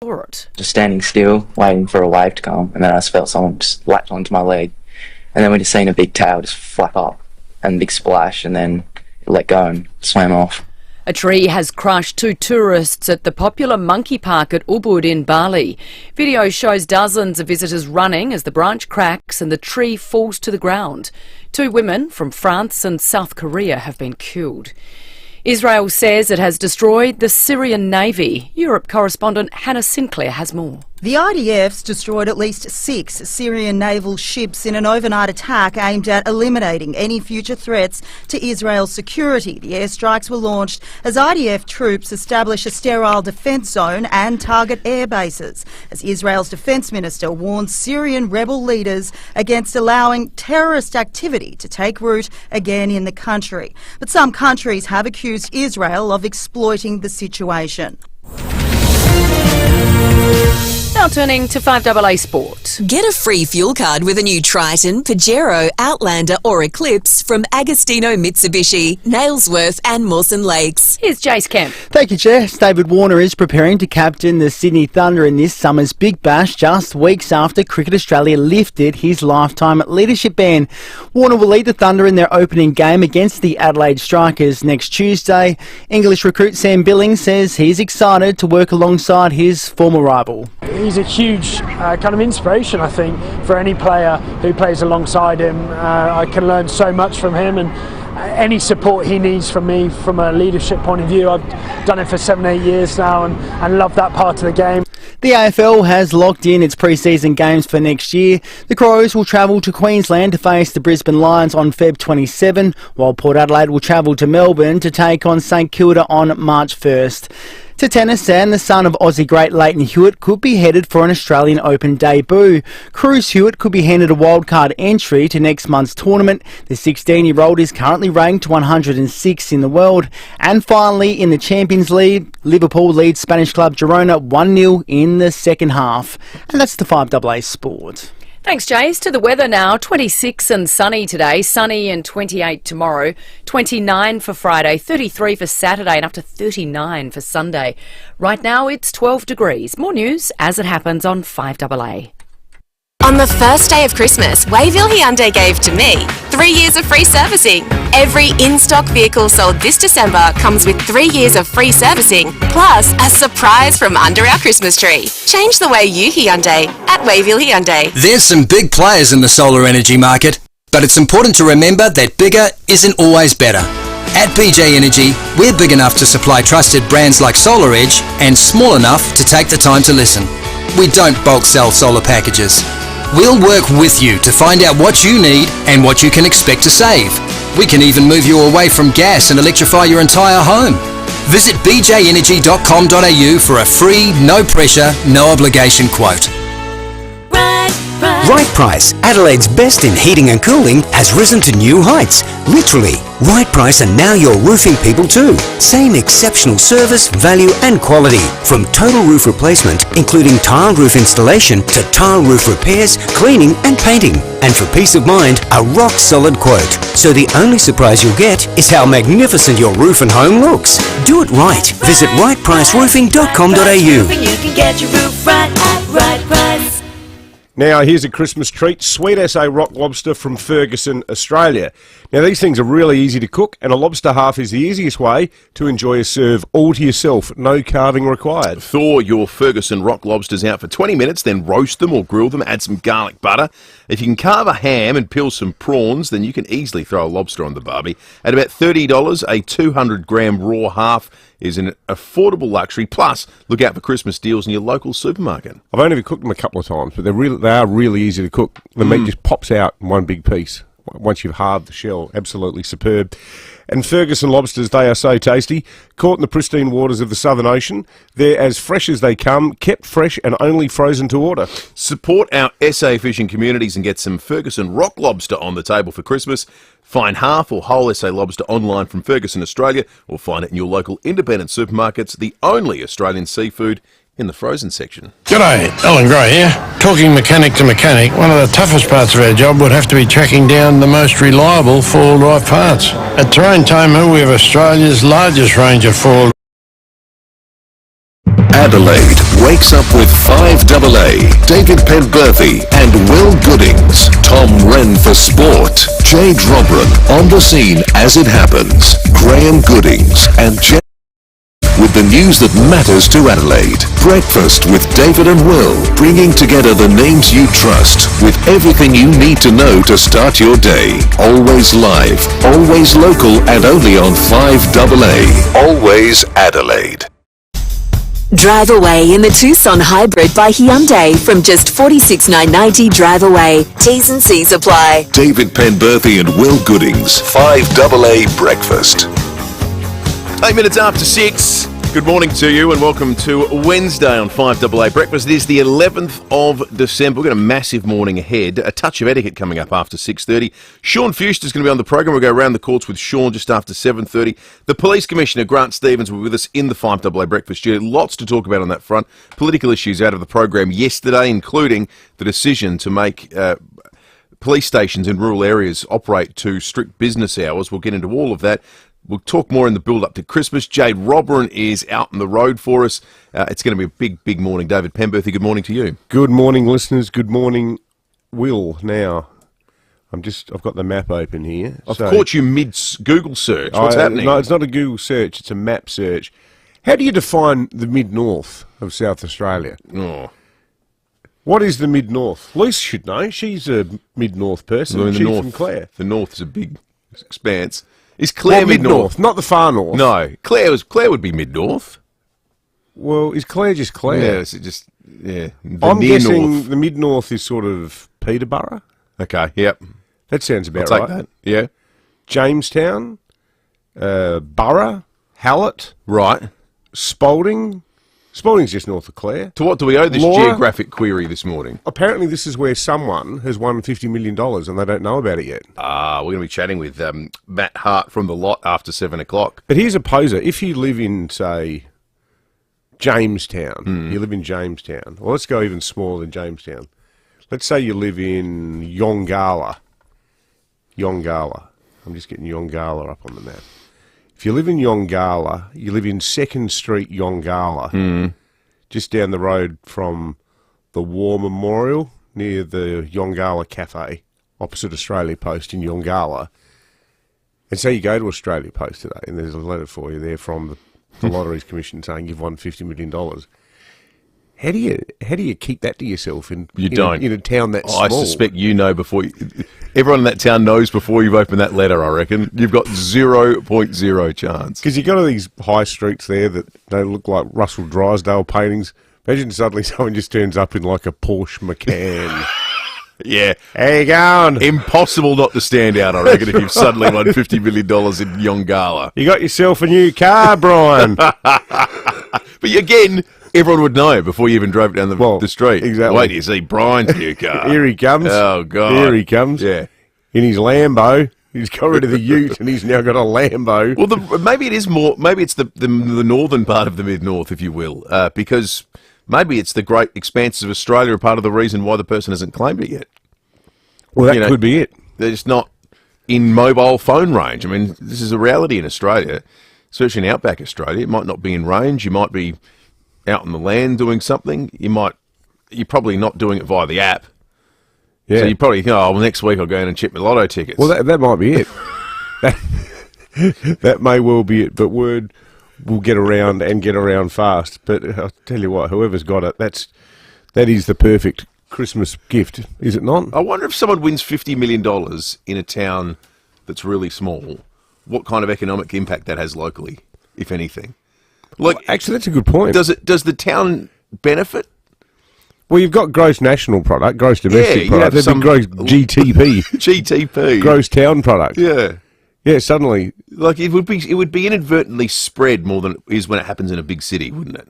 saw it. Just standing still, waiting for a wave to come, and then I just felt someone just latch onto my leg. And then we just seen a big tail just flap up, and a big splash, and then it let go and swam off. A tree has crushed 2 tourists at the popular monkey park at Ubud in Bali. Video shows dozens of visitors running as the branch cracks and the tree falls to the ground. 2 women from France and South Korea have been killed. Israel says it has destroyed the Syrian Navy. Europe correspondent Hannah Sinclair has more. The IDF's destroyed at least 6 Syrian naval ships in an overnight attack aimed at eliminating any future threats to Israel's security. The airstrikes were launched as IDF troops establish a sterile defence zone and target air bases, as Israel's defence minister warns Syrian rebel leaders against allowing terrorist activity to take root again in the country. But some countries have accused Israel of exploiting the situation. Now turning to FIVEAA Sport. Get a free fuel card with a new Triton, Pajero, Outlander or Eclipse from Agostino Mitsubishi, Nailsworth and Mawson Lakes. Here's Jace Kemp. Thank you, Jess. David Warner is preparing to captain the Sydney Thunder in this summer's Big Bash just weeks after Cricket Australia lifted his lifetime leadership ban. Warner will lead the Thunder in their opening game against the Adelaide Strikers next Tuesday. English recruit Sam Billings says he's excited to work alongside his former rival. He's a huge kind of inspiration, I think, for any player who plays alongside him. I can learn so much from him, and any support he needs from me from a leadership point of view. I've done it for 7-8 years now and love that part of the game. The AFL has locked in its pre-season games for next year. The Crows will travel to Queensland to face the Brisbane Lions on Feb 27, while Port Adelaide will travel to Melbourne to take on St Kilda on March 1st. To tennis, and the son of Aussie great Leighton Hewitt could be headed for an Australian Open debut. Cruz Hewitt could be handed a wildcard entry to next month's tournament. The 16-year-old is currently ranked 106 in the world. And finally, in the Champions League, Liverpool leads Spanish club Girona 1-0 in the second half. And that's the FIVEAA Sport. Thanks, Jace. To the weather now. 26 and sunny today, sunny and 28 tomorrow, 29 for Friday, 33 for Saturday and up to 39 for Sunday. Right now it's 12 degrees. More news as it happens on FIVEAA. On the first day of Christmas, Wayville Hyundai gave to me 3 years of free servicing. Every in-stock vehicle sold this December comes with 3 years of free servicing, plus a surprise from under our Christmas tree. Change the way you Hyundai at Wayville Hyundai. There's some big players in the solar energy market, but it's important to remember that bigger isn't always better. At BJ Energy, we're big enough to supply trusted brands like SolarEdge and small enough to take the time to listen. We don't bulk sell solar packages. We'll work with you to find out what you need and what you can expect to save. We can even move you away from gas and electrify your entire home. Visit bjenergy.com.au for a free, no pressure, no obligation quote. Right Price, Adelaide's best in heating and cooling, has risen to new heights. Literally, Right Price are now your roofing people too. Same exceptional service, value and quality. From total roof replacement, including tiled roof installation, to tile roof repairs, cleaning and painting. And for peace of mind, a rock solid quote. So the only surprise you'll get is how magnificent your roof and home looks. Do it right. Visit rightpriceroofing.com.au. You can get your roof right at Right Price. Now, here's a Christmas treat, sweet SA rock lobster from Ferguson, Australia. Now, these things are really easy to cook, and a lobster half is the easiest way to enjoy a serve all to yourself, no carving required. Thaw your Ferguson rock lobsters out for 20 minutes, then roast them or grill them, add some garlic butter. If you can carve a ham and peel some prawns, then you can easily throw a lobster on the barbie. At about $30, a 200-gram raw half is an affordable luxury. Plus, look out for Christmas deals in your local supermarket. I've only cooked them a couple of times, but they are really easy to cook. The meat just pops out in one big piece once you've halved the shell. Absolutely superb. And Ferguson lobsters, they are so tasty. Caught in the pristine waters of the Southern Ocean. They're as fresh as they come, kept fresh and only frozen to order. Support our SA fishing communities and get some Ferguson rock lobster on the table for Christmas. Find half or whole SA lobster online from Ferguson, Australia, or find it in your local independent supermarkets, the only Australian seafood in the frozen section. G'day, Alan Gray here. Talking mechanic to mechanic, one of the toughest parts of our job would have to be tracking down the most reliable four-wheel drive parts. At Terrain Tamer, we have Australia's largest range of four-wheel Adelaide wakes up with FIVEAA, David Penberthy and Will Goodings, Tom Wren for sport, Jade Robran on the scene as it happens, Graham Goodings and Jade with the news that matters to Adelaide. Breakfast with David and Will, bringing together the names you trust with everything you need to know to start your day. Always live, always local, and only on FIVEAA. Always Adelaide. Drive away in the Tucson Hybrid by Hyundai from just $46,990 drive away. T's and C's apply. David Penberthy and Will Goodings, FIVEAA Breakfast. 8 minutes after 6. Good morning to you and welcome to Wednesday on FIVEAA Breakfast. It is the 11th of December. We've got a massive morning ahead. A touch of etiquette coming up after 6:30. Sean Fuchs is going to be on the program. We'll go around the courts with Sean just after 7:30. The Police Commissioner, Grant Stevens, will be with us in the FIVEAA Breakfast studio. Lots to talk about on that front. Political issues out of the program yesterday, including the decision to make police stations in rural areas operate to strict business hours. We'll get into all of that. We'll talk more in the build-up to Christmas. Jade Robran is out on the road for us. It's going to be a big, big morning. David Penberthy, good morning to you. Good morning, listeners. Good morning, Will. Now, I've got the map open here. I've caught you mid-Google search. What's happening? No, it's not a Google search. It's a map search. How do you define the mid-north of South Australia? Oh. What is the mid-north? Lisa should know. She's a mid-north person. Well, She's from Clare. The north is a big expanse. Is Clare mid-north? Not the far north. No. Clare would be mid-north. Well, is Clare just Clare? Yeah, is it just, yeah. I'm guessing north. The mid-north is sort of Peterborough. Okay, yep. That sounds about I'll right. take that, yeah. Jamestown, Burra, Hallett. Right. Spalding. Spalding's just north of Clare. To what do we owe this geographic query this morning? Apparently this is where someone has won $50 million and they don't know about it yet. We're going to be chatting with Matt Hart from The Lot after 7 o'clock. But here's a poser. If you live in, say, Jamestown, you live in Jamestown, well, let's go even smaller than Jamestown. Let's say you live in Yongala. Yongala. I'm just getting Yongala up on the map. If you live in Yongala, you live in 2nd Street, Yongala, just down the road from the War Memorial, near the Yongala Cafe, opposite Australia Post in Yongala. And so you go to Australia Post today, and there's a letter for you there from the Lotteries Commission saying you've won $50 million. How do you keep that to yourself in a town that small? I suspect you know before everyone in that town knows before you've opened that letter, I reckon. You've got 0.0 chance. Because you've got all these high streets there that they look like Russell Drysdale paintings. Imagine suddenly someone just turns up in like a Porsche Macan. Yeah. How you going? Impossible not to stand out, I reckon, if you've suddenly won $50 million in Yongala. You got yourself a new car, Brian. But again, everyone would know before you even drove down the street. Exactly. Wait till you see Brian's new car. Here he comes. Oh, God. Here he comes. Yeah. In his Lambo. He's got rid of the ute and he's now got a Lambo. Well, maybe it is more, maybe it's the northern part of the mid-north, if you will, because maybe it's the great expanses of Australia are part of the reason why the person hasn't claimed it yet. Well, that could be it. They're just not in mobile phone range. I mean, this is a reality in Australia. Especially in outback Australia, it might not be in range. You might be out on the land doing something. You're probably not doing it via the app. Yeah. So you probably think, oh, well, next week I'll go in and check my lotto tickets. Well, that might be it. that may well be it. But word will get around and get around fast. But I'll tell you what, whoever's got it, that is the perfect Christmas gift, is it not? I wonder if someone wins $50 million in a town that's really small, what kind of economic impact that has locally, if anything. Like, actually, that's a good point. Does the town benefit? Well, you've got gross national product, gross domestic product. There's some gross GTP. GTP. Gross town product. Yeah. Yeah, suddenly. Like, it would be inadvertently spread more than it is when it happens in a big city, wouldn't it?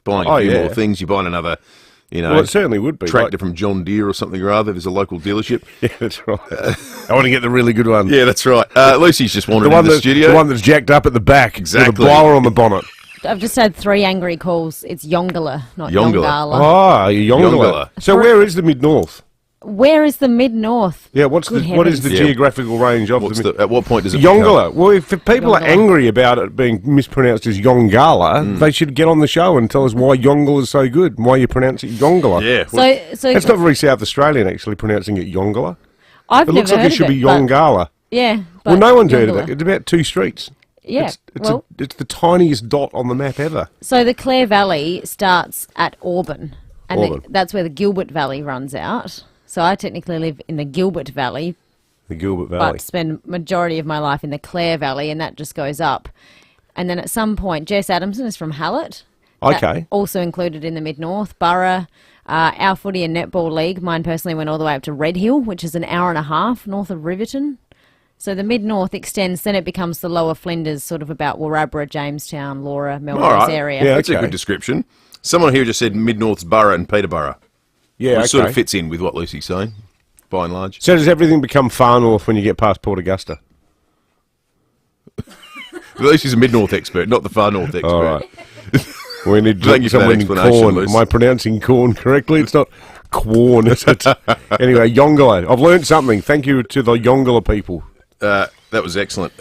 Buying a few more things, you're buying another, well, it certainly would be. Tractor from John Deere or something or other. There's a local dealership. Yeah, that's right. I want to get the really good one. Yeah, that's right. Lucy's just wandered into the studio. The one that's jacked up at the back. Exactly. With a blower on the bonnet. I've just had 3 angry calls. It's Yongala, not Yongala. Yongala. Oh, Yongala. So where is the mid-north? Where is the mid-north? Yeah, what is the geographical range of at what point does it Yongala? Well, if people are angry about it being mispronounced as Yongala, they should get on the show and tell us why Yongala is so good and why you pronounce it Yongala. Yeah. So that's not very South Australian, actually, pronouncing it Yongala. It looks like it should be Yongala. Yeah. Well, no one's heard of it. It's about 2 streets. Yeah. It's the tiniest dot on the map ever. So the Clare Valley starts at Auburn, and that's where the Gilbert Valley runs out. So I technically live in the Gilbert Valley. The Gilbert Valley. But spend majority of my life in the Clare Valley, and that just goes up. And then at some point, Jess Adamson is from Hallett. Okay. Also included in the Mid-North. Borough, our footy and netball league, mine personally went all the way up to Red Hill, which is an hour and a half north of Riverton. So the Mid-North extends, then it becomes the Lower Flinders, sort of about Warrabra, Jamestown, Laura, Melrose area. Yeah, that's a good description. Someone here just said Mid-North's Borough and Peterborough. Yeah, Which sort of fits in with what Lucy's saying, by and large. So does everything become far north when you get past Port Augusta? Lucy's a mid-north expert, not the far north expert. All right. We need Thank you for that someone in explanation, corn. Lucy. Am I pronouncing corn correctly? It's not corn, is it? Anyway, Yongala. I've learned something. Thank you to the Yongala people. That was excellent.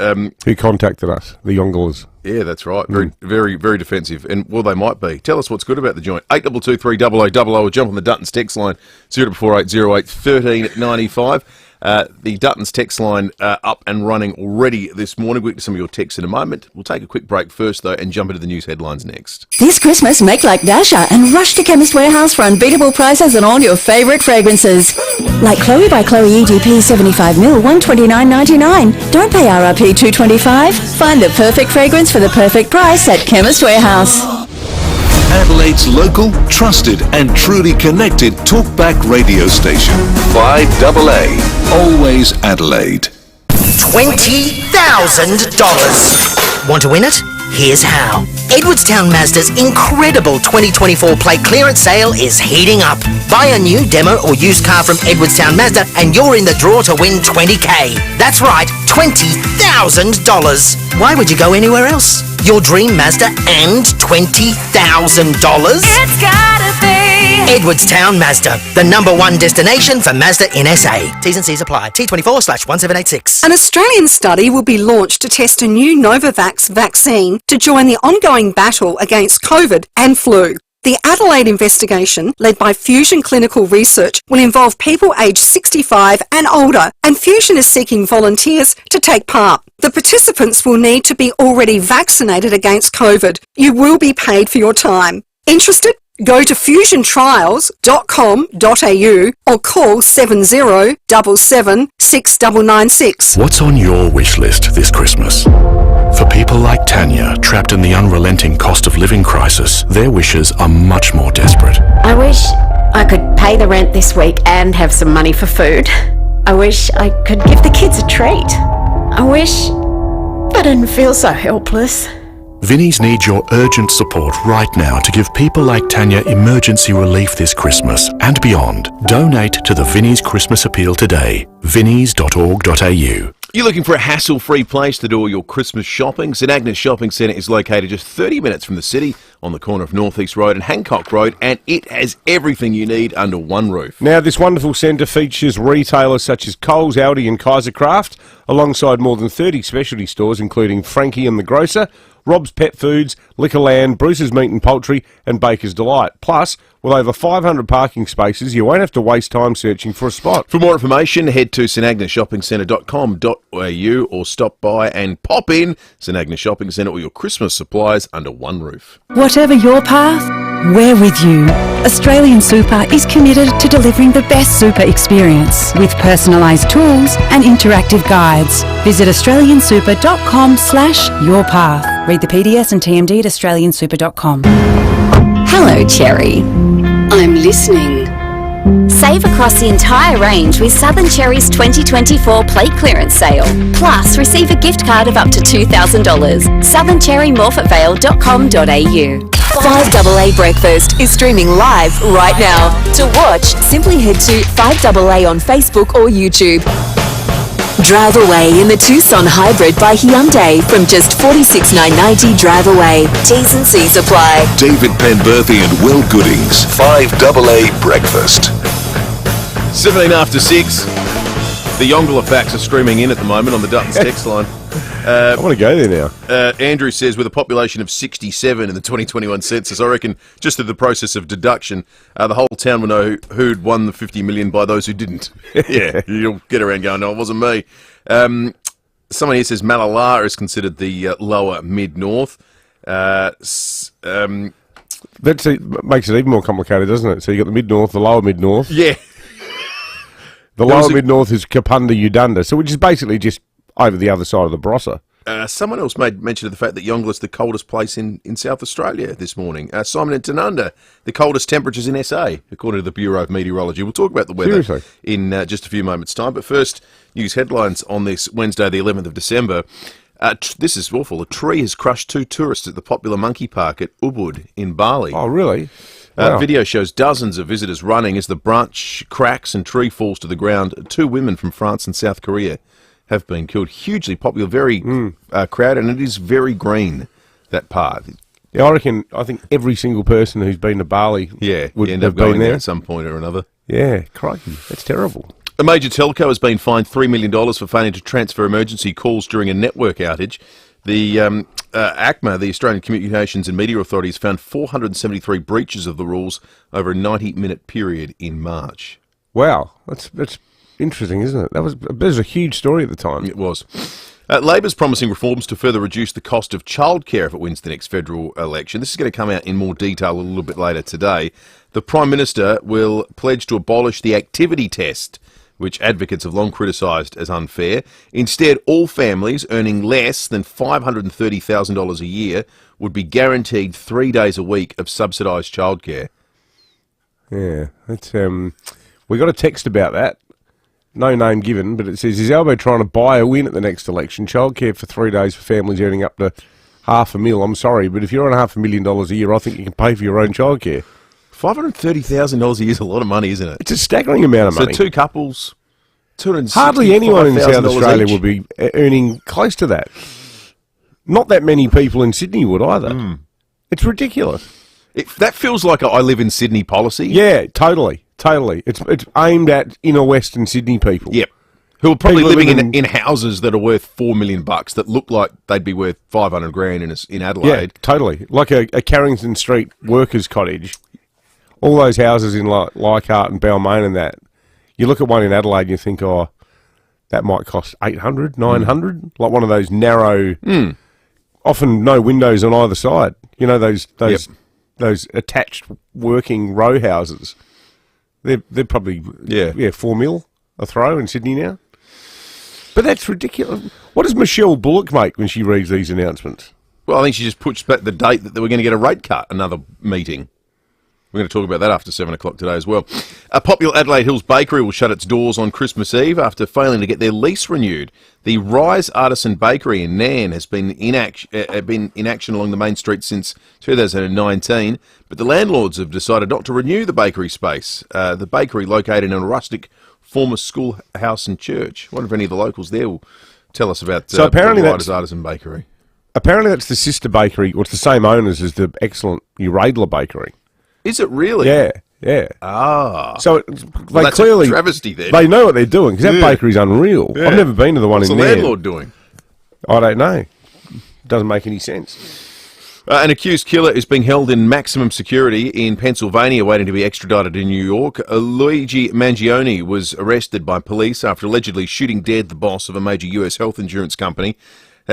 Who contacted us, the Yongalas. Yeah, that's right. Very, very defensive. And, well, they might be. Tell us what's good about the joint. 8223 0000 or jump on the Duttons text line 044808 1395. The Duttons text line up and running already this morning. We'll get to some of your texts in a moment. We'll take a quick break first, though, and jump into the news headlines next. This Christmas, make like Dasha and rush to Chemist Warehouse for unbeatable prices on all your favourite fragrances. Like Chloe by Chloe EDP 75ml, $129.99. Don't pay RRP $225. Find the perfect fragrance for the perfect price at Chemist Warehouse. Adelaide's local, trusted and truly connected talkback radio station. 5AA. Always Adelaide. $20,000. Want to win it? Here's how. Edwardstown Mazda's incredible 2024 plate clearance sale is heating up. Buy a new demo or used car from Edwardstown Mazda and you're in the draw to win $20,000. That's right, $20,000. Why would you go anywhere else? Your dream Mazda and $20,000? It's gotta be Edwardstown Mazda, the #1 destination for Mazda in SA. T's and C's apply. T24/1786. An Australian study will be launched to test a new Novavax vaccine to join the ongoing battle against COVID and flu. The Adelaide investigation, led by Fusion Clinical Research, will involve people aged 65 and older, and Fusion is seeking volunteers to take part. The participants will need to be already vaccinated against COVID. You will be paid for your time. Interested? Go to fusiontrials.com.au or call 7077 6996. What's on your wish list this Christmas? For people like Tanya, trapped in the unrelenting cost of living crisis, their wishes are much more desperate. I wish I could pay the rent this week and have some money for food. I wish I could give the kids a treat. I wish I didn't feel so helpless. Vinnie's need your urgent support right now to give people like Tanya emergency relief this Christmas and beyond. Donate to the Vinnie's Christmas Appeal today. vinnies.org.au. You're looking for a hassle-free place to do all your Christmas shopping? St Agnes Shopping Centre is located just 30 minutes from the city on the corner of North East Road and Hancock Road, and it has everything you need under one roof. Now, this wonderful centre features retailers such as Coles, Aldi and Kaisercraft, alongside more than 30 specialty stores including Frankie and the Grocer, Rob's Pet Foods, Liquorland, Bruce's Meat and Poultry and Baker's Delight. Plus, with over 500 parking spaces, you won't have to waste time searching for a spot. For more information, head to stagnasshoppingcentre.com.au or stop by and pop in St Agnes Shopping Centre, all your Christmas supplies under one roof. Whatever your path, we're with you. Australian Super is committed to delivering the best super experience with personalised tools and interactive guides. Visit australiansuper.com/yourpath. Read the PDS and TMD at australiansuper.com. Hello, Cherry. I'm listening. Save across the entire range with Southern Cherry's 2024 plate clearance sale. Plus, receive a gift card of up to $2,000. southerncherrymorfettvale.com.au. 5AA Breakfast is streaming live right now. To watch, simply head to 5AA on Facebook or YouTube. Drive away in the Tucson Hybrid by Hyundai from just $46,990 drive away. T's and C's apply. David Penberthy and Will Goodings. 5AA Breakfast. 17 after 6. The Yongala facts are streaming in at the moment on the Duttons text line. I want to go there now. Andrew says, with a population of 67 in the 2021 census, I reckon just through the process of deduction, the whole town will know who'd won the 50 million by those who didn't. Yeah, you'll get around going, no, it wasn't me. Someone here says Malala is considered the lower mid-north. That makes it even more complicated, doesn't it? So you've got the mid-north, the lower mid-north. Yeah. The lower mid-north is Kapunda Udunda, so which is basically just over the other side of the Barossa. Someone else made mention of the fact that Yongala's the coldest place in South Australia this morning. Simon in Tanunda, the coldest temperatures in SA, according to the Bureau of Meteorology. We'll talk about the weather in just a few moments' time. But first, news headlines on this Wednesday, the 11th of December. This is awful. A tree has crushed 2 tourists at the popular monkey park at Ubud in Bali. Oh, really? Wow. Video shows dozens of visitors running as the branch cracks and tree falls to the ground. 2 women from France and South Korea have been killed. Hugely popular, very crowded, and it is very green, that part. Yeah, I think every single person who's been to Bali would end have up going been there at some point or another. Yeah, crikey, that's terrible. A major telco has been fined $3 million for failing to transfer emergency calls during a network outage. The ACMA, the Australian Communications and Media Authority, has found 473 breaches of the rules over a 90-minute period in March. Wow, that's interesting, isn't it? That was a huge story at the time. It was. Labor's promising reforms to further reduce the cost of childcare if it wins the next federal election. This is going to come out in more detail a little bit later today. The Prime Minister will pledge to abolish the activity test, which advocates have long criticised as unfair. Instead, all families earning less than $530,000 a year would be guaranteed 3 days a week of subsidised childcare. Yeah, that's we got a text about that. No name given, but it says, is Albo trying to buy a win at the next election? Childcare for 3 days for families earning up to $500,000. I'm sorry, but if you're on $500,000 a year, I think you can pay for your own childcare. $530,000 a year is a lot of money, isn't it? It's a staggering amount of money. So 2 couples, hardly anyone in South Australia each. would be earning close to that. Not that many people in Sydney would either. It's ridiculous. That feels like a I live in Sydney policy. Yeah, totally. It's aimed at inner Western Sydney people. Yep. Who are probably living in houses that are worth $4 million that look like they'd be worth $500,000 in Adelaide. Yeah, totally. Like a Carrington Street workers' cottage. All those houses in Leichhardt and Balmain and that. You look at one in Adelaide and you think, oh, that might cost $800, $900. Like one of those narrow, often no windows on either side. You know, those attached working row houses. They're probably $4 million a throw in Sydney now. But that's ridiculous. What does Michelle Bullock make when she reads these announcements? Well, I think she just pushed back the date that they were going to get a rate cut, another meeting. We're going to talk about that after 7 o'clock today as well. A popular Adelaide Hills bakery will shut its doors on Christmas Eve after failing to get their lease renewed. The Rise Artisan Bakery in Nairn has been in action along the main street since 2019, but the landlords have decided not to renew the bakery space. The bakery, located in a rustic former schoolhouse and church. I wonder if any of the locals there will tell us about the Rise Artisan Bakery. Apparently that's the sister bakery, or it's the same owners as the excellent Uradler Bakery. Is it really? Yeah. Ah. So they that's clearly a travesty then. They know what they're doing because that bakery's unreal. Yeah. I've never been to the one What's in the there. landlord doing? I don't know. Doesn't make any sense. An accused killer is being held in maximum security in Pennsylvania, waiting to be extradited in New York. Luigi Mangione was arrested by police after allegedly shooting dead the boss of a major US health insurance company.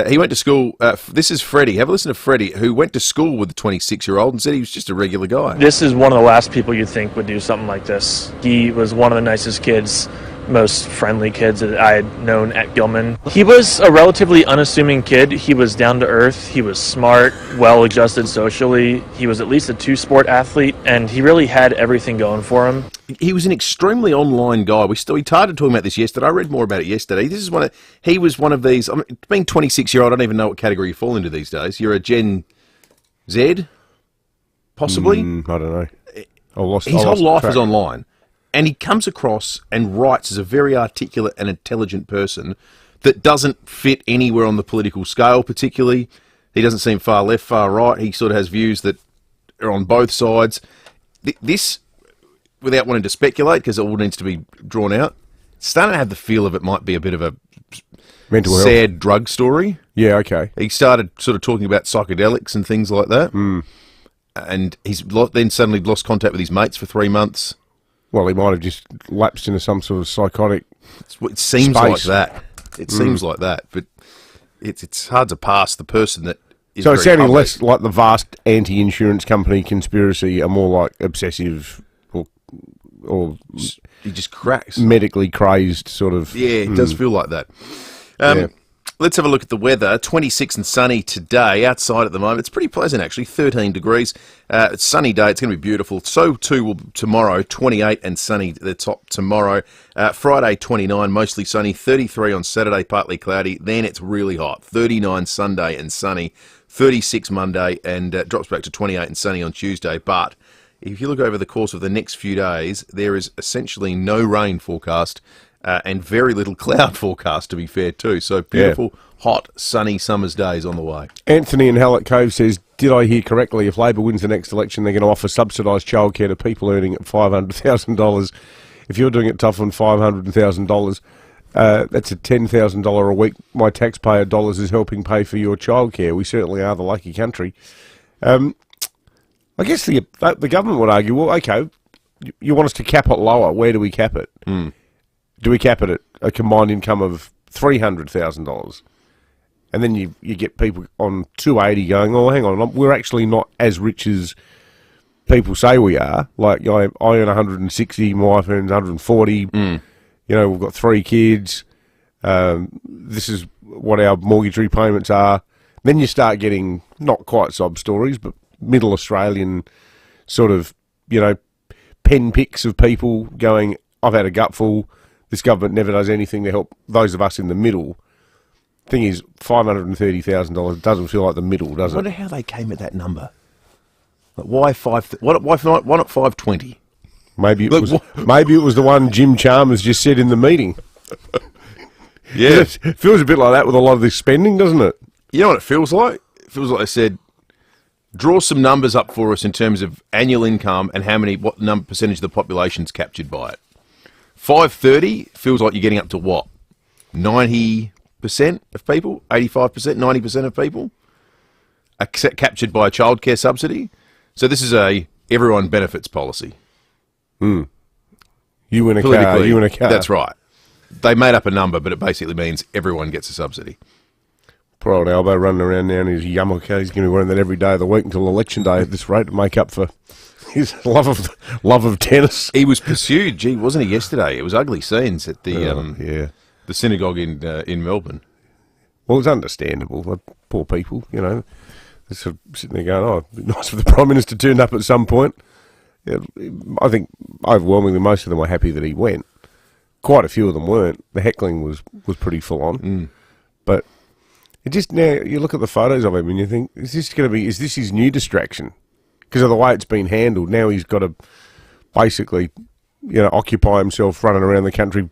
He went to school, this is Freddie, have a listen to Freddie, who went to school with the 26-year-old and said he was just a regular guy. This is one of the last people you'd think would do something like this. He was one of the nicest kids, most friendly kids that I had known at Gilman. He was a relatively unassuming kid. He was down to earth, he was smart, well-adjusted socially, he was at least a 2-sport athlete, and he really had everything going for him. He was an extremely online guy. We started talking about this yesterday. I read more about it yesterday. He was one of these. I mean, being 26-year-old, I don't even know what category you fall into these days. You're a Gen Z, possibly. I don't know. His whole life is online, and he comes across and writes as a very articulate and intelligent person that doesn't fit anywhere on the political scale. Particularly, he doesn't seem far left, far right. He sort of has views that are on both sides. This without wanting to speculate, because it all needs to be drawn out, starting to have the feel of it might be a bit of a mental sad drug story. Yeah, okay. He started sort of talking about psychedelics and things like that. And he's then suddenly lost contact with his mates for 3 months. Well, he might have just lapsed into some sort of psychotic It seems space. like that. It seems like that, but it's hard to pass the person that is So it's very sounding public. less like the vast anti-insurance company conspiracy and more like obsessive or he just cracks. Medically crazed sort of... Yeah, it does feel like that. Let's have a look at the weather. 26 and sunny today. Outside at the moment, it's pretty pleasant actually, 13 degrees. It's a sunny day. It's going to be beautiful. So too will tomorrow, 28 and sunny at the top tomorrow. Friday, 29, mostly sunny. 33 on Saturday, partly cloudy. Then it's really hot. 39 Sunday and sunny. 36 Monday and drops back to 28 and sunny on Tuesday. But if you look over the course of the next few days, there is essentially no rain forecast. And very little cloud forecast, to be fair, too. So beautiful, hot, sunny summer's days on the way. Anthony in Hallett Cove says, did I hear correctly, if Labor wins the next election, they're going to offer subsidised childcare to people earning $500,000. If you're doing it tough on $500,000, that's a $10,000 a week. My taxpayer dollars is helping pay for your childcare. We certainly are the lucky country. I guess the government would argue, well, okay, you want us to cap it lower. Where do we cap it? Do we cap it at a combined income of $300,000? And then you get people on 280 going, oh, hang on, we're actually not as rich as people say we are. Like, I earn 160, my wife earns 140. You know, we've got 3 kids. This is what our mortgage repayments are. Then you start getting not quite sob stories, but middle Australian sort of, you know, pen picks of people going, I've had a gutful. This government never does anything to help those of us in the middle. Thing is, $530,000 doesn't feel like the middle, does it? I wonder how they came at that number. Like, why not 520? Maybe it was the one Jim Chalmers just said in the meeting. Yeah. It feels a bit like that with a lot of this spending, doesn't it? You know what it feels like? It feels like they said, draw some numbers up for us in terms of annual income and what percentage of the population's captured by it. 530 feels like you're getting up to what? 90% of people? 85%? 90% of people are captured by a childcare subsidy? So this is a everyone benefits policy. You in a car, you in a car. That's right. They made up a number, but it basically means everyone gets a subsidy. Poor old Albo running around now in his yarmulke. He's going to be wearing that every day of the week until election day at this rate to make up for his love of tennis. He was pursued, wasn't he, yesterday? It was ugly scenes at the synagogue in Melbourne. Well, it's understandable. Like, poor people, you know. They're sort of sitting there going, it'd be nice if the Prime Minister turned up at some point. Yeah, I think overwhelmingly most of them were happy that he went. Quite a few of them weren't. The heckling was pretty full on. But it just, now you look at the photos of him and you think, is this his new distraction? Because of the way it's been handled, now he's got to basically, you know, occupy himself running around the country,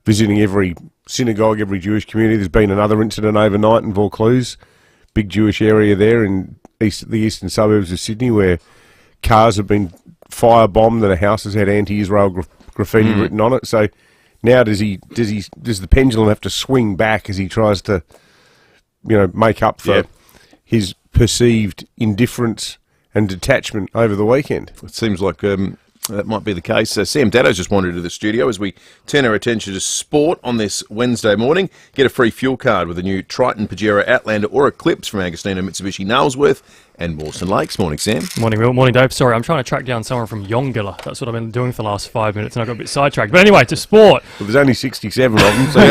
visiting every synagogue, every Jewish community. There's been another incident overnight in Vaucluse, big Jewish area there in the eastern suburbs of Sydney, where cars have been firebombed and a house has had anti-Israel graffiti written on it. So now does the pendulum have to swing back as he tries to, you know, make up for his perceived indifference and detachment over the weekend? It seems like that might be the case. Sam Daddo's just wandered into the studio as we turn our attention to sport on this Wednesday morning. Get a free fuel card with a new Triton, Pajero, Outlander or Eclipse from Agostino Mitsubishi Nailsworth and Mawson Lakes. Morning, Sam. Morning, Will. Morning, Dave. Sorry, I'm trying to track down someone from Yongala. That's what I've been doing for the last 5 minutes and I got a bit sidetracked. But anyway, to sport. Well, there's only 67 of them, so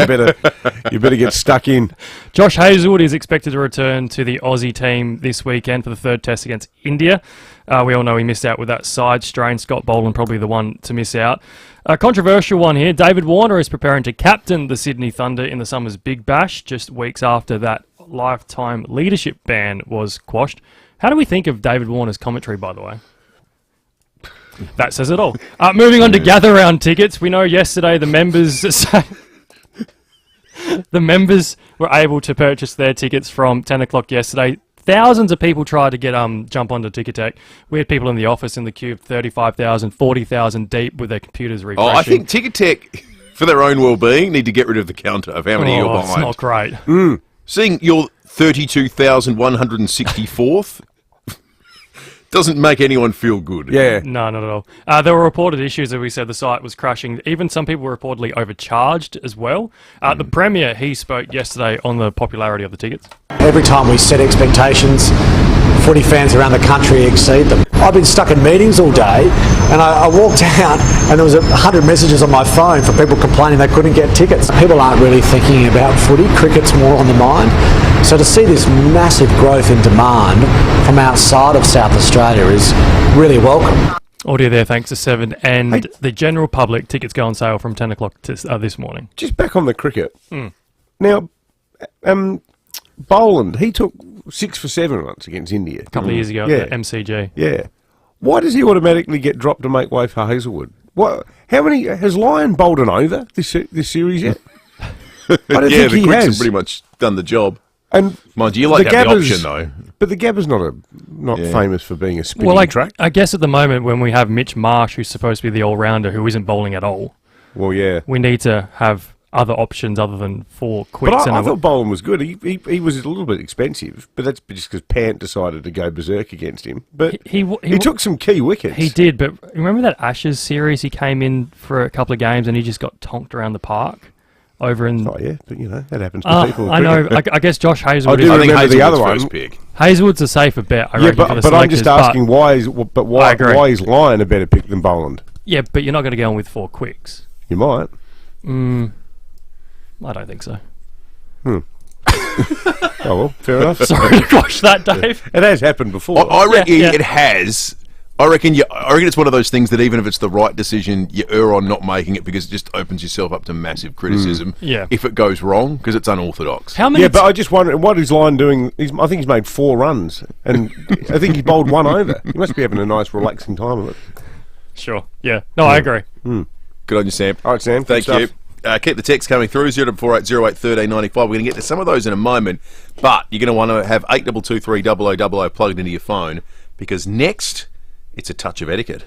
you better get stuck in. Josh Hazlewood is expected to return to the Aussie team this weekend for the third test against India. We all know he missed out with that side strain. Scott Boland probably the one to miss out. A controversial one here. David Warner is preparing to captain the Sydney Thunder in the summer's Big Bash, just weeks after that lifetime leadership ban was quashed. How do we think of David Warner's commentary, by the way? That says it all. Moving on to gather round tickets. We know yesterday the members were able to purchase their tickets from 10 o'clock yesterday. thousands of people tried to get jump onto Etiquette. We had people in the office in the queue, 35,000, 40,000 deep with their computers refreshing. Oh, I think Etiquette, for their own well-being, need to get rid of the counter of how many you're behind. It's not great. Seeing your 32,164th doesn't make anyone feel good. Yeah. No, not at all. There were reported issues, as we said, the site was crashing. Even some people were reportedly overcharged as well. The Premier, he spoke yesterday on the popularity of the tickets. Every time we set expectations, footy fans around the country exceed them. I've been stuck in meetings all day, and I walked out and there was 100 messages on my phone from people complaining they couldn't get tickets. People aren't really thinking about footy. Cricket's more on the mind. So to see this massive growth in demand from outside of South Australia is really welcome. Audio there, thanks to Seven. And the general public, tickets go on sale from 10 o'clock this morning. Just back on the cricket. Now, Boland, he took 6 for 7 once against India. A couple of years ago at the MCG. Yeah. Why does he automatically get dropped to make way for Hazelwood? How many has Lyon bowled an over this series yet? I don't think the he Quicks has. have pretty much done the job. And mind you, like to have the option though. But the Gabba's not famous for being a spinning track. I guess at the moment when we have Mitch Marsh, who's supposed to be the all-rounder, who isn't bowling at all. Well, yeah. We need to have other options other than 4 quicks. But I thought Boland was good. He was a little bit expensive, but that's just because Pant decided to go berserk against him. But he took some key wickets. He did, but remember that Ashes series? He came in for a couple of games and he just got tonked around the park. Over in but that happens to people. I know. I guess Josh Hazelwood. I do remember the other one. Pick. Hazelwood's a safer bet. I reckon, for the but I'm just asking why is Lyon a better pick than Boland? Yeah, but you're not going to go on with 4 quicks. You might. I don't think so. Oh well, fair enough. Sorry to quash that, Dave. It has happened before. I reckon it has. I reckon it's one of those things that even if it's the right decision, you err on not making it because it just opens yourself up to massive criticism. If it goes wrong, because it's unorthodox. But I just wonder what is Lyon doing. I think he's made 4 runs, and I think he bowled 1 over. He must be having a nice, relaxing time of it. Sure. Yeah. No, I agree. Good on you, Sam. All right, Sam. Thank you. Keep the text coming through 0480081395. We're going to get to some of those in a moment, but you're going to want to have 82230000 plugged into your phone because next. It's a touch of etiquette.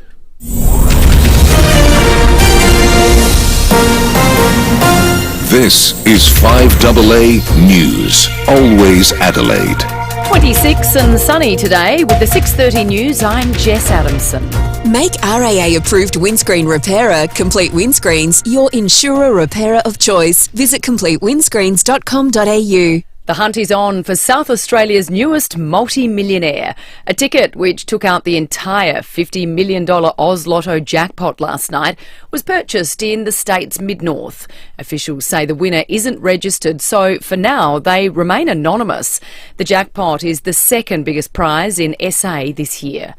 This is 5AA News. Always Adelaide. 26 and sunny today. With the 6:30 news, I'm Jess Adamson. Make RAA-approved windscreen repairer, Complete Windscreens, your insurer repairer of choice. Visit completewindscreens.com.au. The hunt is on for South Australia's newest multi-millionaire. Etiquette, which took out the entire $50 million Oz Lotto jackpot last night, was purchased in the state's mid-north. Officials say the winner isn't registered, so for now they remain anonymous. The jackpot is the second biggest prize in SA this year.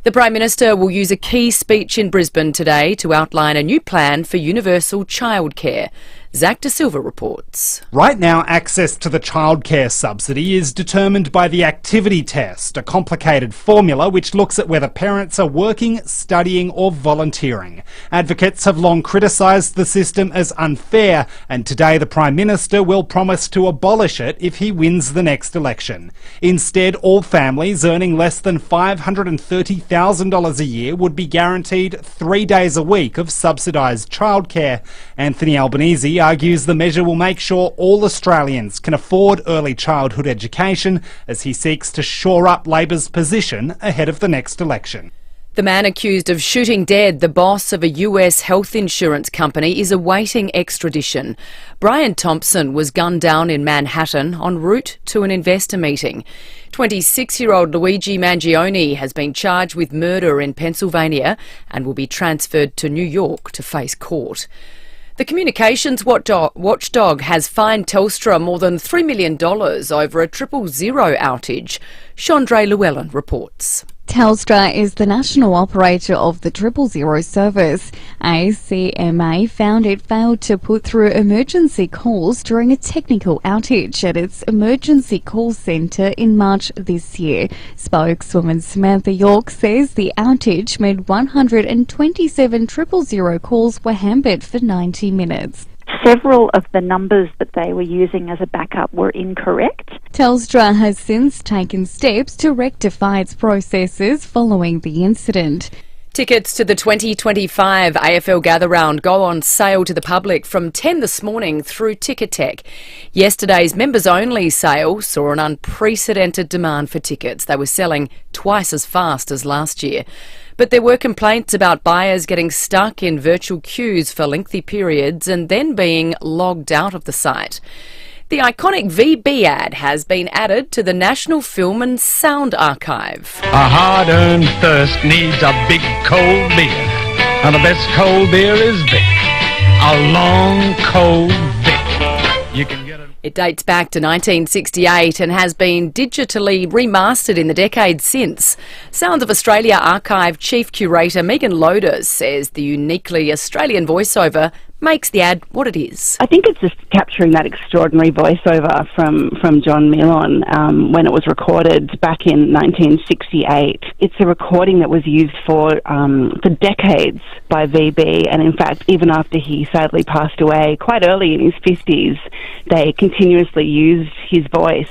The Prime Minister will use a key speech in Brisbane today to outline a new plan for universal childcare. Zach De Silva reports. Right now, access to the childcare subsidy is determined by the activity test, a complicated formula which looks at whether parents are working, studying or volunteering. Advocates have long criticised the system as unfair, and today the Prime Minister will promise to abolish it if he wins the next election. Instead, all families earning less than $530,000 a year would be guaranteed 3 days a week of subsidised childcare. Anthony Albanese argues the measure will make sure all Australians can afford early childhood education as he seeks to shore up Labor's position ahead of the next election. The man accused of shooting dead the boss of a US health insurance company is awaiting extradition. Brian Thompson was gunned down in Manhattan en route to an investor meeting. 26-year-old Luigi Mangione has been charged with murder in Pennsylvania and will be transferred to New York to face court. The communications watchdog has fined Telstra more than $3 million over a 000 outage. Chandra Llewellyn reports. Telstra is the national operator of the 000 service. ACMA found it failed to put through emergency calls during a technical outage at its emergency call centre in March this year. Spokeswoman Samantha York says the outage meant 127 000 calls were hampered for 90 minutes. several of the numbers that they were using as a backup were incorrect. Telstra has since taken steps to rectify its processes following the incident. Tickets to the 2025 AFL Gather Round go on sale to the public from 10 this morning through Etiquette. Yesterday's members-only sale saw an unprecedented demand for tickets. They were selling twice as fast as last year. But there were complaints about buyers getting stuck in virtual queues for lengthy periods and then being logged out of the site. The iconic VB ad has been added to the National Film and Sound Archive. A hard-earned thirst needs a big cold beer, and the best cold beer is Vic. A long cold Vic. You can get it. It dates back to 1968 and has been digitally remastered in the decades since. Sounds of Australia Archive Chief Curator Megan Loder says the uniquely Australian voiceover makes the ad what it is. I think it's just capturing that extraordinary voiceover from John Millon when it was recorded back in 1968. It's a recording that was used for decades by VB, and in fact, even after he sadly passed away quite early in his 50s, they continuously used his voice.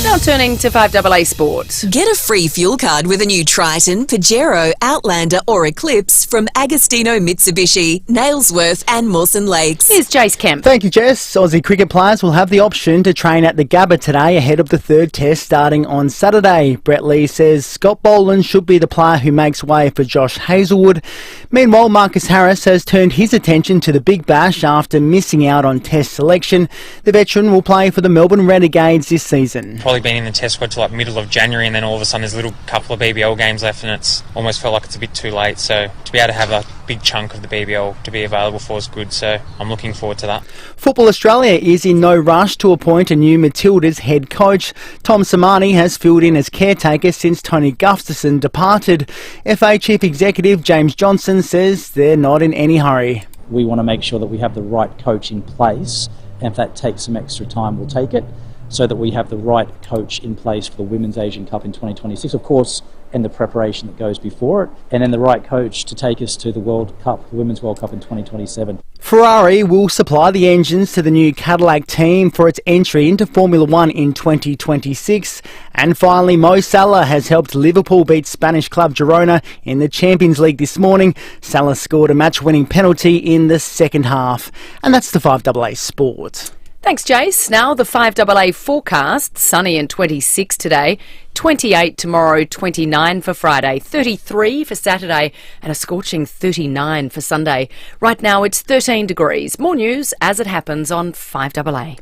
Now turning to 5AA Sport. Get a free fuel card with a new Triton, Pajero, Outlander or Eclipse from Agostino Mitsubishi, Nailsworth and Mawson Lakes. Here's Jace Kemp. Thank you, Jess. Aussie cricket players will have the option to train at the Gabba today ahead of the third test starting on Saturday. Brett Lee says Scott Boland should be the player who makes way for Josh Hazlewood. Meanwhile, Marcus Harris has turned his attention to the Big Bash after missing out on test selection. The veteran will play for the Melbourne Renegades this season. Probably been in the test squad till like middle of January, and then all of a sudden there's a little couple of BBL games left, and it's almost felt like it's a bit too late. So to be able to have a big chunk of the BBL to be available for is good. So I'm looking forward to that. Football Australia is in no rush to appoint a new Matildas head coach. Tom Samani has filled in as caretaker since Tony Gustafson departed. FA Chief Executive James Johnson says they're not in any hurry. We want to make sure that we have the right coach in place, and if that takes some extra time, we'll take it, so that we have the right coach in place for the Women's Asian Cup in 2026, of course, and the preparation that goes before it, and then the right coach to take us to the World Cup, the Women's World Cup in 2027. Ferrari will supply the engines to the new Cadillac team for its entry into Formula One in 2026. And finally, Mo Salah has helped Liverpool beat Spanish club Girona in the Champions League this morning. Salah scored a match-winning penalty in the second half. And that's the 5AA Sport. Thanks, Jace. Now the 5AA forecast. Sunny and 26 today, 28 tomorrow, 29 for Friday, 33 for Saturday and a scorching 39 for Sunday. Right now it's 13 degrees. More news as it happens on 5AA.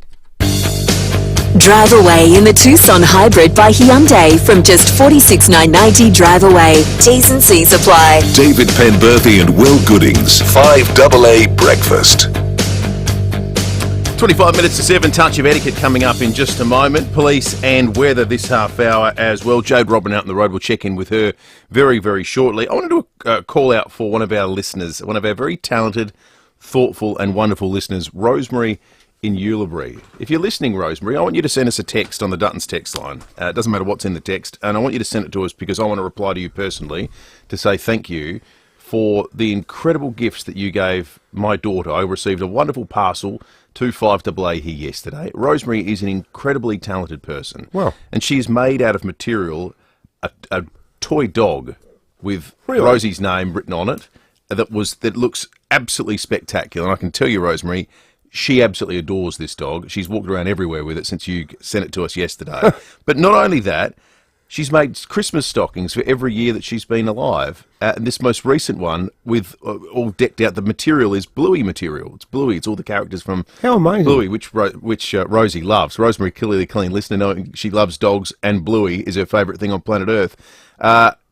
Drive away in the Tucson Hybrid by Hyundai from just $46,990 drive away. T's and C's apply. David Penberthy and Will Goodings, 5AA Breakfast. 25 minutes to 7, touch of etiquette coming up in just a moment. Police and weather this half hour as well. Jade Robin out on the road. We'll check in with her very, very shortly. I want to do a call out for one of our listeners, one of our very talented, thoughtful and wonderful listeners, Rosemary in Ulibarri. If you're listening, Rosemary, I want you to send us a text on the Duttons text line. It doesn't matter what's in the text, and I want you to send it to us because I want to reply to you personally to say thank you for the incredible gifts that you gave my daughter. I received a wonderful parcel to 5AA here yesterday. Rosemary is an incredibly talented person. Wow. And she's made out of material a toy dog with Really? Rosie's name written on it that looks absolutely spectacular. And I can tell you, Rosemary, she absolutely adores this dog. She's walked around everywhere with it since you sent it to us yesterday. But not only that, she's made Christmas stockings for every year that she's been alive. And this most recent one, with all decked out, the material is Bluey material. It's Bluey. It's all the characters from Bluey, which Rosie loves. Rosemary, clearly a clean listener, knowing she loves dogs, and Bluey is her favourite thing on planet Earth.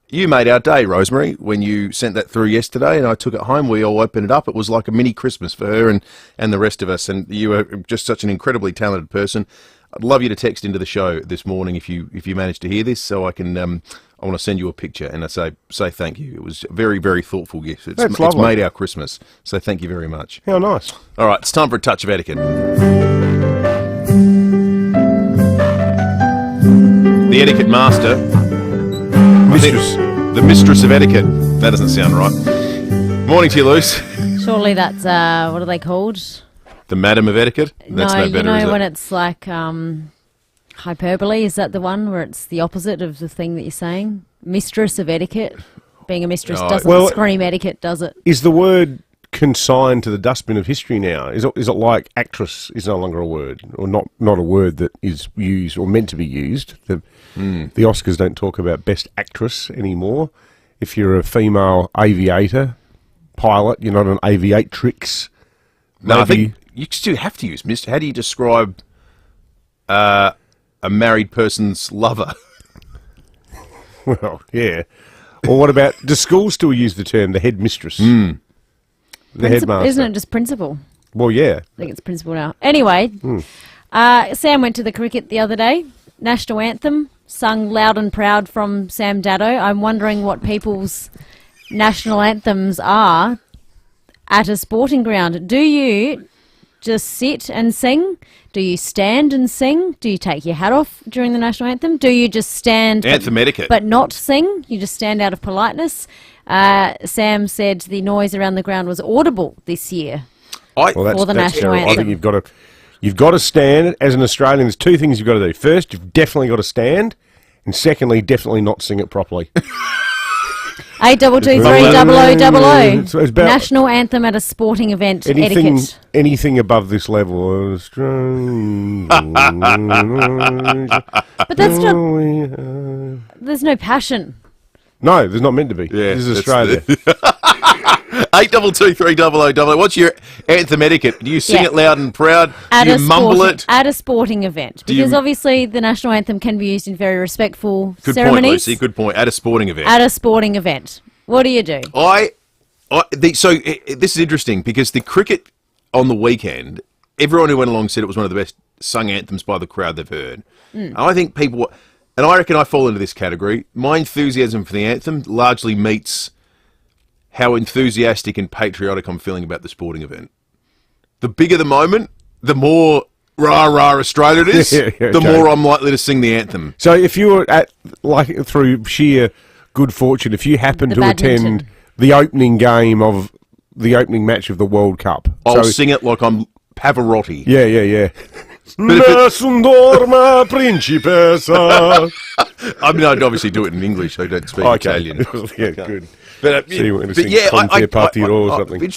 You made our day, Rosemary, when you sent that through yesterday, and I took it home. We all opened it up. It was like a mini Christmas for her and the rest of us. And you are just such an incredibly talented person. I'd love you to text into the show this morning if you manage to hear this, so I can. I want to send you a picture and I say thank you. It was a very, very thoughtful gift. It's made our Christmas, so thank you very much. How nice. All right, it's time for a touch of etiquette. The etiquette master. The mistress of etiquette. That doesn't sound right. Morning to you, Luce. Surely that's, what are they called? The Madam of Etiquette? That's no, no better, you know is it? when it's like hyperbole, is that the one where it's the opposite of the thing that you're saying? Mistress of Etiquette. Being a mistress doesn't scream etiquette, does it? Is the word consigned to the dustbin of history now? Is it like actress is no longer a word, or not a word that is used or meant to be used? The Oscars don't talk about best actress anymore. If you're a female aviator, pilot, you're not an aviatrix. No, I think you still have to use Mr. How do you describe a married person's lover? Well, yeah. Or what about, do schools still use the term the headmistress? The headmaster. Isn't it just principal? Well, yeah. I think it's principal now. Anyway, Sam went to the cricket the other day. National anthem, sung loud and proud from Sam Daddo. I'm wondering what people's national anthems are at a sporting ground. Do you just sit and sing? Do you stand and sing? Do you take your hat off during the national anthem? Do you just stand Anthem etiquette. but not sing? You just stand out of politeness? Sam said the noise around the ground was audible this year for the national anthem. I think you've got to stand as an Australian. There's two things you've got to do. First, you've definitely got to stand, and secondly, definitely not sing it properly. 8223 national anthem at a sporting event. Etiquette. Anything above this level. But that's not. There's no passion. No, there's not meant to be. Yeah, this is Australia. 8223 What's your anthem etiquette? Do you sing it loud and proud? Do you mumble it? At a sporting event. Because obviously the national anthem can be used in very respectful Good ceremonies. point, Lucy. Good point. At a sporting event. At a sporting event. What do you do? This is interesting because the cricket on the weekend, everyone who went along said it was one of the best sung anthems by the crowd they've heard. I think people... And I reckon I fall into this category. My enthusiasm for the anthem largely meets how enthusiastic and patriotic I'm feeling about the sporting event. The bigger the moment, the more rah-rah Australia it is, the more I'm likely to sing the anthem. So if you were through sheer good fortune, if you happened to attend the opening game of the opening match of the World Cup... I'll sing it like I'm Pavarotti. Yeah. Nessun dorma, principessa. I mean, I'd obviously do it in English. I don't speak Italian. Yeah, good. But I'd be interested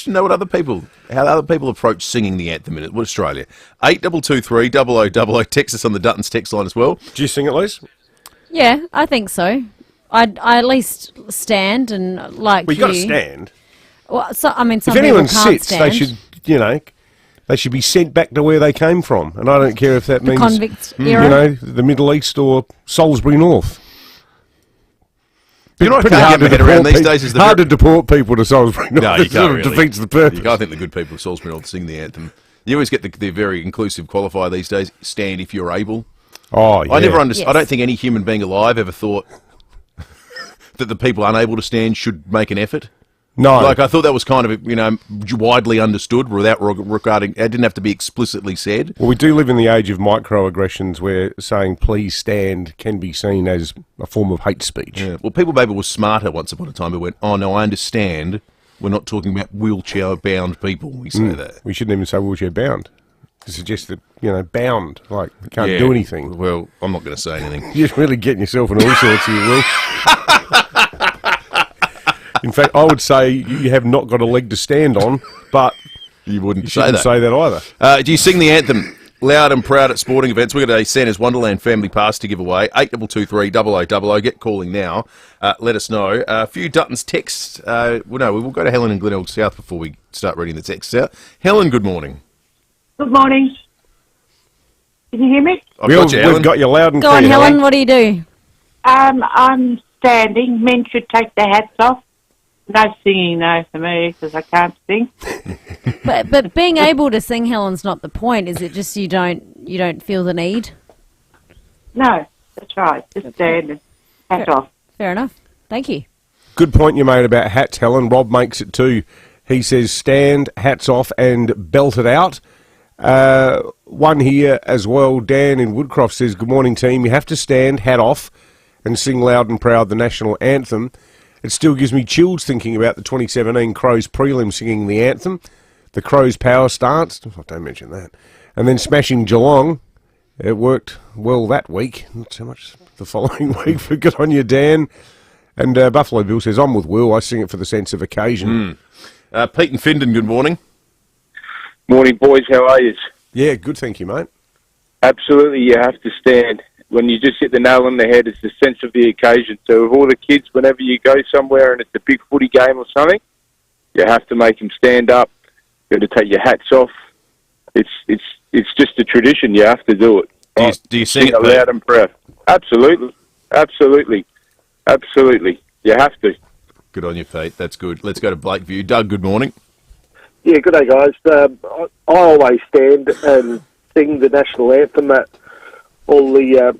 to know how other people approach singing the anthem in Australia. 8223 0000. Text us on the Duttons text line as well. Do you sing it, Liz? Yeah, I think so. I at least stand and like. Well, you got to stand. Well, some if people anyone can't sits, stand. they should, they should be sent back to where they came from, and I don't care if that means convict era. The Middle East or Salisbury North. You know what I can't get my head around these days is hard to deport people to Salisbury North. No, you can't really. Defeats the purpose. I think the good people of Salisbury North sing the anthem. You always get the very inclusive qualifier these days. Stand if you're able. Oh, yeah. I never understood. I don't think any human being alive ever thought that the people unable to stand should make an effort. No. Like, I thought that was kind of, widely understood without regarding, it didn't have to be explicitly said. Well, we do live in the age of microaggressions where saying please stand can be seen as a form of hate speech. Yeah. Well, people maybe were smarter once upon a time who went, oh, no, I understand. We're not talking about wheelchair-bound people. We say that. We shouldn't even say wheelchair-bound. To suggest that, bound, like, can't do anything. Well, I'm not going to say anything. You're really getting yourself in all sorts here, Will. In fact, I would say you have not got a leg to stand on, but you wouldn't say that either. Do you sing the anthem loud and proud at sporting events? We've got a Santa's Wonderland family pass to give away. 8223 0000. Get calling now. Let us know. A few Duttons texts. We will go to Helen in Glenelg South before we start reading the texts out. Helen, good morning. Good morning. Can you hear me? We've got you loud and clear. Go on, Helen. What do you do? I'm standing. Men should take their hats off. No singing, no, for me, because I can't sing. But being able to sing, Helen's not the point. Is it just you don't feel the need? No, that's right. Just stand and hat off. Fair enough. Thank you. Good point you made about hats, Helen. Rob makes it too. He says stand, hats off, and belt it out. One here as well, Dan in Woodcroft says, good morning, team. You have to stand, hat off, and sing loud and proud the national anthem. It still gives me chills thinking about the 2017 Crows prelim singing the anthem, the Crows power stance, oh, don't mention that, and then smashing Geelong. It worked well that week, not so much the following week, but good on you, Dan. And Buffalo Bill says, I'm with Will, I sing it for the sense of occasion. Pete and Findon, good morning. Morning, boys. How are you? Yeah, good, thank you, mate. Absolutely, you have to stand. When you just hit the nail on the head, it's the sense of the occasion. So with all the kids, whenever you go somewhere and it's a big footy game or something, you have to make them stand up. You have to take your hats off. It's just a tradition. You have to do it. Do you sing it loud and proud? Absolutely. You have to. Good on you, Pete. That's good. Let's go to Blakeview. Doug, good morning. Yeah, good day, guys. I always stand and sing the national anthem at all the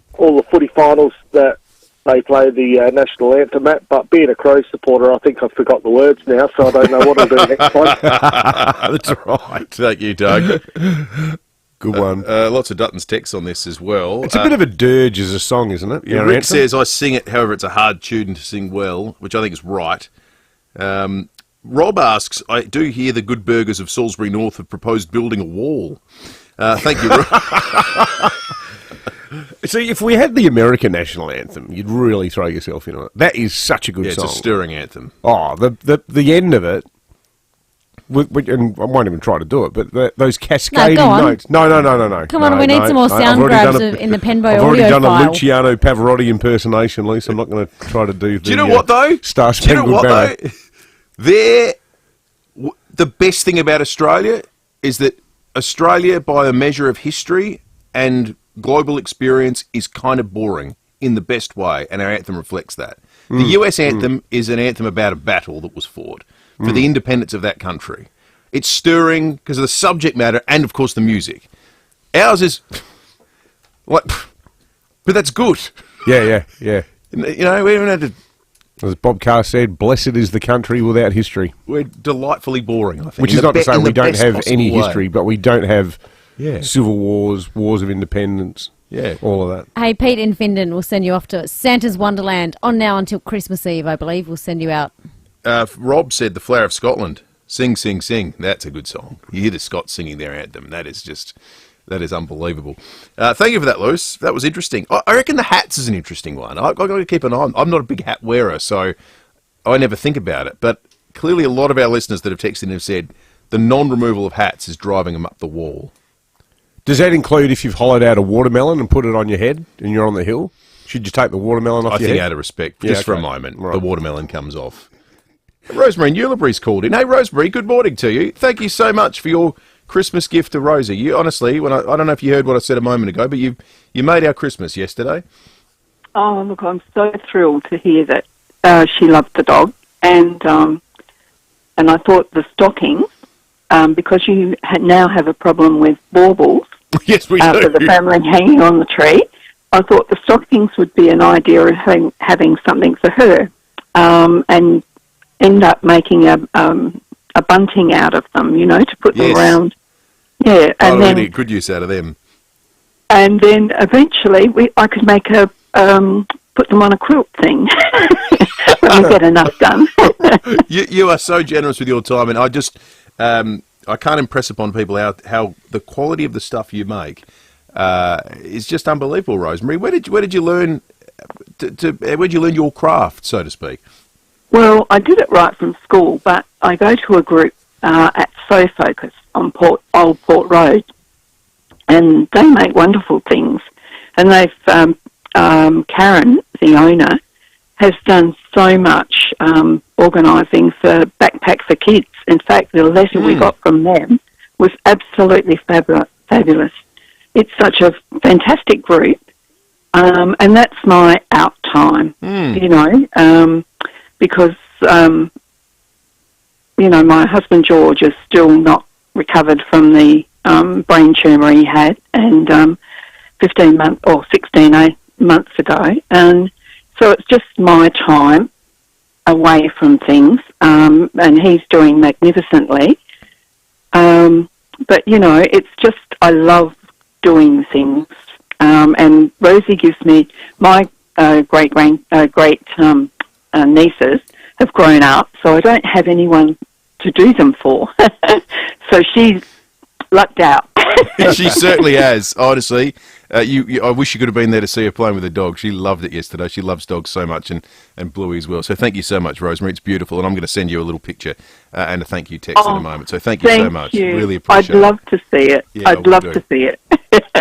footy finals that they play the national anthem at. But being a Crows supporter, I think I've forgot the words now, so I don't know what I'll do next time. That's right. Thank you, Doug. Good one. Lots of Dutton's texts on this as well. It's a bit of a dirge as a song, isn't it? Yeah, Rick says, I sing it, however, it's a hard tune to sing well, which I think is right. Rob asks, I do hear the good burgers of Salisbury North have proposed building a wall. Thank you, Rob. See, if we had the American national anthem, you'd really throw yourself in on it. That is such a good song. It's a stirring anthem. Oh, the end of it, and I won't even try to do it, but those cascading notes. No. Come on, we need some more sound grabs in the Penbo audio file. I've already done a Luciano Pavarotti impersonation, Lisa. I'm not going to try to do the Do you know what, though? Star Spangled Banner. The best thing about Australia is that Australia, by a measure of history and global experience, is kind of boring in the best way, and our anthem reflects that. The US anthem is an anthem about a battle that was fought for the independence of that country. It's stirring because of the subject matter and, of course, the music. Ours is like, but that's good. Yeah. You know, we haven't had to. As Bob Carr said, blessed is the country without history. We're delightfully boring, I think. Which is not to say we don't have any history, but we don't have civil wars, wars of independence, all of that. Hey, Pete and Findon will send you off to Santa's Wonderland on now until Christmas Eve, I believe. We'll send you out. Rob said the Flower of Scotland. Sing, sing, sing. That's a good song. You hear the Scots singing their anthem. That is unbelievable. Thank you for that, Lewis. That was interesting. I reckon the hats is an interesting one. I've got to keep an eye on. I'm not a big hat wearer, so I never think about it. But clearly a lot of our listeners that have texted in have said the non-removal of hats is driving them up the wall. Does that include if you've hollowed out a watermelon and put it on your head and you're on the hill? Should you take the watermelon off your head? I think out of respect, just for a moment, the watermelon comes off. Rosemary Newlebury's called in. Hey, Rosemary, good morning to you. Thank you so much for your Christmas gift to Rosie. You honestly, when I don't know if you heard what I said a moment ago, but you made our Christmas yesterday. Oh, look, I'm so thrilled to hear that she loved the dog, and I thought the stockings, because you now have a problem with baubles. Yes, we do. For the family hanging on the tree, I thought the stockings would be an idea of having something for her, and end up making a bunting out of them, to put them around. Yeah, and then really good use out of them. And then eventually I could make put them on a quilt thing when we get enough done. You are so generous with your time, and I can't impress upon people how the quality of the stuff you make is just unbelievable, Rosemary. Where did you learn where'd you learn your craft, so to speak? Well, I did it right from school, but I go to a group at So Focus on Old Port Road, and they make wonderful things. And they've Karen, the owner, has done so much organising for Backpack for Kids. In fact, the letter we got from them was absolutely fabulous. It's such a fantastic group, and that's my out time, because, my husband George is still not recovered from the brain tumour he had, and 16 months ago. And so it's just my time away from things, and he's doing magnificently. But, it's just, I love doing things. And Rosie gives me, my great nieces have grown up, so I don't have anyone to do them for. So she's lucked out. She certainly has, honestly. I wish you could have been there to see her playing with a dog. She loved it yesterday. She loves dogs so much, and Bluey as well. So thank you so much, Rosemary. It's beautiful, and I'm going to send you a little picture and a thank you text in a moment. So thank you so much. Really appreciate it. I'd love to see it. Yeah, I'd love to see it.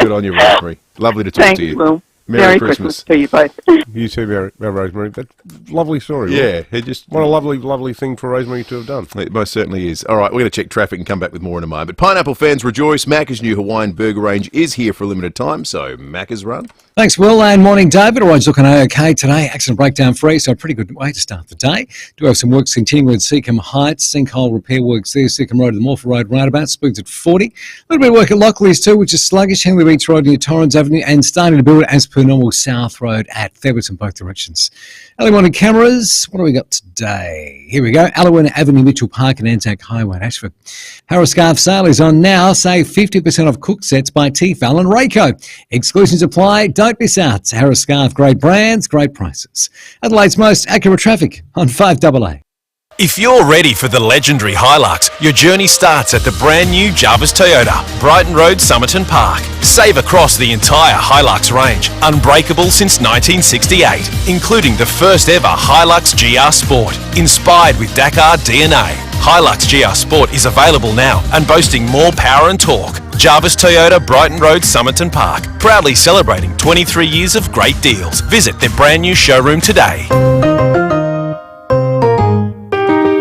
Good on you, Rosemary. Lovely to talk to you. Will. Merry Christmas to you both. You too, Rosemary. That's a lovely story. Yeah, what a lovely thing for Rosemary to have done. It most certainly is. All right, we're going to check traffic and come back with more in a moment. Pineapple fans rejoice. Macca's new Hawaiian burger range is here for a limited time, so Macca's run. Thanks, Will, and morning, David. All roads looking okay today. Accident breakdown free, so a pretty good way to start the day. Do have some works continuing at Seacombe Heights, sinkhole repair works there, Seacombe Road to the Morpher Road roundabout, Spooks at 40. A little bit of work at Lockleys too, which is sluggish, Henley Beach Road near Torrens Avenue, and starting to build as per normal South Road at Theberton, both directions. Early morning cameras, what do we got today? Here we go. Alawina Avenue, Mitchell Park and Anzac Highway at Ashford. Harris Scarf sale is on now. Save 50% off cook sets by Tefal and Rayco. Exclusions apply. Don't miss out. Harris Scarf, great brands, great prices. Adelaide's most accurate traffic on 5AA. If you're ready for the legendary Hilux, your journey starts at the brand new Jarvis Toyota, Brighton Road, Somerton Park. Save across the entire Hilux range, unbreakable since 1968, including the first ever Hilux GR Sport, inspired with Dakar DNA. Hilux GR Sport is available now and boasting more power and torque. Jarvis Toyota, Brighton Road, Somerton Park, proudly celebrating 23 years of great deals. Visit their brand new showroom today.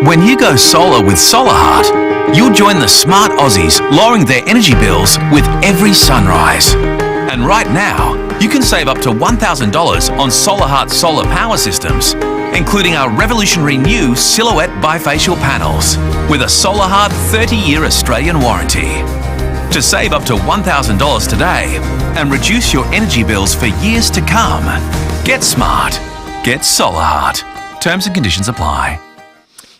When you go solar with Solar Heart, you'll join the smart Aussies lowering their energy bills with every sunrise. And right now, you can save up to $1,000 on Solar Heart solar power systems, including our revolutionary new Silhouette bifacial panels with a Solar Heart 30-year Australian warranty. To save up to $1,000 today and reduce your energy bills for years to come, get smart. Get Solar Heart. Terms and conditions apply.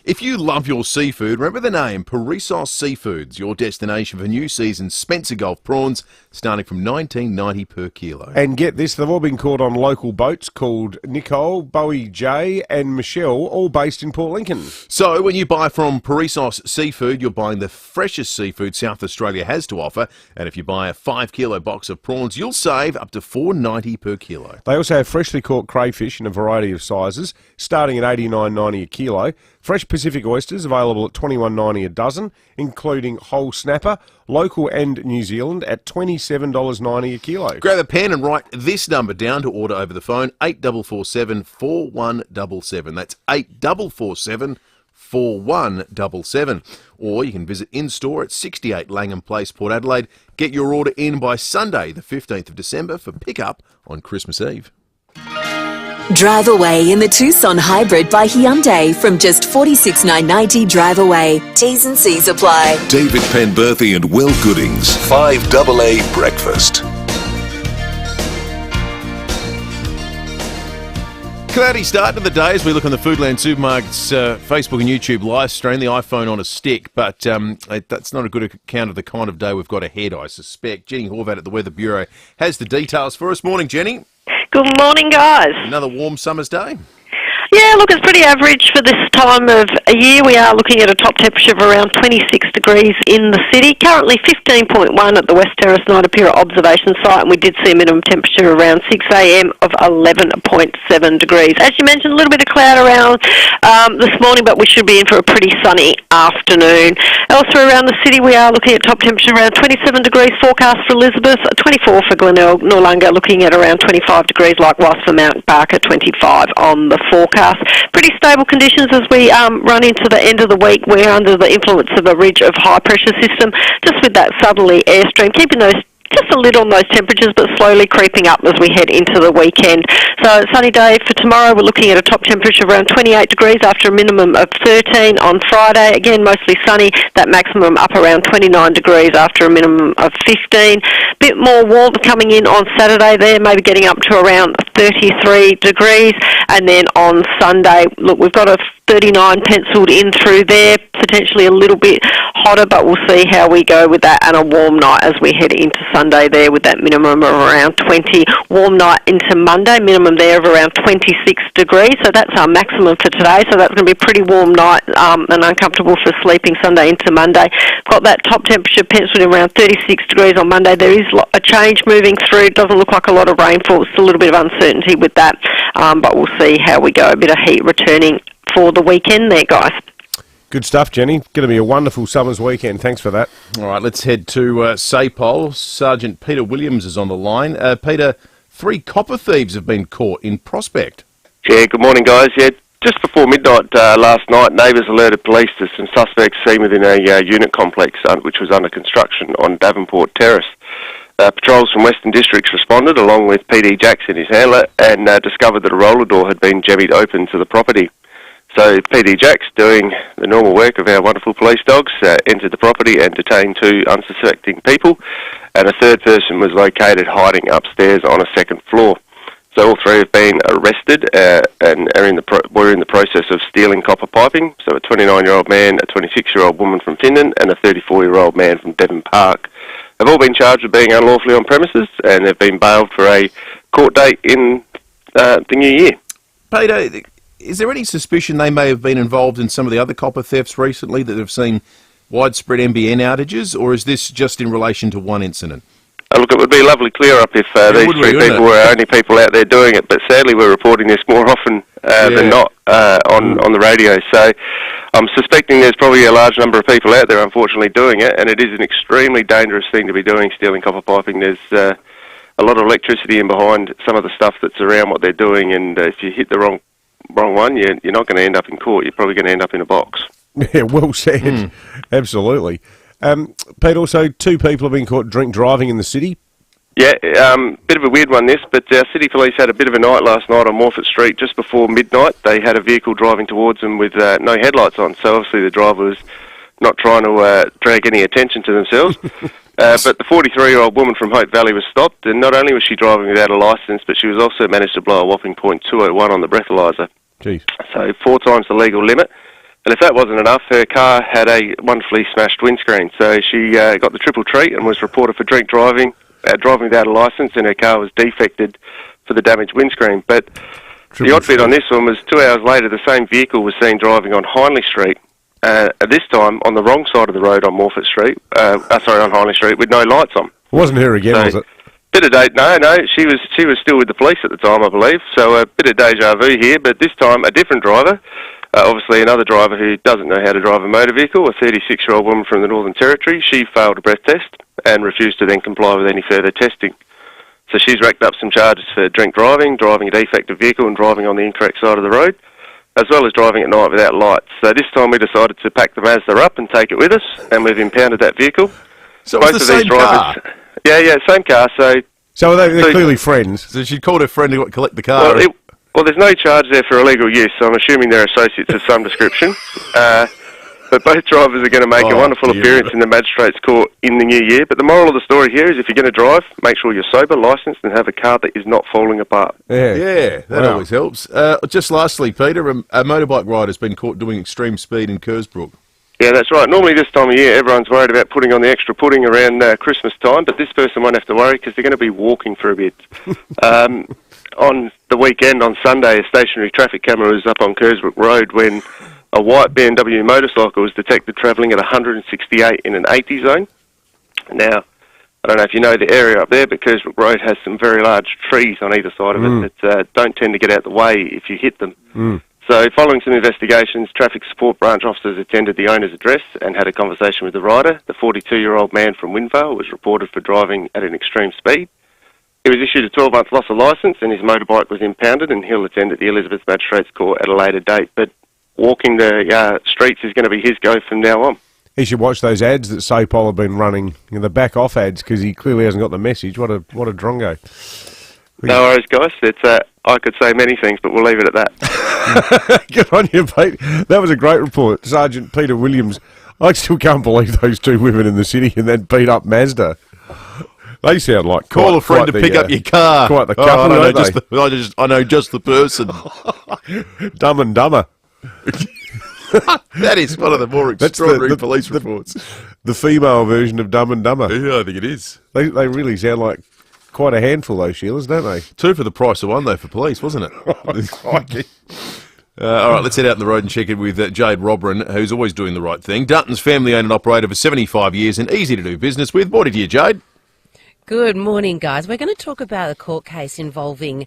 If you love your seafood, remember the name Preseason Seafoods, your destination for new season Spencer Gulf prawns, starting from $19.90 per kilo. And get this, they've all been caught on local boats called Nicole, Bowie J and Michelle, all based in Port Lincoln. So when you buy from Preseason Seafood, you're buying the freshest seafood South Australia has to offer. And if you buy a 5 kilo box of prawns, you'll save up to $4.90 per kilo. They also have freshly caught crayfish in a variety of sizes, starting at $89.90 a kilo. Fresh Pacific oysters available at $21.90 a dozen, including whole snapper, local and New Zealand at $27.90 a kilo. Grab a pen and write this number down to order over the phone, 8447 4177. That's 8447 4177. Or you can visit in-store at 68 Langham Place, Port Adelaide. Get your order in by Sunday, the 15th of December, for pickup on Christmas Eve. Drive away in the Tucson Hybrid by Hyundai from just $46,990 drive away. T's and C's apply. David Penberthy and Will Goodings, 5AA Breakfast. Cloudy start to the day as we look on the Foodland Supermarkets Facebook and YouTube live stream, the iPhone on a stick, but that's not a good account of the kind of day we've got ahead, I suspect. Jenny Horvat at the Weather Bureau has the details for us. Morning, Jenny. Good morning, guys. Another warm summer's day. Yeah, look, it's pretty average for this time of year. We are looking at a top temperature of around 26 degrees in the city. Currently 15.1 at the West Terrace Nidapira observation site, and we did see a minimum temperature around 6 a.m. of 11.7 degrees. As you mentioned, a little bit of cloud around this morning, but we should be in for a pretty sunny afternoon. Elsewhere around the city, we are looking at top temperature around 27 degrees forecast for Elizabeth, 24 for Glenelg, Noarlunga looking at around 25 degrees, likewise for Mount Barker, 25 on the forecast. Pretty stable conditions as we run into the end of the week. We're under the influence of a ridge of high pressure system, just with that southerly airstream, keeping those just a lid on those temperatures, but slowly creeping up as we head into the weekend. So sunny day for tomorrow. We're looking at a top temperature of around 28 degrees after a minimum of 13 on Friday. Again, mostly sunny. That maximum up around 29 degrees after a minimum of 15. Bit more warmth coming in on Saturday there, maybe getting up to around 33 degrees. And then on Sunday, look, we've got a 39 penciled in through there, potentially a little bit hotter, but we'll see how we go with that, and a warm night as we head into Sunday there with that minimum of around 20. Warm night into Monday, minimum there of around 26 degrees, so that's our maximum for today, so that's going to be a pretty warm night and uncomfortable for sleeping Sunday into Monday. Got that top temperature penciled in around 36 degrees on Monday. There is a change moving through. It doesn't look like a lot of rainfall. It's a little bit of uncertainty with that, but we'll see how we go. A bit of heat returning for the weekend there, guys. Good stuff, Jenny. Going to be a wonderful summer's weekend. Thanks for that. All right, let's head to SAPOL. Sergeant Peter Williams is on the line. Peter, 3 copper thieves have been caught in Prospect. Yeah, good morning, guys. Yeah, just before midnight last night, neighbours alerted police to some suspects seen within a unit complex which was under construction on Davenport Terrace. Patrols from Western Districts responded, along with PD Jackson, his handler, and discovered that a roller door had been jemmied open to the property. So PD Jacks, doing the normal work of our wonderful police dogs, entered the property and detained 2 unsuspecting people, and a third person was located hiding upstairs on a second floor. So all 3 have been arrested and were in the process of stealing copper piping. So a 29-year-old man, a 26-year-old woman from Finnan, and a 34-year-old man from Devon Park have all been charged with being unlawfully on premises, and have been bailed for a court date in the new year. Peter, is there any suspicion they may have been involved in some of the other copper thefts recently that have seen widespread NBN outages, or is this just in relation to one incident? Look, it would be a lovely clear-up if these 3 people were only people out there doing it, but sadly we're reporting this more often than not on the radio. So I'm suspecting there's probably a large number of people out there, unfortunately, doing it, and it is an extremely dangerous thing to be doing, stealing copper piping. There's a lot of electricity in behind some of the stuff that's around what they're doing, and if you hit the wrong one, you're not going to end up in court. You're probably going to end up in a box. Yeah, well said. Absolutely. Pete, also 2 people have been caught drink driving in the city. Yeah, bit of a weird one this, but our city police had a bit of a night last night on Morfett Street just before midnight. They had a vehicle driving towards them with no headlights on, so obviously the driver was not trying to drag any attention to themselves. But the 43-year-old woman from Hope Valley was stopped, and not only was she driving without a licence, but she was also managed to blow a whopping .201 on the breathalyser. Jeez. So 4 times the legal limit. And if that wasn't enough, her car had a wonderfully smashed windscreen. So she got the triple treat and was reported for drink driving without a licence, and her car was defected for the damaged windscreen. But the odd bit on this one was 2 hours later, the same vehicle was seen driving on Hindley Street, at this time on the wrong side of the road on Morfett Street, on Hindley Street, with no lights on. It wasn't her again, was it? Bit of no, she was still with the police at the time, I believe. So a bit of deja vu here, but this time a different driver. Obviously another driver who doesn't know how to drive a motor vehicle, a 36-year-old woman from the Northern Territory. She failed a breath test and refused to then comply with any further testing. So she's racked up some charges for drink driving, driving a defective vehicle and driving on the incorrect side of the road, as well as driving at night without lights. So this time we decided to pack the Mazda up and take it with us, and we've impounded that vehicle. So both of these drivers, car? Yeah, same car. So they're clearly friends. So she called her friend to collect the car. Well, there's no charge there for illegal use, so I'm assuming they're associates of some description. But both drivers are going to make a wonderful appearance in the Magistrates Court in the new year. But the moral of the story here is if you're going to drive, make sure you're sober, licensed, and have a car that is not falling apart. Yeah, that always helps. Just lastly, Peter, a motorbike rider's been caught doing extreme speed in Kersbrook. Yeah, that's right. Normally this time of year, everyone's worried about putting on the extra pudding around Christmas time, but this person won't have to worry because they're going to be walking for a bit. On the weekend, on Sunday, a stationary traffic camera was up on Kersbrook Road when a white BMW motorcycle was detected travelling at 168 in an 80 zone. Now, I don't know if you know the area up there, but Kersbrook Road has some very large trees on either side of it that don't tend to get out the way if you hit them. So following some investigations, traffic support branch officers attended the owner's address and had a conversation with the rider. The 42-year-old man from Windvale was reported for driving at an extreme speed. He was issued a 12-month loss of licence and his motorbike was impounded, and he'll attend at the Elizabeth Magistrates Court at a later date. But walking the streets is going to be his go from now on. He should watch those ads that SAPOL have been running, the back-off ads, because he clearly hasn't got the message. What a drongo. No worries, guys. I could say many things, but we'll leave it at that. Good on you, Pete. That was a great report. Sergeant Peter Williams. I still can't believe those 2 women in the city and then beat up Mazda. They sound like call a friend to pick up your car. Quite the couple, I know just the person. Dumb and Dumber. That is one of the more extraordinary police reports. The female version of Dumb and Dumber. Yeah, I think it is. They really sound like quite a handful, those Sheilas, don't they? 2 for the price of 1, though, for police, wasn't it? All right, let's head out on the road and check in with Jade Robran, who's always doing the right thing. Dutton's family-owned and operator for 75 years and easy to do business with. Morning to you, Jade. Good morning, guys. We're going to talk about a court case involving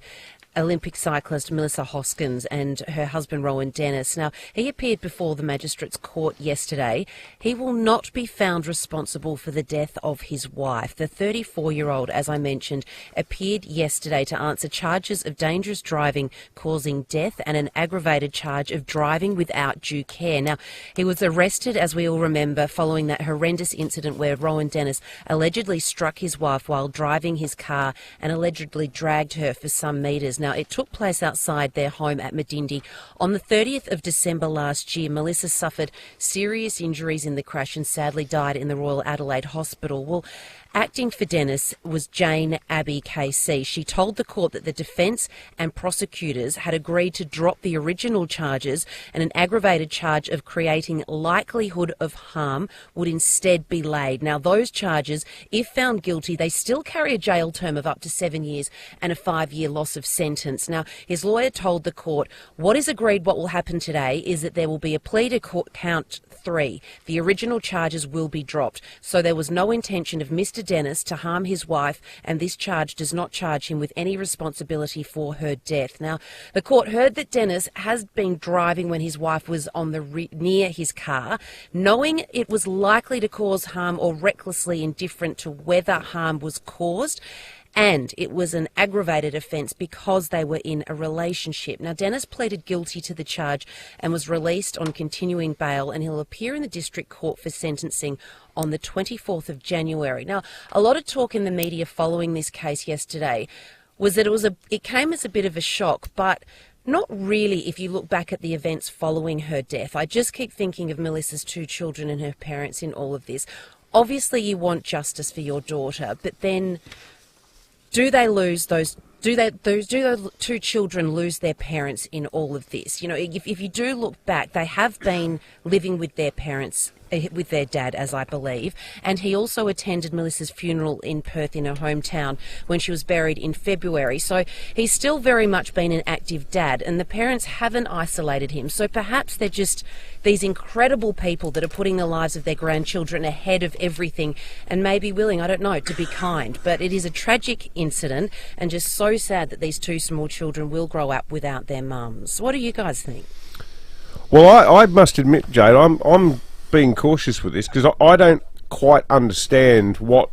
Olympic cyclist Melissa Hoskins and her husband Rowan Dennis. Now, he appeared before the Magistrates Court yesterday. He will not be found responsible for the death of his wife. The 34-year-old, as I mentioned, appeared yesterday to answer charges of dangerous driving causing death and an aggravated charge of driving without due care. Now, he was arrested, as we all remember, following that horrendous incident where Rowan Dennis allegedly struck his wife while driving his car and allegedly dragged her for some metres. Now, it took place outside their home at Medindi. On the 30th of December last year, Melissa suffered serious injuries in the crash and sadly died in the Royal Adelaide Hospital. Well, acting for Dennis was Jane Abbey KC. She told the court that the defence and prosecutors had agreed to drop the original charges and an aggravated charge of creating likelihood of harm would instead be laid. Now, those charges, if found guilty, they still carry a jail term of up to 7 years and a 5-year loss of sentence. Now, his lawyer told the court what is agreed, what will happen today is that there will be a plea to count 3. The original charges will be dropped. So there was no intention of Mr. Dennis to harm his wife, and this charge does not charge him with any responsibility for her death. Now, the court heard that Dennis has been driving when his wife was on the near his car, knowing it was likely to cause harm or recklessly indifferent to whether harm was caused. And it was an aggravated offence because they were in a relationship. Now, Dennis pleaded guilty to the charge and was released on continuing bail, and he'll appear in the District Court for sentencing on the 24th of January. Now, a lot of talk in the media following this case yesterday was that it came as a bit of a shock, but not really if you look back at the events following her death. I just keep thinking of Melissa's 2 children and her parents in all of this. Obviously, you want justice for your daughter, but then do those 2 children lose their parents in all of this? You know, if you do look back, they have been living with their parents, with their dad, as I believe, and he also attended Melissa's funeral in Perth in her hometown when she was buried in February. So he's still very much been an active dad, and the parents haven't isolated him. So perhaps they're just these incredible people that are putting the lives of their grandchildren ahead of everything and maybe willing, I don't know, to be kind. But it is a tragic incident and just so sad that these 2 small children will grow up without their mums. What do you guys think? Well, I must admit, Jade, I'm being cautious with this because I don't quite understand what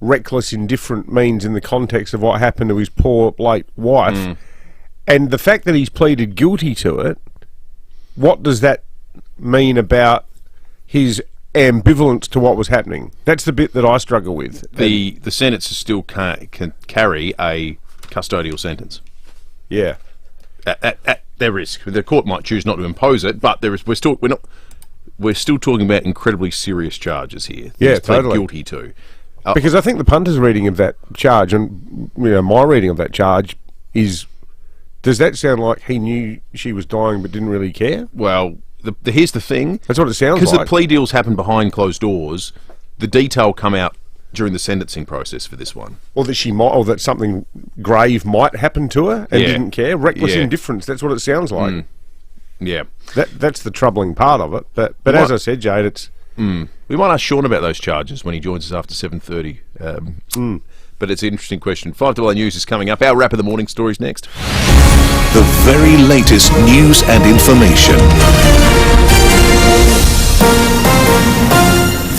reckless indifferent means in the context of what happened to his poor late wife. And the fact that he's pleaded guilty to it, what does that mean about his ambivalence to what was happening? That's the bit that I struggle with. The sentences still can carry a custodial sentence. Yeah. At their risk. The court might choose not to impose it, but we're still talking about incredibly serious charges here. Yeah, totally. Guilty to. Because I think the punter's reading of that charge, and my reading of that charge is, does that sound like he knew she was dying but didn't really care? Well, here's the thing. That's what it sounds like. Because the plea deals happen behind closed doors, the detail come out during the sentencing process for this one. Or that she might, or that something grave might happen to her and didn't care. Reckless indifference, that's what it sounds like. Yeah. That's the troubling part of it. But as I said, Jade, it's... We might ask Sean about those charges when he joins us after 7:30. But it's an interesting question. 5AA News is coming up. Our wrap of the morning stories next. The very latest news and information.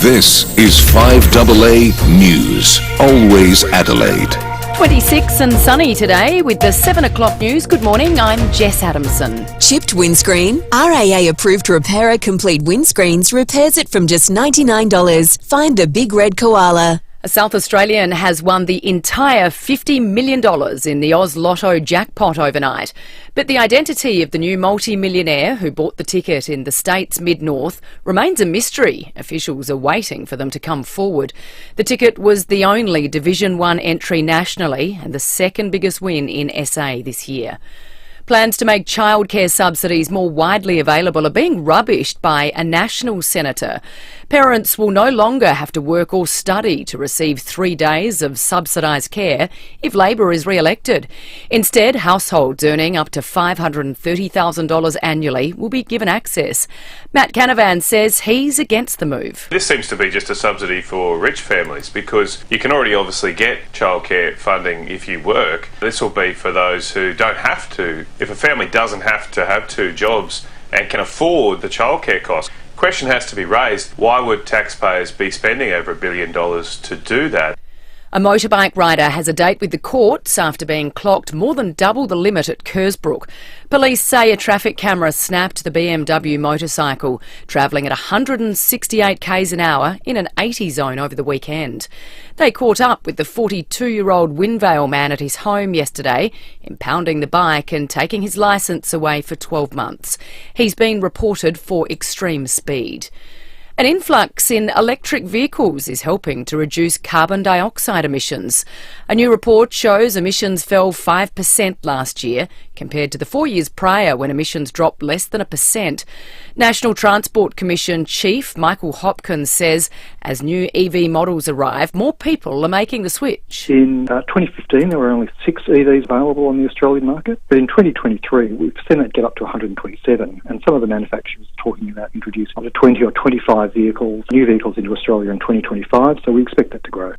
This is 5AA News. Always Adelaide. 26 and sunny today with the 7 o'clock news. Good morning, I'm Jess Adamson. Chipped windscreen? RAA approved repairer Complete Windscreens repairs it from just $99. Find the big red koala. A South Australian has won the entire $50 million in the Oz Lotto jackpot overnight. But the identity of the new multi-millionaire who bought the ticket in the state's mid-north remains a mystery. Officials are waiting for them to come forward. The ticket was the only Division 1 entry nationally and the second biggest win in SA this year. Plans to make childcare subsidies more widely available are being rubbished by a national senator. Parents will no longer have to work or study to receive 3 days of subsidised care if Labor is re-elected. Instead, households earning up to $530,000 annually will be given access. Matt Canavan says he's against the move. This seems to be just a subsidy for rich families because you can already obviously get childcare funding if you work. This will be for those who don't have to. If a family doesn't have to have 2 jobs and can afford the childcare costs, the question has to be raised, why would taxpayers be spending over $1 billion to do that? A motorbike rider has a date with the courts after being clocked more than double the limit at Kersbrook. Police say a traffic camera snapped the BMW motorcycle, travelling at 168 k's an hour in an 80 zone over the weekend. They caught up with the 42-year-old Wynvale man at his home yesterday, impounding the bike and taking his licence away for 12 months. He's been reported for extreme speed. An influx in electric vehicles is helping to reduce carbon dioxide emissions. A new report shows emissions fell 5% last year, compared to the 4 years prior when emissions dropped less than 1%. National Transport Commission Chief Michael Hopkins says as new EV models arrive, more people are making the switch. In 2015, there were only 6 EVs available on the Australian market, but in 2023, we've seen that get up to 127, and some of the manufacturers are talking about introducing up to 20 or 25 new vehicles into Australia in 2025, so we expect that to grow.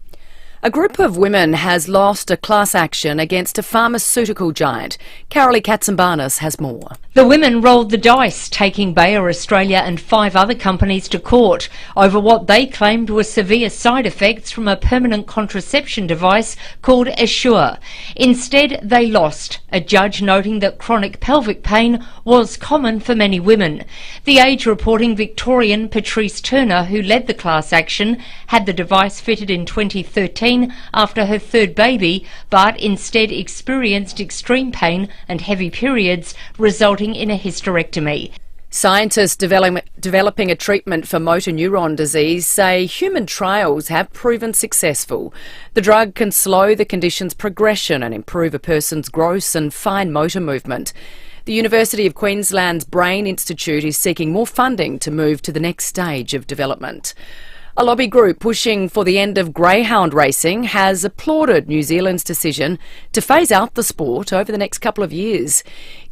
A group of women has lost a class action against a pharmaceutical giant. Carolee Katsambanis has more. The women rolled the dice, taking Bayer Australia and 5 other companies to court over what they claimed were severe side effects from a permanent contraception device called Assure. Instead, they lost, a judge noting that chronic pelvic pain was common for many women. The Age reporting Victorian Patrice Turner, who led the class action, had the device fitted in 2013 after her 3rd baby, but instead experienced extreme pain and heavy periods, resulting in a hysterectomy. Scientists developing a treatment for motor neuron disease say human trials have proven successful. The drug can slow the condition's progression and improve a person's gross and fine motor movement. The University of Queensland's Brain Institute is seeking more funding to move to the next stage of development. A lobby group pushing for the end of greyhound racing has applauded New Zealand's decision to phase out the sport over the next couple of years.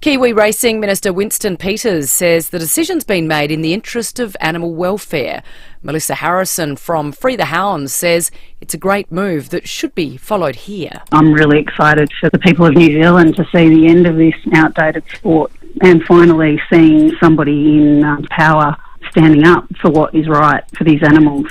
Kiwi Racing Minister Winston Peters says the decision's been made in the interest of animal welfare. Melissa Harrison from Free the Hounds says it's a great move that should be followed here. I'm really excited for the people of New Zealand to see the end of this outdated sport and finally seeing somebody in power standing up for what is right for these animals.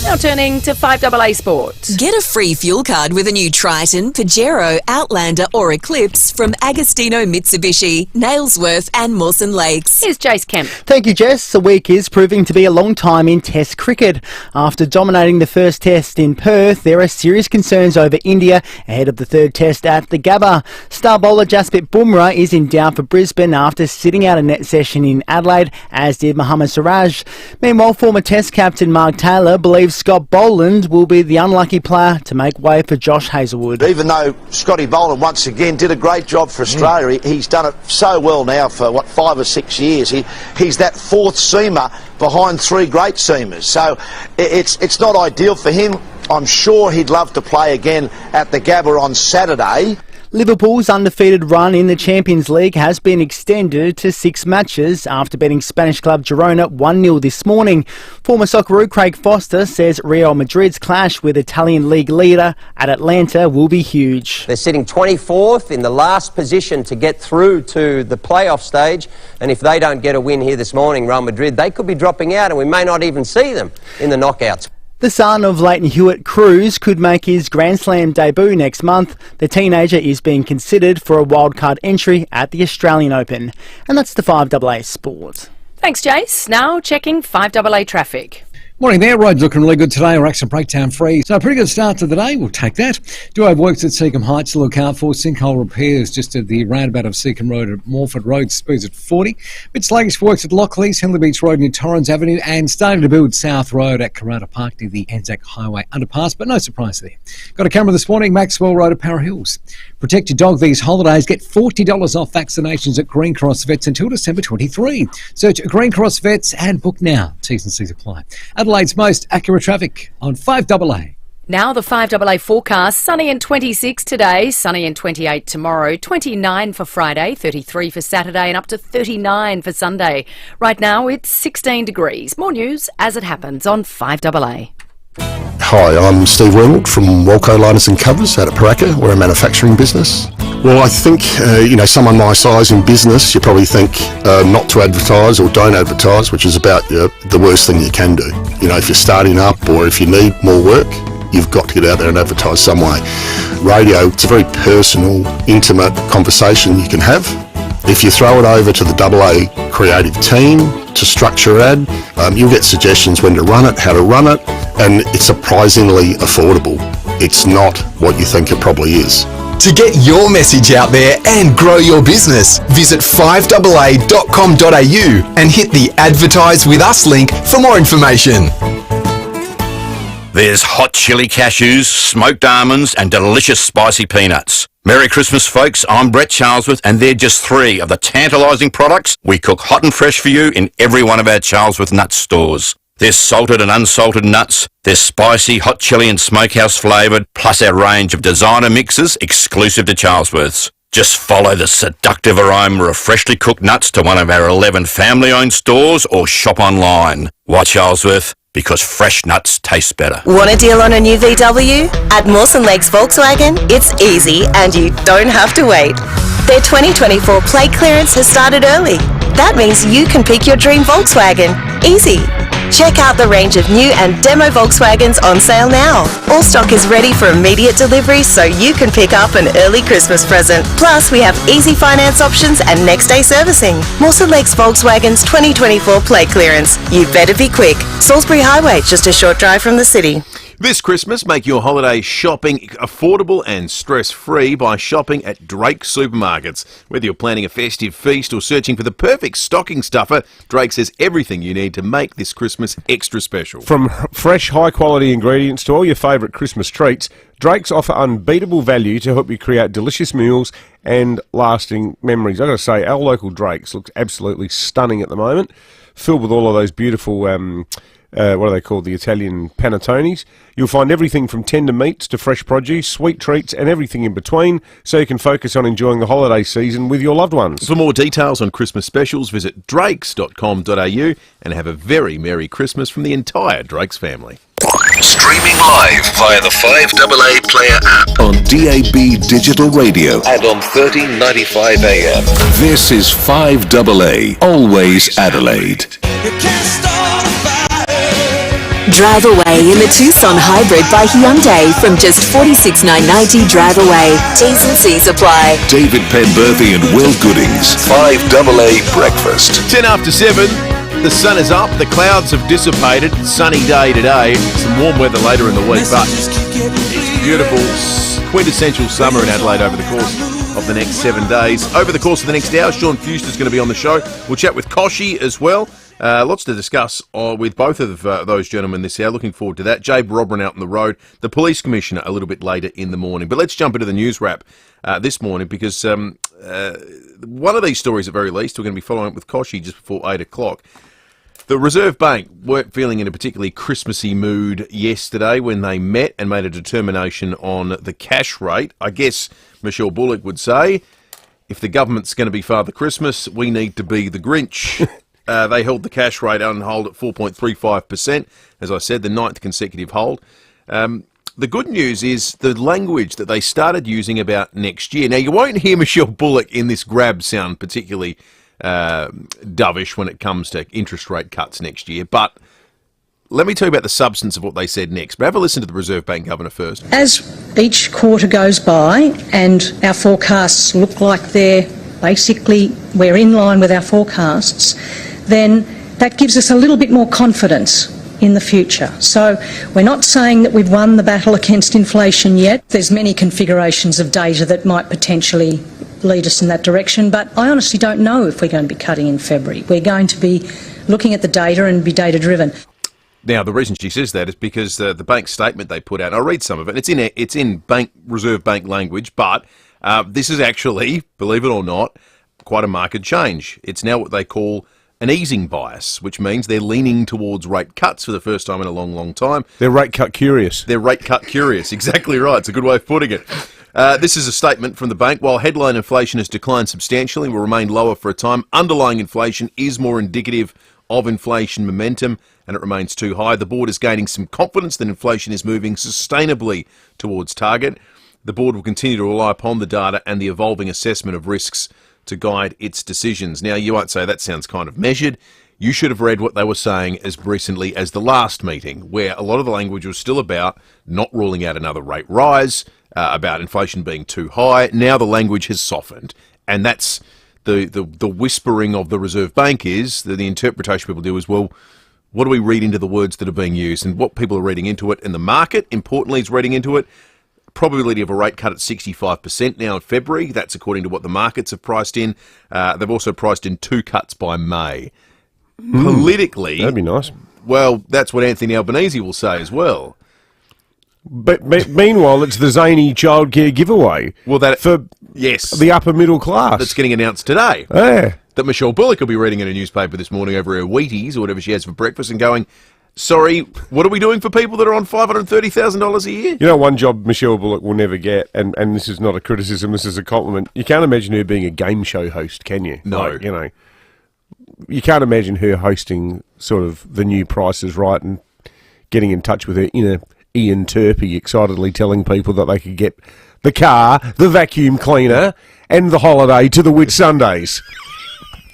Now turning to 5AA Sport. Get a free fuel card with a new Triton, Pajero, Outlander or Eclipse from Agostino Mitsubishi, Nailsworth and Mawson Lakes. Here's Jace Kemp. Thank you, Jess. The week is proving to be a long time in Test cricket. After dominating the first Test in Perth, there are serious concerns over India ahead of the 3rd Test at the Gabba. Star bowler Jasprit Bumrah is in doubt for Brisbane after sitting out a net session in Adelaide, as did Mohammad Siraj. Meanwhile, former Test captain Mark Taylor believes Scott Boland will be the unlucky player to make way for Josh Hazlewood. Even though Scotty Boland once again did a great job for Australia, he's done it so well now for 5 or 6 years. He's that 4th seamer behind 3 great seamers, so it's not ideal for him. I'm sure he'd love to play again at the Gabba on Saturday. Liverpool's undefeated run in the Champions League has been extended to 6 matches after beating Spanish club Girona 1-0 this morning. Former Socceroo Craig Foster says Real Madrid's clash with Italian league leader at Atlanta will be huge. They're sitting 24th in the last position to get through to the playoff stage, and if they don't get a win here this morning, Real Madrid, they could be dropping out and we may not even see them in the knockouts. The son of Leighton Hewitt, Cruz, could make his Grand Slam debut next month. The teenager is being considered for a wildcard entry at the Australian Open. And that's the 5AA Sport. Thanks, Jace. Now checking 5AA traffic. Morning there, roads looking really good today. We're accident breakdown free. So a pretty good start to the day, we'll take that. Do have works at Seacombe Heights to look out for. Sinkhole repairs just at the roundabout of Seacombe Road at Morford Road, speeds at 40. Bit sluggish works at Lockleys, Henley Beach Road near Torrens Avenue, and starting to build South Road at Karata Park near the Anzac Highway underpass, but no surprise there. Got a camera this morning, Maxwell Road at Para Hills. Protect your dog these holidays. Get $40 off vaccinations at Green Cross Vets until December 23. Search Green Cross Vets and book now. T's and C's apply. Adelaide's most accurate traffic on 5AA. Now the 5AA forecast, sunny and 26 today, sunny and 28 tomorrow, 29 for Friday, 33 for Saturday and up to 39 for Sunday. Right now it's 16 degrees. More news as it happens on 5AA. Hi, I'm Steve Wormald from Walco Liners and Covers out at Paraka. We're a manufacturing business. Well, I think, someone my size in business, you probably think not to advertise or don't advertise, which is about the worst thing you can do. If you're starting up or if you need more work, you've got to get out there and advertise some way. Radio, it's a very personal, intimate conversation you can have. If you throw it over to the AA creative team to structure an ad, you'll get suggestions when to run it, how to run it, and it's surprisingly affordable. It's not what you think it probably is. To get your message out there and grow your business, visit 5AA.com.au and hit the Advertise With Us link for more information. There's hot chili cashews, smoked almonds and delicious spicy peanuts. Merry Christmas, folks. I'm Brett Charlesworth and they're just 3 of the tantalising products we cook hot and fresh for you in every one of our Charlesworth Nuts stores. There's salted and unsalted nuts, there's spicy, hot chili and smokehouse flavoured, plus our range of designer mixes exclusive to Charlesworth's. Just follow the seductive aroma of freshly cooked nuts to one of our 11 family-owned stores or shop online. Why Charlesworth? Because fresh nuts taste better. Want a deal on a new VW? At Mawson Lakes Volkswagen, it's easy and you don't have to wait. Their 2024 plate clearance has started early. That means you can pick your dream Volkswagen. Easy. Check out the range of new and demo Volkswagens on sale now. All stock is ready for immediate delivery so you can pick up an early Christmas present. Plus, we have easy finance options and next day servicing. Mawson Lakes Volkswagen's 2024 plate clearance. You better be quick. Salisbury Highway, just a short drive from the city. This Christmas, make your holiday shopping affordable and stress-free by shopping at Drake's Supermarkets. Whether you're planning a festive feast or searching for the perfect stocking stuffer, Drake's has everything you need to make this Christmas extra special. From fresh, high-quality ingredients to all your favourite Christmas treats, Drake's offer unbeatable value to help you create delicious meals and lasting memories. I've got to say, our local Drake's looks absolutely stunning at the moment, filled with all of those beautiful... what are they called? The Italian panettones. You'll find everything from tender meats to fresh produce, sweet treats and everything in between, so you can focus on enjoying the holiday season with your loved ones. For more details on Christmas specials, visit drakes.com.au and have a very Merry Christmas from the entire Drake's family. Streaming live via the 5AA Player app on DAB Digital Radio and on 1395 AM. This is 5AA, always Adelaide. Drive away in the Tucson Hybrid by Hyundai from just $46,990 drive away. T's and C's apply. David Penberthy and Will Goodings, 5AA Breakfast. 10 after 7, the sun is up, the clouds have dissipated, sunny day today, some warm weather later in the week, but it's beautiful, quintessential summer in Adelaide over the course of the next 7 days. Over the course of the next hour, Sean Fuster's going to be on the show. We'll chat with Koshy as well. Lots to discuss with both of those gentlemen this hour. Looking forward to that. Jay Brobran out on the road. The Police Commissioner a little bit later in the morning. But let's jump into the news wrap this morning because one of these stories at very least we're going to be following up with Koshy just before 8 o'clock. The Reserve Bank weren't feeling in a particularly Christmassy mood yesterday when they met and made a determination on the cash rate. I guess Michelle Bullock would say, if the government's going to be Father Christmas, we need to be the Grinch. They held the cash rate on hold at 4.35%, as I said, the 9th consecutive hold. The good news is the language that they started using about next year. Now, you won't hear Michelle Bullock in this grab sound particularly dovish when it comes to interest rate cuts next year, but let me tell you about the substance of what they said next. But have a listen to the Reserve Bank Governor first. As each quarter goes by and our forecasts look like we're in line with our forecasts, then that gives us a little bit more confidence in the future. So we're not saying that we've won the battle against inflation yet. There's many configurations of data that might potentially lead us in that direction, but I honestly don't know if we're going to be cutting in February. We're going to be looking at the data and be data-driven. Now, the reason she says that is because the bank statement they put out, I'll read some of it, it's in Reserve Bank language, but this is actually, believe it or not, quite a marked change. It's now what they call an easing bias, which means they're leaning towards rate cuts for the first time in a long, long time. They're rate cut curious. They're rate cut curious, exactly right. It's a good way of putting it. This is a statement from the bank. While headline inflation has declined substantially and will remain lower for a time, underlying inflation is more indicative of inflation momentum, and it remains too high. The board is gaining some confidence that inflation is moving sustainably towards target. The board will continue to rely upon the data and the evolving assessment of risks to guide its decisions. Now, you won't say that sounds kind of measured. You should have read what they were saying as recently as the last meeting, where a lot of the language was still about not ruling out another rate rise, about inflation being too high. Now the language has softened, and that's the whispering of the Reserve Bank is, that the interpretation people do is, well, what do we read into the words that are being used? And what people are reading into it, and the market, importantly, is reading into it, probability of a rate cut at 65% now in February. That's according to what the markets have priced in. They've also priced in 2 cuts by May. Politically... That'd be nice. Well, that's what Anthony Albanese will say as well. But meanwhile, it's the zany childcare giveaway. Well, that for the upper middle class that's getting announced today. Yeah. That Michelle Bullock will be reading in a newspaper this morning over her Wheaties or whatever she has for breakfast and going, sorry, what are we doing for people that are on $530,000 a year? You know, one job Michelle Bullock will never get, and this is not a criticism, this is a compliment. You can't imagine her being a game show host, can you? No. Like, you know, you can't imagine her hosting sort of The New Price is Right and getting in touch with her inner Ian Turpie, excitedly telling people that they could get the car, the vacuum cleaner, and the holiday to the Whitsundays.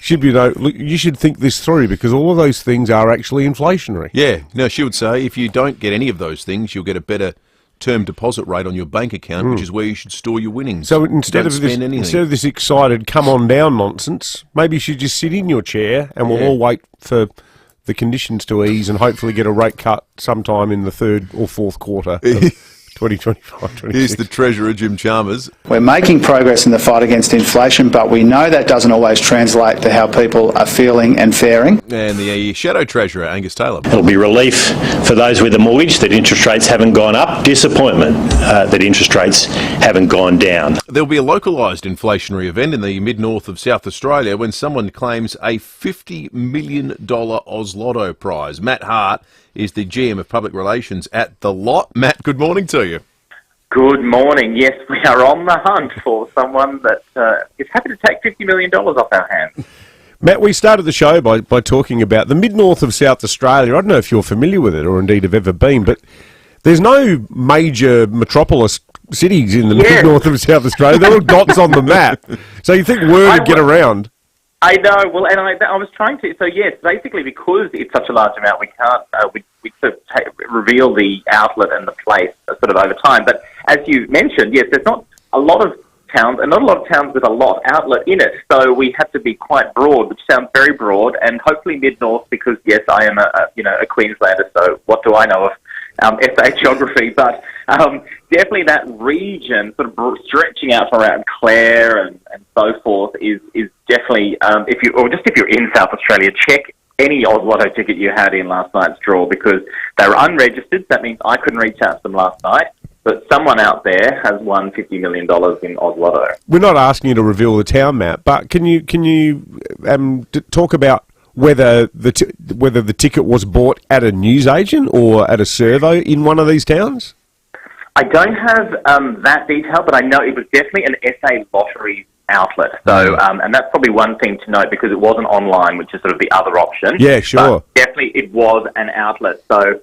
You should think this through, because all of those things are actually inflationary. Yeah. No, she would say if you don't get any of those things, you'll get a better term deposit rate on your bank account, which is where you should store your winnings. So instead of this excited come on down nonsense, maybe you should just sit in your chair and we'll all wait for the conditions to ease and hopefully get a rate cut sometime in the 3rd or 4th quarter of 2025-26. Here's the Treasurer, Jim Chalmers. We're making progress in the fight against inflation, but we know that doesn't always translate to how people are feeling and faring. And the Shadow Treasurer, Angus Taylor. It'll be relief for those with a mortgage that interest rates haven't gone up, disappointment that interest rates haven't gone down. There'll be a localised inflationary event in the mid-north of South Australia when someone claims a $50 million Oz Lotto prize. Matt Hart is the GM of Public Relations at The Lot. Matt, good morning to you. Good morning. Yes, we are on the hunt for someone that is happy to take $50 million off our hands. Matt, we started the show by talking about the mid-north of South Australia. I don't know if you're familiar with it or indeed have ever been, but there's no major metropolis cities in the mid-north of South Australia. They're all dots on the map. So you think word would get around. I know. Well, and I was trying to. So yes, basically because it's such a large amount, we can't we sort of reveal the outlet and the place sort of over time. But as you mentioned, yes, there's not a lot of towns, and not a lot of towns with a lot outlet in it. So we have to be quite broad, which sounds very broad, and hopefully mid-north because yes, I am a Queenslander. So what do I know of SA geography? But definitely that region sort of stretching out around Clare and so forth is definitely if you're in South Australia, check any Oz Lotto ticket you had in last night's draw because they were unregistered. That means I couldn't reach out to them last night. But someone out there has won $50 million in Oz Lotto. We're not asking you to reveal the town map, but can you talk about whether the ticket was bought at a newsagent or at a servo in one of these towns? I don't have that detail, but I know it was definitely an SA lottery outlet. So, and that's probably one thing to note because it wasn't online, which is sort of the other option. Yeah, sure. But definitely it was an outlet. So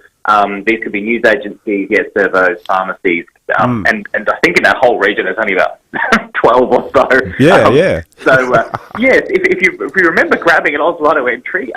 these could be news agencies, servos, pharmacies, and I think in that whole region there's only about 12 or so. Yeah. So, yes, if you remember grabbing an Oz Lotto entry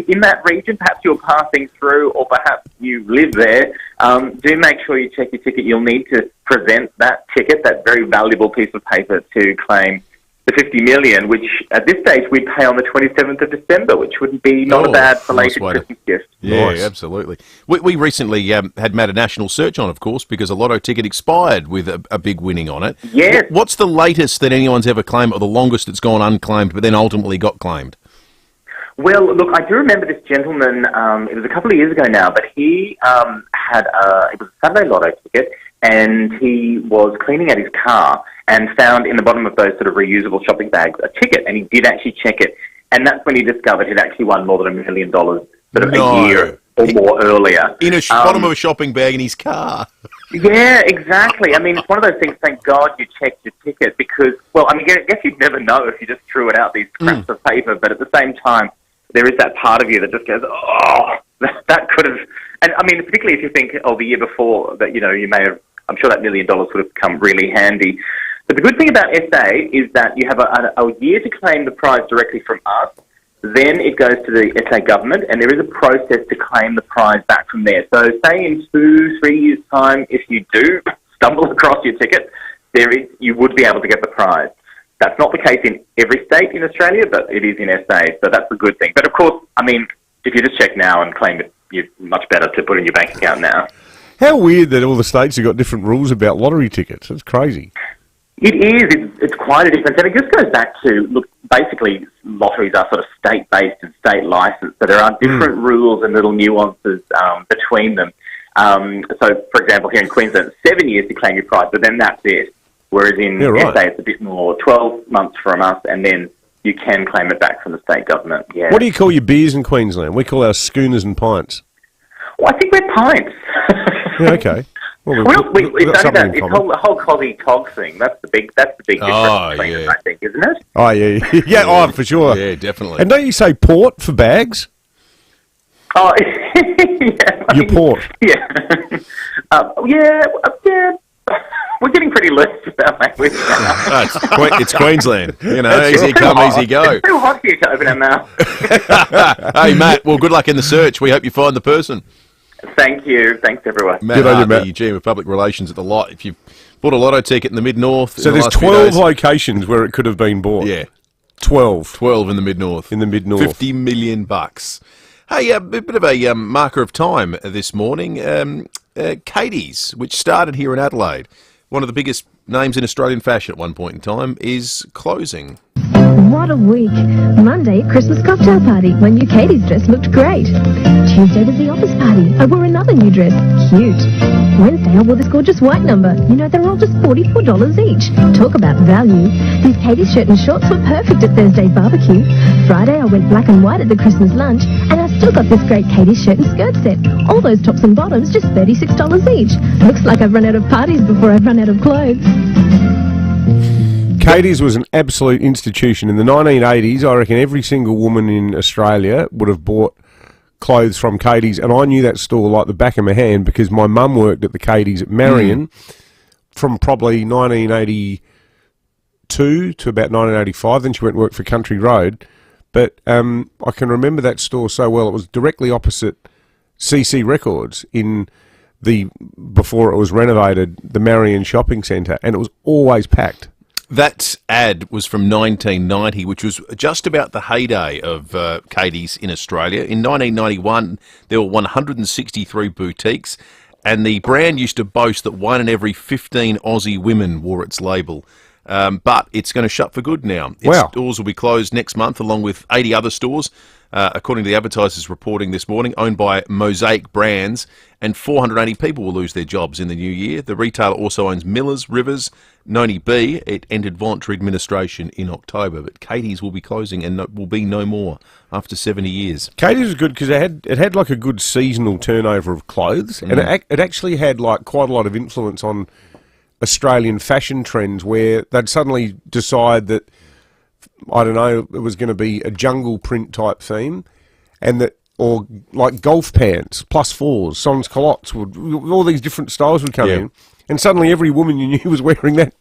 in that region, perhaps you're passing through or perhaps you live there, do make sure you check your ticket. You'll need to present that ticket, that very valuable piece of paper, to claim the 50 million, which at this stage we'd pay on the 27th of December, which wouldn't be not a bad belated Christmas gift. Yeah, absolutely. We recently had made a national search on, of course, because a lotto ticket expired with a big winning on it. Yes. What's the latest that anyone's ever claimed, or the longest it's gone unclaimed, but then ultimately got claimed? Well, look, I do remember this gentleman, it was a couple of years ago now, but he had it was a Saturday lotto ticket, and he was cleaning out his car and found in the bottom of those sort of reusable shopping bags a ticket, and he did actually check it, and that's when he discovered he'd actually won more than $1 million sort of a year or more earlier. In a bottom of a shopping bag in his car. Yeah, exactly. I mean, it's one of those things, thank God you checked your ticket, because, well, I mean, I guess you'd never know if you just threw it out, these scraps of paper, but at the same time, there is that part of you that just goes, oh, that could have, and I mean, particularly if you think, oh, the year before, that, you know, you may have, I'm sure that $1 million would have come really handy. But the good thing about SA is that you have a year to claim the prize directly from us. Then it goes to the SA government, and there is a process to claim the prize back from there. So say in 2-3 years' time, if you do stumble across your ticket, you would be able to get the prize. That's not the case in every state in Australia, but it is in SA, so that's a good thing. But of course, I mean, if you just check now and claim it, you're much better to put in your bank account now. How weird that all the states have got different rules about lottery tickets. It's crazy. It is. It's quite a difference. And it just goes back to, look, basically lotteries are sort of state-based and state-licensed, so there are different rules and little nuances between them. So, for example, here in Queensland, it's 7 years to claim your prize, but then that's it. Whereas in SA, it's a bit more, 12 months from us, and then you can claim it back from the state government. Yeah. What do you call your beers in Queensland? We call our schooners and pints. Well, I think we're pints. Yeah, okay. Well, it's called the whole coggy cog thing. That's the big difference between us, I think, isn't it? Oh, yeah. Yeah, oh, for sure. Yeah, definitely. And don't you say port for bags? Oh, yeah. Your port. Yeah. Yeah. We're getting pretty loose about language now. It's Queensland. You know, easy come, easy go. It's too hot here to open our mouth. Hey, Matt, well, good luck in the search. We hope you find the person. Thank you. Thanks, everyone. Matt Hart, the GM of Public Relations at the Lot. If you've bought a lotto ticket in the Mid-North... So there's 12 locations where it could have been bought? Yeah. 12. 12 in the Mid-North. In the Mid-North. $50 million. Hey, a bit of a marker of time this morning. Katie's, which started here in Adelaide, one of the biggest names in Australian fashion at one point in time, is closing. What a week. Monday, Christmas cocktail party. My new Katie's dress looked great. Tuesday was the office party. I wore another new dress. Cute. Wednesday, I wore this gorgeous white number. You know, they're all just $44 each. Talk about value. These Katie's shirt and shorts were perfect at Thursday's barbecue. Friday, I went black and white at the Christmas lunch, and I still got this great Katie's shirt and skirt set. All those tops and bottoms, just $36 each. Looks like I've run out of parties before I've run out of clothes. Katie's was an absolute institution. In the 1980s, I reckon every single woman in Australia would have bought clothes from Katie's, and I knew that store like the back of my hand because my mum worked at the Katie's at Marion from probably 1982 to about 1985. Then she went and worked for Country Road. But I can remember that store so well. It was directly opposite CC Records before it was renovated, the Marion Shopping Centre, and it was always packed. That ad was from 1990, which was just about the heyday of Katie's in Australia. In 1991, there were 163 boutiques, and the brand used to boast that 1 in every 15 Aussie women wore its label. But it's going to shut for good now. Its stores will be closed next month, along with 80 other stores, according to the advertisers reporting this morning, owned by Mosaic Brands, and 480 people will lose their jobs in the new year. The retailer also owns Millers, Rivers, Noni B. It entered voluntary administration in October, but Katie's will be closing and will be no more after 70 years. Katie's was good because it had like a good seasonal turnover of clothes, and it actually had like quite a lot of influence on Australian fashion trends, where they'd suddenly decide that, I don't know, it was going to be a jungle print type theme, or like golf pants, +4s, sans culottes, all these different styles would come in, and suddenly every woman you knew was wearing that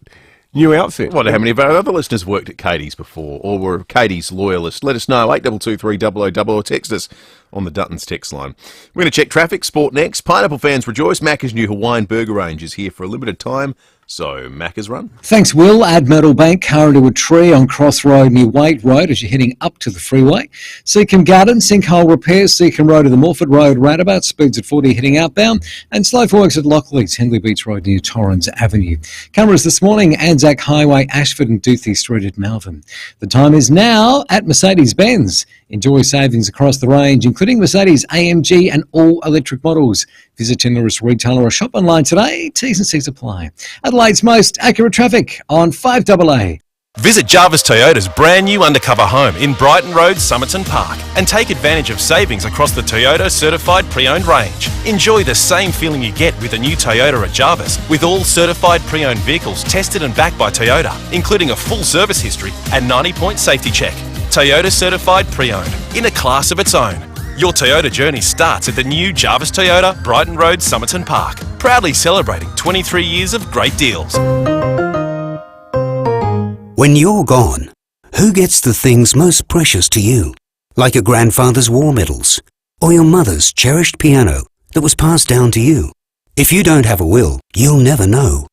new outfit. How many of our other listeners worked at Katie's before, or were Katie's loyalists? Let us know, 8223 0000, or text us on the Duttons text line. We're going to check traffic, sport next. Pineapple fans rejoice. Macca's new Hawaiian burger range is here for a limited time So, Macca's Run. Thanks, Will. Add Myrtle Bank car into a tree on Cross Road near Waite Road as you're heading up to the freeway. Seacombe Garden, sinkhole repairs, Seacombe Road to the Morford Road roundabout, speeds at 40 heading outbound, and slow for works at Lockleys, Henley Beach Road near Torrens Avenue. Cameras this morning, Anzac Highway, Ashford and Duthie Street at Malvern. The time is now at Mercedes-Benz. Enjoy savings across the range, including Mercedes AMG and all electric models. Visit your nearest retailer or shop online today. T's and C's apply. Adelaide's most accurate traffic on 5AA. Visit Jarvis Toyota's brand new undercover home in Brighton Road, Somerton Park, and take advantage of savings across the Toyota certified pre-owned range. Enjoy the same feeling you get with a new Toyota at Jarvis, with all certified pre-owned vehicles tested and backed by Toyota, including a full service history and 90-point safety check. Toyota certified pre-owned, in a class of its own. Your Toyota journey starts at the new Jarvis Toyota, Brighton Road, Somerton Park, proudly celebrating 23 years of great deals. When you're gone, who gets the things most precious to you? Like your grandfather's war medals, or your mother's cherished piano that was passed down to you? If you don't have a will, you'll never know.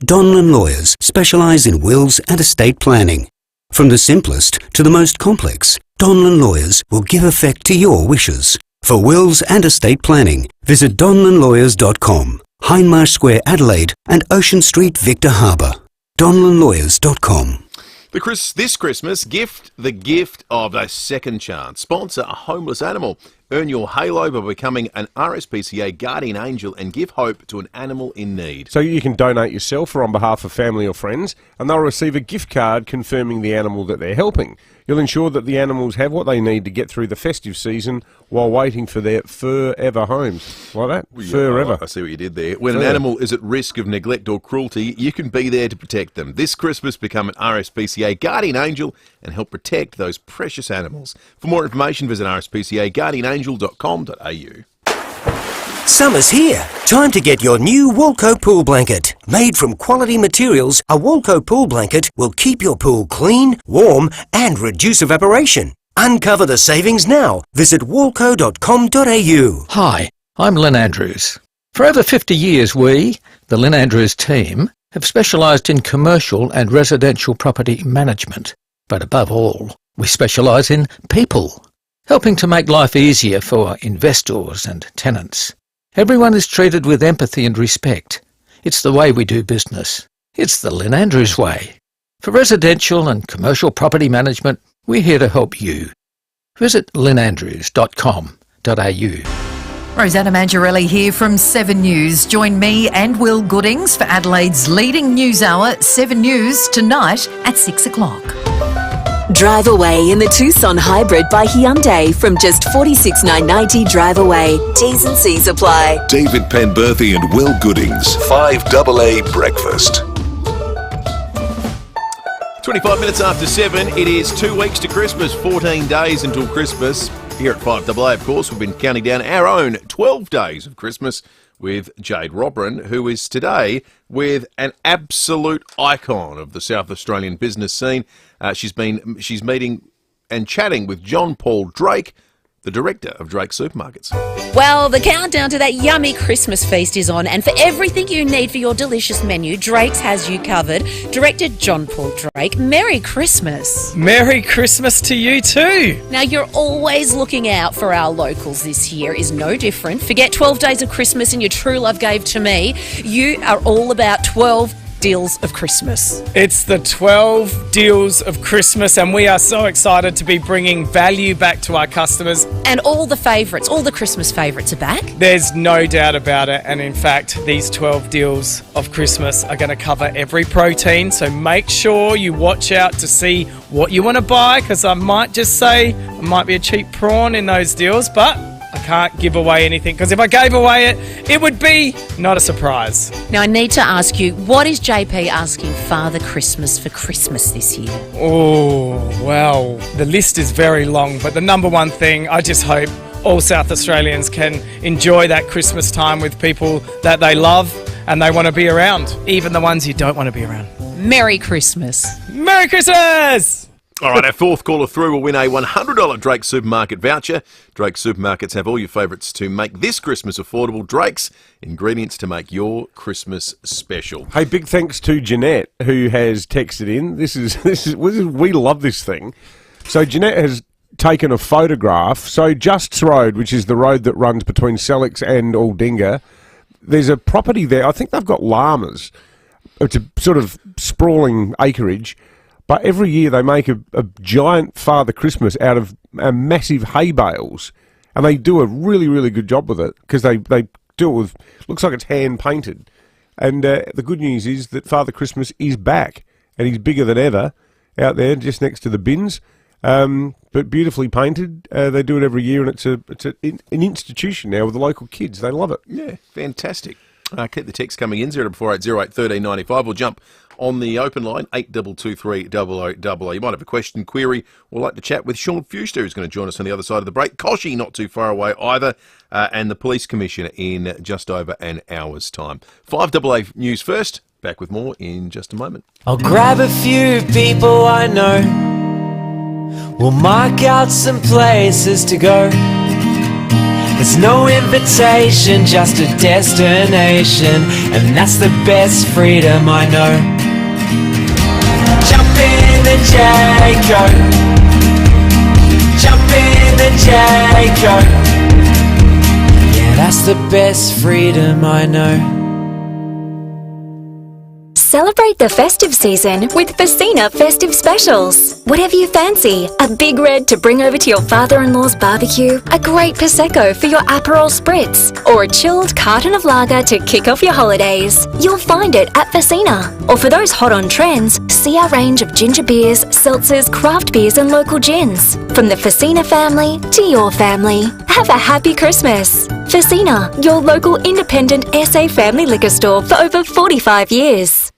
Donlan Lawyers specialise in wills and estate planning. From the simplest to the most complex, Donlan Lawyers will give effect to your wishes. For wills and estate planning, visit donlanlawyers.com, Hindmarsh Square, Adelaide, and Ocean Street, Victor Harbour. donlanlawyers.com. This Christmas, gift the gift of a second chance. Sponsor a homeless animal. Earn your halo by becoming an RSPCA Guardian Angel and give hope to an animal in need. So you can donate yourself or on behalf of family or friends, and they'll receive a gift card confirming the animal that they're helping. You'll ensure that the animals have what they need to get through the festive season while waiting for their forever homes. Like that? Well, yeah, forever. I see what you did there. When an animal is at risk of neglect or cruelty, you can be there to protect them. This Christmas, become an RSPCA Guardian Angel and help protect those precious animals. For more information, visit rspcaguardianangel.com.au. Summer's here. Time to get your new Walco pool blanket. Made from quality materials, a Walco pool blanket will keep your pool clean, warm, and reduce evaporation. Uncover the savings now. Visit walco.com.au. Hi, I'm Lynn Andrews. For over 50 years, we, the Lynn Andrews team, have specialised in commercial and residential property management. But above all, we specialise in people, helping to make life easier for investors and tenants. Everyone is treated with empathy and respect. It's the way we do business. It's the Lynn Andrews way. For residential and commercial property management, we're here to help you. Visit lynnandrews.com.au. Rosanna Mangiarelli here from 7 News. Join me and Will Goodings for Adelaide's leading news hour, 7 News, tonight at 6 o'clock. Drive away in the Tucson Hybrid by Hyundai from just $46,990 drive away. T's and C's apply. David Penberthy and Will Goodings, 5AA Breakfast. 25 minutes after 7, it is 2 weeks to Christmas, 14 days until Christmas. Here at 5AA, of course, we've been counting down our own 12 days of Christmas with Jade Robran, who is today with an absolute icon of the South Australian business scene. She's meeting and chatting with John Paul Drake, the director of Drake Supermarkets. Well, the countdown to that yummy Christmas feast is on, and for everything you need for your delicious menu, Drake's has you covered. Director John Paul Drake, Merry Christmas. Merry Christmas to you too. Now, you're always looking out for our locals. This year is no different. Forget 12 days of Christmas and your true love gave to me. You are all about 12 deals of Christmas. It's the 12 deals of Christmas, and we are so excited to be bringing value back to our customers. And all the favourites, all the Christmas favourites are back. There's no doubt about it, and in fact, these 12 deals of Christmas are going to cover every protein, so make sure you watch out to see what you want to buy, because I might just say it might be a cheap prawn in those deals, but I can't give away anything, because if I gave away it would be not a surprise. Now, I need to ask you, what is JP asking Father Christmas for Christmas this year? Oh, well, the list is very long, but the number one thing, I just hope all South Australians can enjoy that Christmas time with people that they love and they want to be around, even the ones you don't want to be around. Merry Christmas. Merry Christmas! All right, our fourth caller through will win a $100 Drake's Supermarket voucher. Drake's Supermarkets have all your favourites to make this Christmas affordable. Drake's, ingredients to make your Christmas special. Hey, big thanks to Jeanette, who has texted in. We love this thing. So Jeanette has taken a photograph. So Justs Road, which is the road that runs between Selix and Aldinga, there's a property there. I think they've got llamas. It's a sort of sprawling acreage. But every year they make a giant Father Christmas out of massive hay bales, and they do a really, really good job with it because they do it with, looks like it's hand painted. And the good news is that Father Christmas is back, and he's bigger than ever out there just next to the bins, but beautifully painted. They do it every year, and it's an institution now with the local kids. They love it. Yeah, fantastic. Keep the text coming in, 0480 1395. We'll jump on the open line, 8223 0000. You might have a question, query, or like to chat with Sean Fewster, who's going to join us on the other side of the break. Koshy, not too far away either, and the Police Commissioner in just over an hour's time. 5AA News first. Back with more in just a moment. I'll grab a few people I know. We'll mark out some places to go. There's no invitation, just a destination, and that's the best freedom I know. Jump in the Jayco. Jump in the Jayco. Yeah, that's the best freedom I know. Celebrate the festive season with FIVEAA festive specials. Whatever you fancy, a big red to bring over to your father-in-law's barbecue, a great Prosecco for your Aperol Spritz, or a chilled carton of lager to kick off your holidays. You'll find it at FIVEAA. Or for those hot on trends, see our range of ginger beers, seltzers, craft beers and local gins. From the FIVEAA family to your family. Have a happy Christmas. FIVEAA, your local independent SA family liquor store for over 45 years.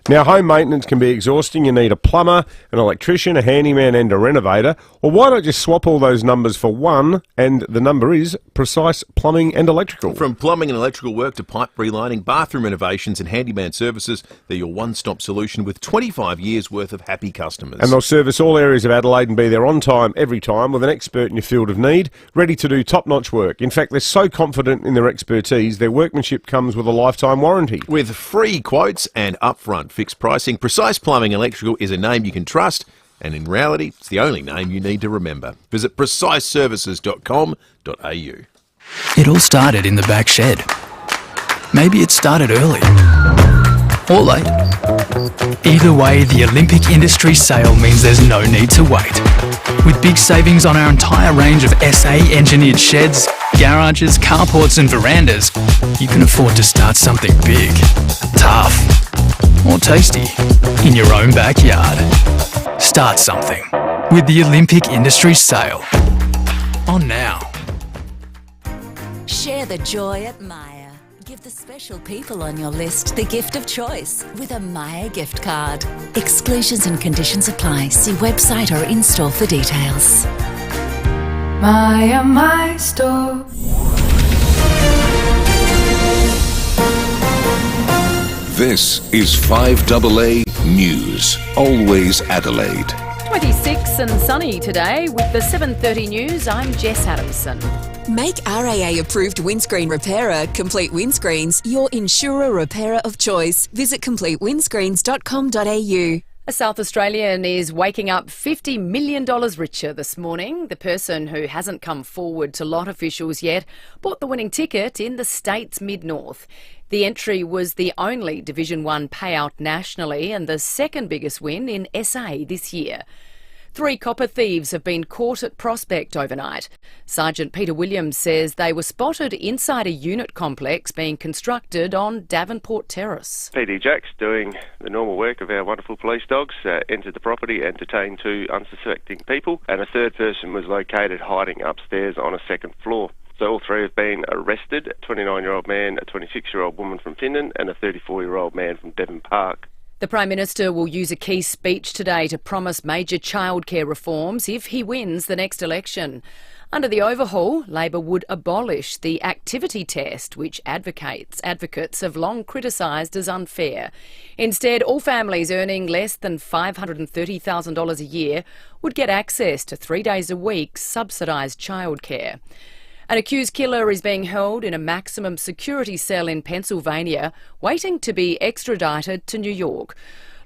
Now, home maintenance can be exhausting. You need a plumber, an electrician, a handyman and a renovator. Well, why not just swap all those numbers for one, and the number is Precise Plumbing and Electrical. From plumbing and electrical work to pipe relining, bathroom renovations and handyman services, they're your one-stop solution with 25 years' worth of happy customers. And they'll service all areas of Adelaide and be there on time, every time, with an expert in your field of need, ready to do top-notch work. In fact, they're so confident in their expertise, their workmanship comes with a lifetime warranty. With free quotes and upfront fixed pricing, Precise Plumbing and Electrical is a name you can trust, and in reality, it's the only name you need to remember. Visit preciseservices.com.au. It all started in the back shed. Maybe it started early. Or late. Either way, the Olympic Industry sale means there's no need to wait. With big savings on our entire range of SA-engineered sheds, garages, carports and verandas, you can afford to start something big, tough, or tasty in your own backyard. Start something with the Olympic Industry sale. On now. Share the joy at Myer. Give the special people on your list the gift of choice with a Myer gift card. Exclusions and conditions apply. See website or in-store for details. Myer, my store. This is 5AA News, always Adelaide. 26 and sunny today with the 7:30 news. I'm Jess Adamson. Make RAA-approved windscreen repairer, Complete Windscreens, your insurer repairer of choice. Visit completewindscreens.com.au. A South Australian is waking up $50 million richer this morning. The person, who hasn't come forward to lot officials yet, bought the winning ticket in the state's mid-north. The entry was the only Division 1 payout nationally and the second biggest win in SA this year. 3 copper thieves have been caught at Prospect overnight. Sergeant Peter Williams says they were spotted inside a unit complex being constructed on Davenport Terrace. PD Jack's doing the normal work of our wonderful police dogs, entered the property and detained 2 unsuspecting people, and a third person was located hiding upstairs on a second floor. So all 3 have been arrested, a 29-year-old man, a 26-year-old woman from Findon and a 34-year-old man from Devon Park. The Prime Minister will use a key speech today to promise major childcare reforms if he wins the next election. Under the overhaul, Labor would abolish the activity test, which advocates have long criticised as unfair. Instead, all families earning less than $530,000 a year would get access to 3 days a week subsidised childcare. An accused killer is being held in a maximum security cell in Pennsylvania, waiting to be extradited to New York.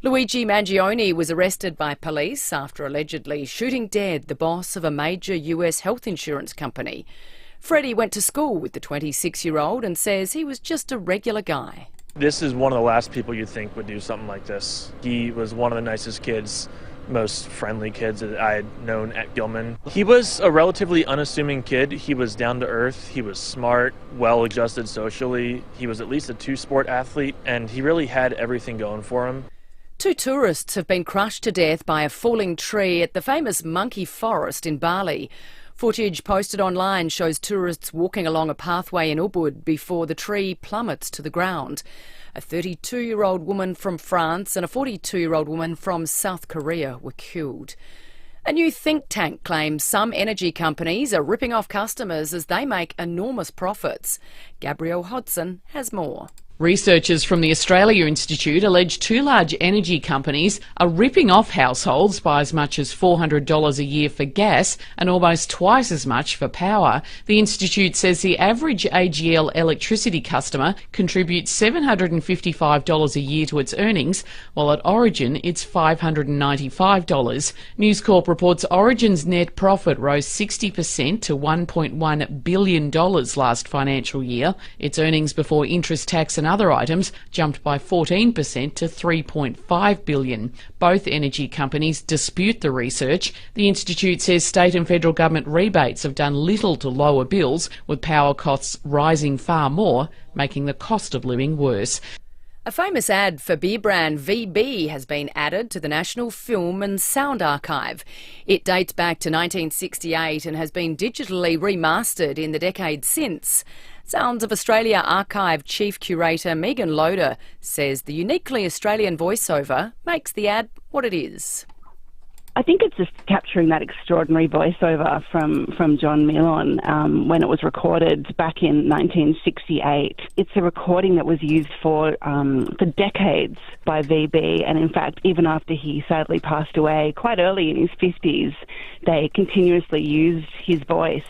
Luigi Mangione was arrested by police after allegedly shooting dead the boss of a major US health insurance company. Freddie went to school with the 26-year-old and says he was just a regular guy. This is one of the last people you'd think would do something like this. He was one of the nicest kids, most friendly kids that I had known at Gilman. He was a relatively unassuming kid. He was down to earth. He was smart, well-adjusted socially. He was at least a two-sport athlete, and he really had everything going for him. 2 tourists have been crushed to death by a falling tree at the famous monkey forest in Bali. Footage posted online shows tourists walking along a pathway in Ubud before the tree plummets to the ground. A 32-year-old woman from France and a 42-year-old woman from South Korea were killed. A new think tank claims some energy companies are ripping off customers as they make enormous profits. Gabrielle Hodson has more. Researchers from the Australia Institute allege 2 large energy companies are ripping off households by as much as $400 a year for gas and almost twice as much for power. The Institute says the average AGL electricity customer contributes $755 a year to its earnings, while at Origin it's $595. News Corp reports Origin's net profit rose 60% to $1.1 billion last financial year. Its earnings before interest, tax and other items jumped by 14% to $3.5 billion. Both energy companies dispute the research. The Institute says state and federal government rebates have done little to lower bills, with power costs rising far more, making the cost of living worse. A famous ad for beer brand VB has been added to the National Film and Sound Archive. It dates back to 1968 and has been digitally remastered in the decade since. Sounds of Australia Archive Chief Curator Megan Loader says the uniquely Australian voiceover makes the ad what it is. I think it's just capturing that extraordinary voiceover from John Milon when it was recorded back in 1968. It's a recording that was used for decades by VB, and in fact, even after he sadly passed away quite early in his 50s, they continuously used his voice.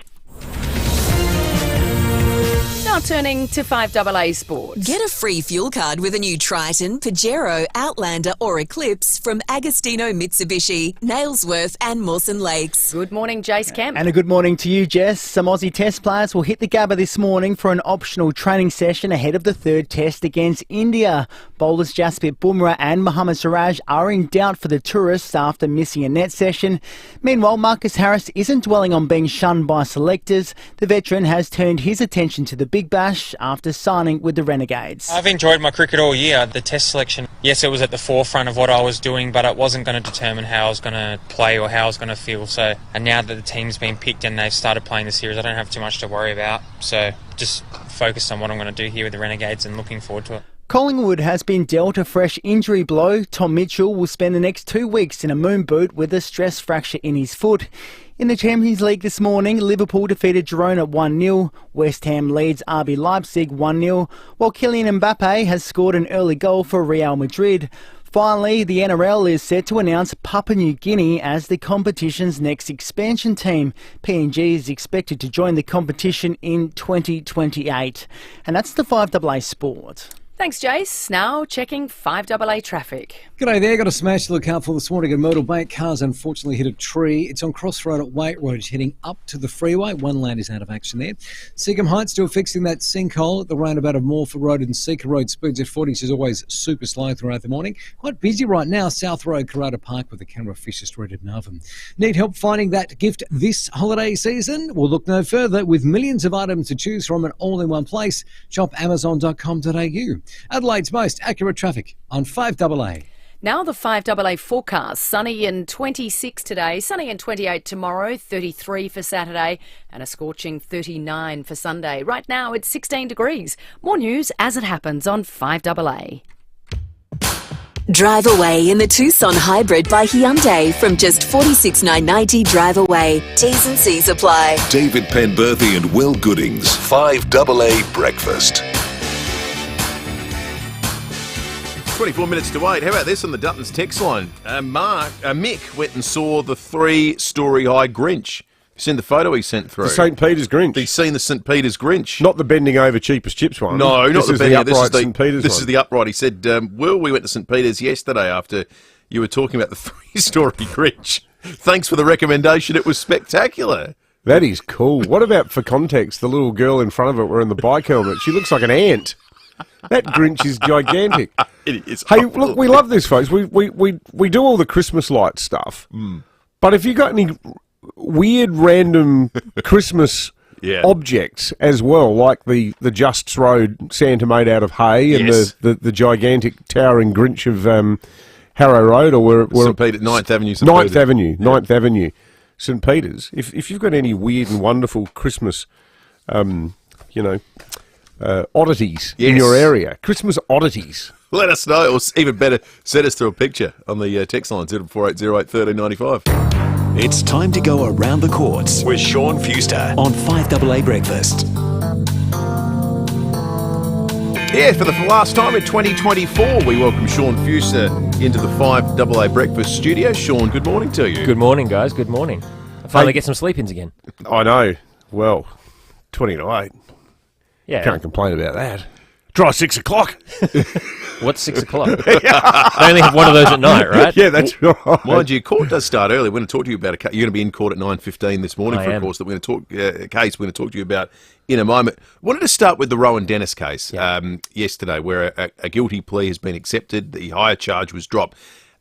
Now turning to 5AA Sports. Get a free fuel card with a new Triton, Pajero, Outlander or Eclipse from Agostino Mitsubishi, Nailsworth and Mawson Lakes. Good morning, Jace Kemp. And a good morning to you, Jess. Some Aussie Test players will hit the Gabba this morning for an optional training session ahead of the third Test against India. Bowlers Jasprit Bumrah and Mohammad Siraj are in doubt for the tourists after missing a net session. Meanwhile, Marcus Harris isn't dwelling on being shunned by selectors. The veteran has turned his attention to the Big Bash after signing with the Renegades. I've enjoyed my cricket all year. The Test selection, yes, it was at the forefront of what I was doing, but it wasn't going to determine how I was going to play or how I was going to feel. So, and now that the team's been picked and they've started playing the series, I don't have too much to worry about. So just focused on what I'm going to do here with the Renegades and looking forward to it. Collingwood has been dealt a fresh injury blow. Tom Mitchell will spend the next 2 weeks in a moon boot with a stress fracture in his foot. In the Champions League this morning, Liverpool defeated Girona 1-0. West Ham leads RB Leipzig 1-0, while Kylian Mbappe has scored an early goal for Real Madrid. Finally, the NRL is set to announce Papua New Guinea as the competition's next expansion team. PNG is expected to join the competition in 2028. And that's the 5AA Sport. Thanks, Jace. Now checking 5AA traffic. G'day there. Got a smash to look out for this morning at Myrtle Bay. Cars unfortunately hit a tree. It's on Crossroad at Waite Road heading up to the freeway. One lane is out of action there. Seacombe Heights still fixing that sinkhole at the roundabout of Morford Road and Seeker Road. Speeds at 40s is always super slow throughout the morning. Quite busy right now. South Road, Karata Park with the Canberra Fisher Street at Narvan. Need help finding that gift this holiday season? We'll look no further. With millions of items to choose from and all in one place, shop amazon.com.au. Adelaide's most accurate traffic on 5AA. Now the 5AA forecast. Sunny and 26 today, sunny and 28 tomorrow, 33 for Saturday and a scorching 39 for Sunday. Right now it's 16 degrees. More news as it happens on 5AA. Drive away in the Tucson Hybrid by Hyundai from just $46,990 drive away. T's and C's apply. David Penberthy and Will Goodings, 5AA Breakfast. 24 minutes to 8. How about this on the Duttons text line? Mick went and saw the 3-story high Grinch. You seen the photo he sent through? The St. Peter's Grinch. He's seen the St. Peter's Grinch. Not the bending over cheapest chips one. No, not the bending over. This is the upright. He said, Will, we went to St. Peter's yesterday after you were talking about the 3-story Grinch. Thanks for the recommendation. It was spectacular. That is cool. What about, for context, the little girl in front of it wearing the bike helmet? She looks like an ant. That Grinch is gigantic. It is. Hey, look, we love this, folks. We do all the Christmas light stuff. But if you got any weird random Christmas objects as well, like the Just Road Santa made out of hay and the gigantic towering Grinch of Harrow Road, or where St. Peter, 9th Avenue. 9th Avenue, St. Peter's. If you've got any weird and wonderful Christmas, oddities in your area, Christmas oddities, let us know, or even better, send us through a picture on the text line 0480 1395. It's time to go around the courts with Sean Fuster on 5AA Breakfast. Yeah, for the last time in 2024, we welcome Sean Fuster into the 5AA Breakfast studio. Sean, good morning to you. Good morning, guys. Good morning. I finally get some sleep-ins again. I know. Well, 20 to 8. Yeah. Can't complain about that. Try 6 o'clock. What's 6 o'clock? They only have one of those at night, right? Yeah, that's right. Mind you, court does start early. We're going to talk to you about you're going to be in court at 9:15 this morning for a course that we're going to talk case we're going to talk to you about in a moment. Wanted to start with the Rowan Dennis case yesterday, where a guilty plea has been accepted. The higher charge was dropped.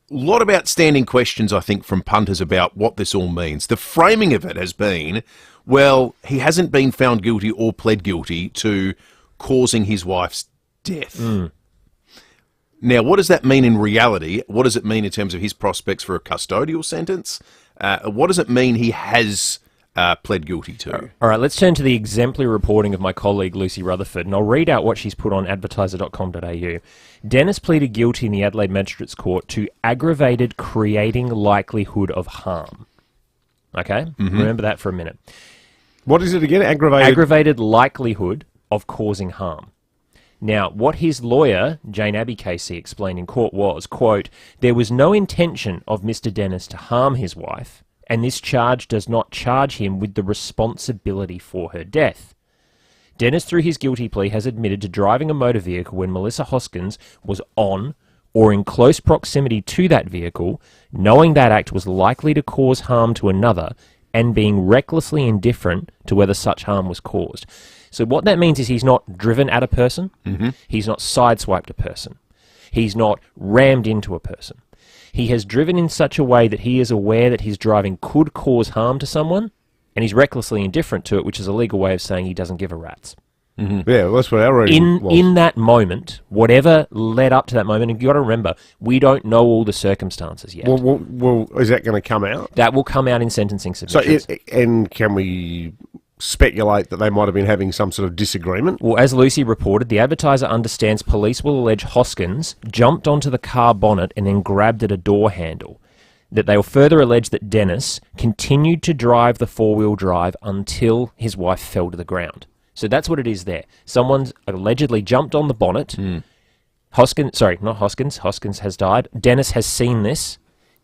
A lot of outstanding questions, I think, from punters about what this all means. The framing of it has been, well, he hasn't been found guilty or pled guilty to causing his wife's death. Now, what does that mean in reality? What does it mean in terms of his prospects for a custodial sentence? What does it mean he has pled guilty to? All right, let's turn to the exemplary reporting of my colleague Lucy Rutherford, and I'll read out what she's put on advertiser.com.au. Dennis pleaded guilty in the Adelaide Magistrates Court to aggravated creating likelihood of harm. Okay? Remember that for a minute. What is it again? Aggravated likelihood of causing harm. Now, what his lawyer, Jane Abbey Casey, explained in court was, quote, there was no intention of Mr. Dennis to harm his wife, and this charge does not charge him with the responsibility for her death. Dennis, through his guilty plea, has admitted to driving a motor vehicle when Melissa Hoskins was on or in close proximity to that vehicle, knowing that act was likely to cause harm to another, and being recklessly indifferent to whether such harm was caused. So what that means is he's not driven at a person, he's not sideswiped a person, he's not rammed into a person. He has driven in such a way that he is aware that his driving could cause harm to someone, and he's recklessly indifferent to it, which is a legal way of saying he doesn't give a rat's. Yeah, well, that's what our reading was. In that moment, whatever led up to that moment, and you've got to remember, we don't know all the circumstances yet. Well, is that going to come out? That will come out in sentencing submissions. So, and can we speculate that they might have been having some sort of disagreement? Well, as Lucy reported, the advertiser understands police will allege Hoskins jumped onto the car bonnet and then grabbed at a door handle. That they will further allege that Dennis continued to drive the four-wheel drive until his wife fell to the ground. So that's what it is there. Someone's allegedly jumped on the bonnet. Hoskins has died. Dennis has seen this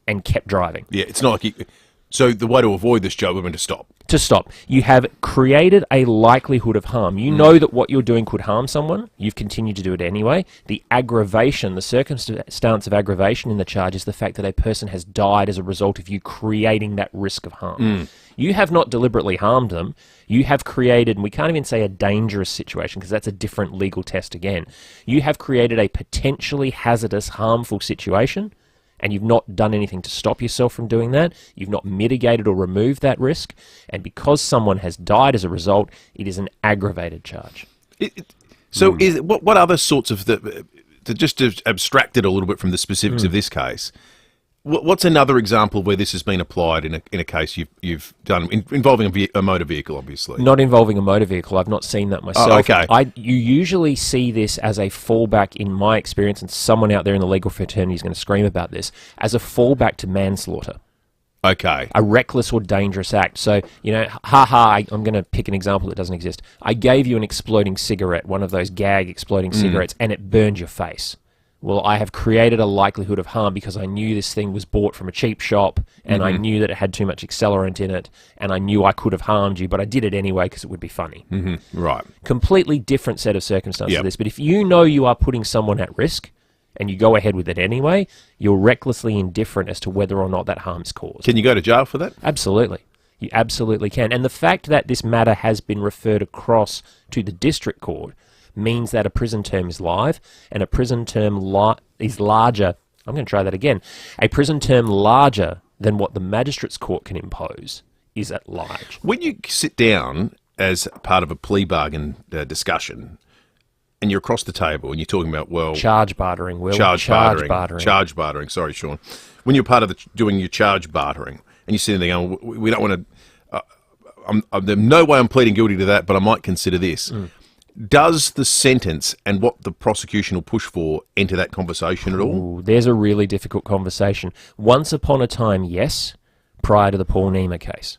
and kept driving. Yeah, it's not like so the way to avoid this, Joe, would be to stop. To stop. You have created a likelihood of harm. You know that what you're doing could harm someone. You've continued to do it anyway. The aggravation, the circumstance of aggravation in the charge is the fact that a person has died as a result of you creating that risk of harm. You have not deliberately harmed them. You have created, and we can't even say a dangerous situation because that's a different legal test again. You have created a potentially hazardous, harmful situation, and you've not done anything to stop yourself from doing that. You've not mitigated or removed that risk. And because someone has died as a result, it is an aggravated charge. So what other sorts of, just to abstract it a little bit from the specifics of this case, What's another example where this has been applied in a case you've done involving a motor vehicle, obviously? Not involving a motor vehicle. I've not seen that myself. Oh, okay. You usually see this as a fallback, in my experience, and someone out there in the legal fraternity is going to scream about this, as a fallback to manslaughter. Okay. A reckless or dangerous act. So, I'm going to pick an example that doesn't exist. I gave you an exploding cigarette, one of those gag exploding cigarettes, and it burned your face. Well, I have created a likelihood of harm because I knew this thing was bought from a cheap shop, and I knew that it had too much accelerant in it, and I knew I could have harmed you, but I did it anyway because it would be funny. Right. Completely different set of circumstances to Yep. this. But if you know you are putting someone at risk, and you go ahead with it anyway, you're recklessly indifferent as to whether or not that harm's caused. Can you go to jail for that? Absolutely. You absolutely can. And the fact that this matter has been referred across to the district court means that a prison term is live, and a prison term is larger. I'm going to try that again. A prison term larger than what the magistrate's court can impose is at large. When you sit down as part of a plea bargain discussion, and you're across the table and you're talking about, charge bartering, Will. Charge bartering. Sorry, Sean. When you're part of doing your charge bartering, and you're sitting there going, we don't want to, there's no way I'm pleading guilty to that, but I might consider this. Does the sentence and what the prosecution will push for enter that conversation at all? Ooh, there's a really difficult conversation. Once upon a time, yes, prior to the Paul Nima case.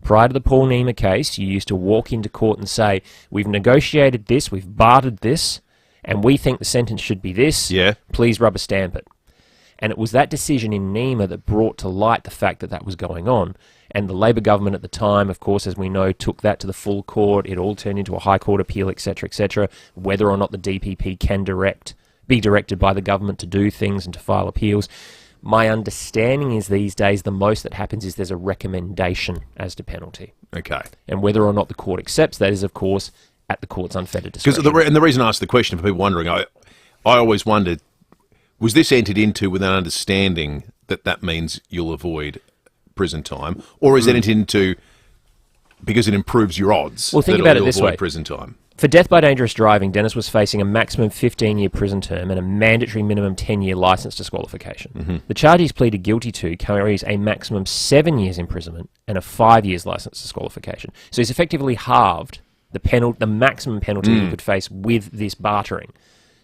Prior to the Paul Nima case, you used to walk into court and say, we've negotiated this, we've bartered this, and we think the sentence should be this. Yeah. Please rubber stamp it. And it was that decision in Nima that brought to light the fact that that was going on. And the Labor government at the time, of course, as we know, took that to the full court. It all turned into a High Court appeal, etc., etc. Whether or not the DPP can be directed by the government to do things and to file appeals. My understanding is these days the most that happens is there's a recommendation as to penalty. Okay. And whether or not the court accepts that is, of course, at the court's unfettered discretion. Because the reason I asked the question for people wondering, I always wondered, was this entered into with an understanding that means you'll avoid prison time, or is it entered into because it improves your odds? Well, think about it this way. Prison time. For death by dangerous driving, Dennis was facing a maximum 15-year prison term and a mandatory minimum 10-year licence disqualification. The charge he's pleaded guilty to carries a maximum 7 years imprisonment and a 5 years licence disqualification. So he's effectively halved the maximum penalty he could face with this bartering.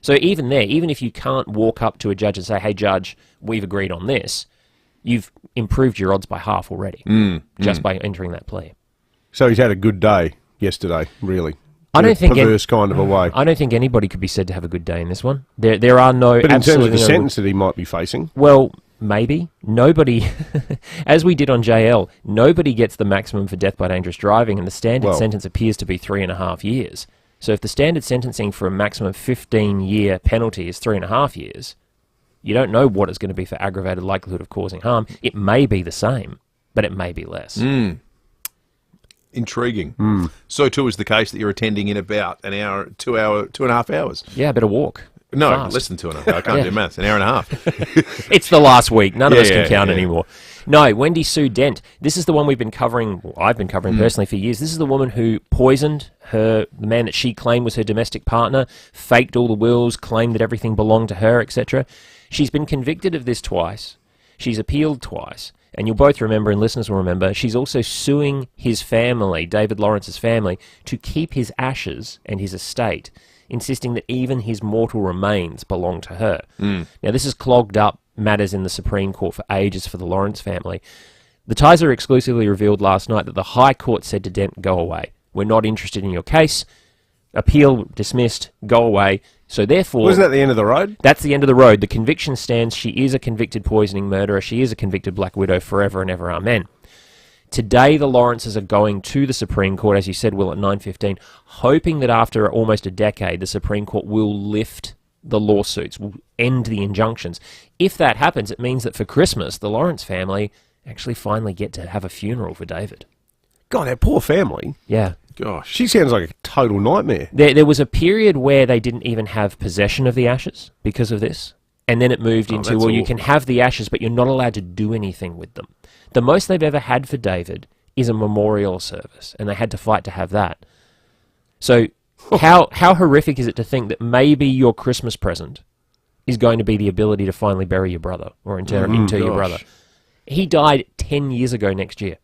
So even there, even if you can't walk up to a judge and say, hey, judge, we've agreed on this, you've improved your odds by half already just by entering that plea. So he's had a good day yesterday, really. I don't think perverse kind of a way. I don't think anybody could be said to have a good day in this one. There are no. But in terms of the no, sentence that he might be facing, well, maybe nobody, as we did on JL, nobody gets the maximum for death by dangerous driving, and the standard sentence appears to be 3.5 years. So if the standard sentencing for a maximum 15-year penalty is 3.5 years, you don't know what it's going to be for aggravated likelihood of causing harm. It may be the same, but it may be less. Intriguing. So too is the case that you're attending in about an hour, 2.5 hours. Yeah, a bit of walk. No, Fast. less than 2.5 hours. I can't do maths. An hour and a half. It's the last week. None of us can count anymore. No, Wendy Sue Dent. This is the one we've been covering. Well, I've been covering personally for years. This is the woman who poisoned the man that she claimed was her domestic partner, faked all the wills, claimed that everything belonged to her, etc. She's been convicted of this twice. She's appealed twice. And you'll both remember, and listeners will remember, she's also suing his family, David Lawrence's family, to keep his ashes and his estate, insisting that even his mortal remains belong to her. Now, this has clogged up matters in the Supreme Court for ages for the Lawrence family. The ties are exclusively revealed last night that the High Court said to Dent, go away. We're not interested in your case. Appeal dismissed. Go away. So therefore... Wasn't that the end of the road? That's the end of the road. The conviction stands. She is a convicted poisoning murderer. She is a convicted black widow forever and ever. Amen. Today, the Lawrences are going to the Supreme Court, as you said, Will, at 9:15, hoping that after almost a decade, the Supreme Court will lift the lawsuits, will end the injunctions. If that happens, it means that for Christmas, the Lawrence family actually finally get to have a funeral for David. God, that poor family. Yeah. Gosh. She sounds like a total nightmare. There was a period where they didn't even have possession of the ashes because of this. And then it moved into, well, you can have the ashes, but you're not allowed to do anything with them. The most they've ever had for David is a memorial service, and they had to fight to have that. So how horrific is it to think that maybe your Christmas present is going to be the ability to finally bury your brother or inter your brother. He died 10 years ago next year.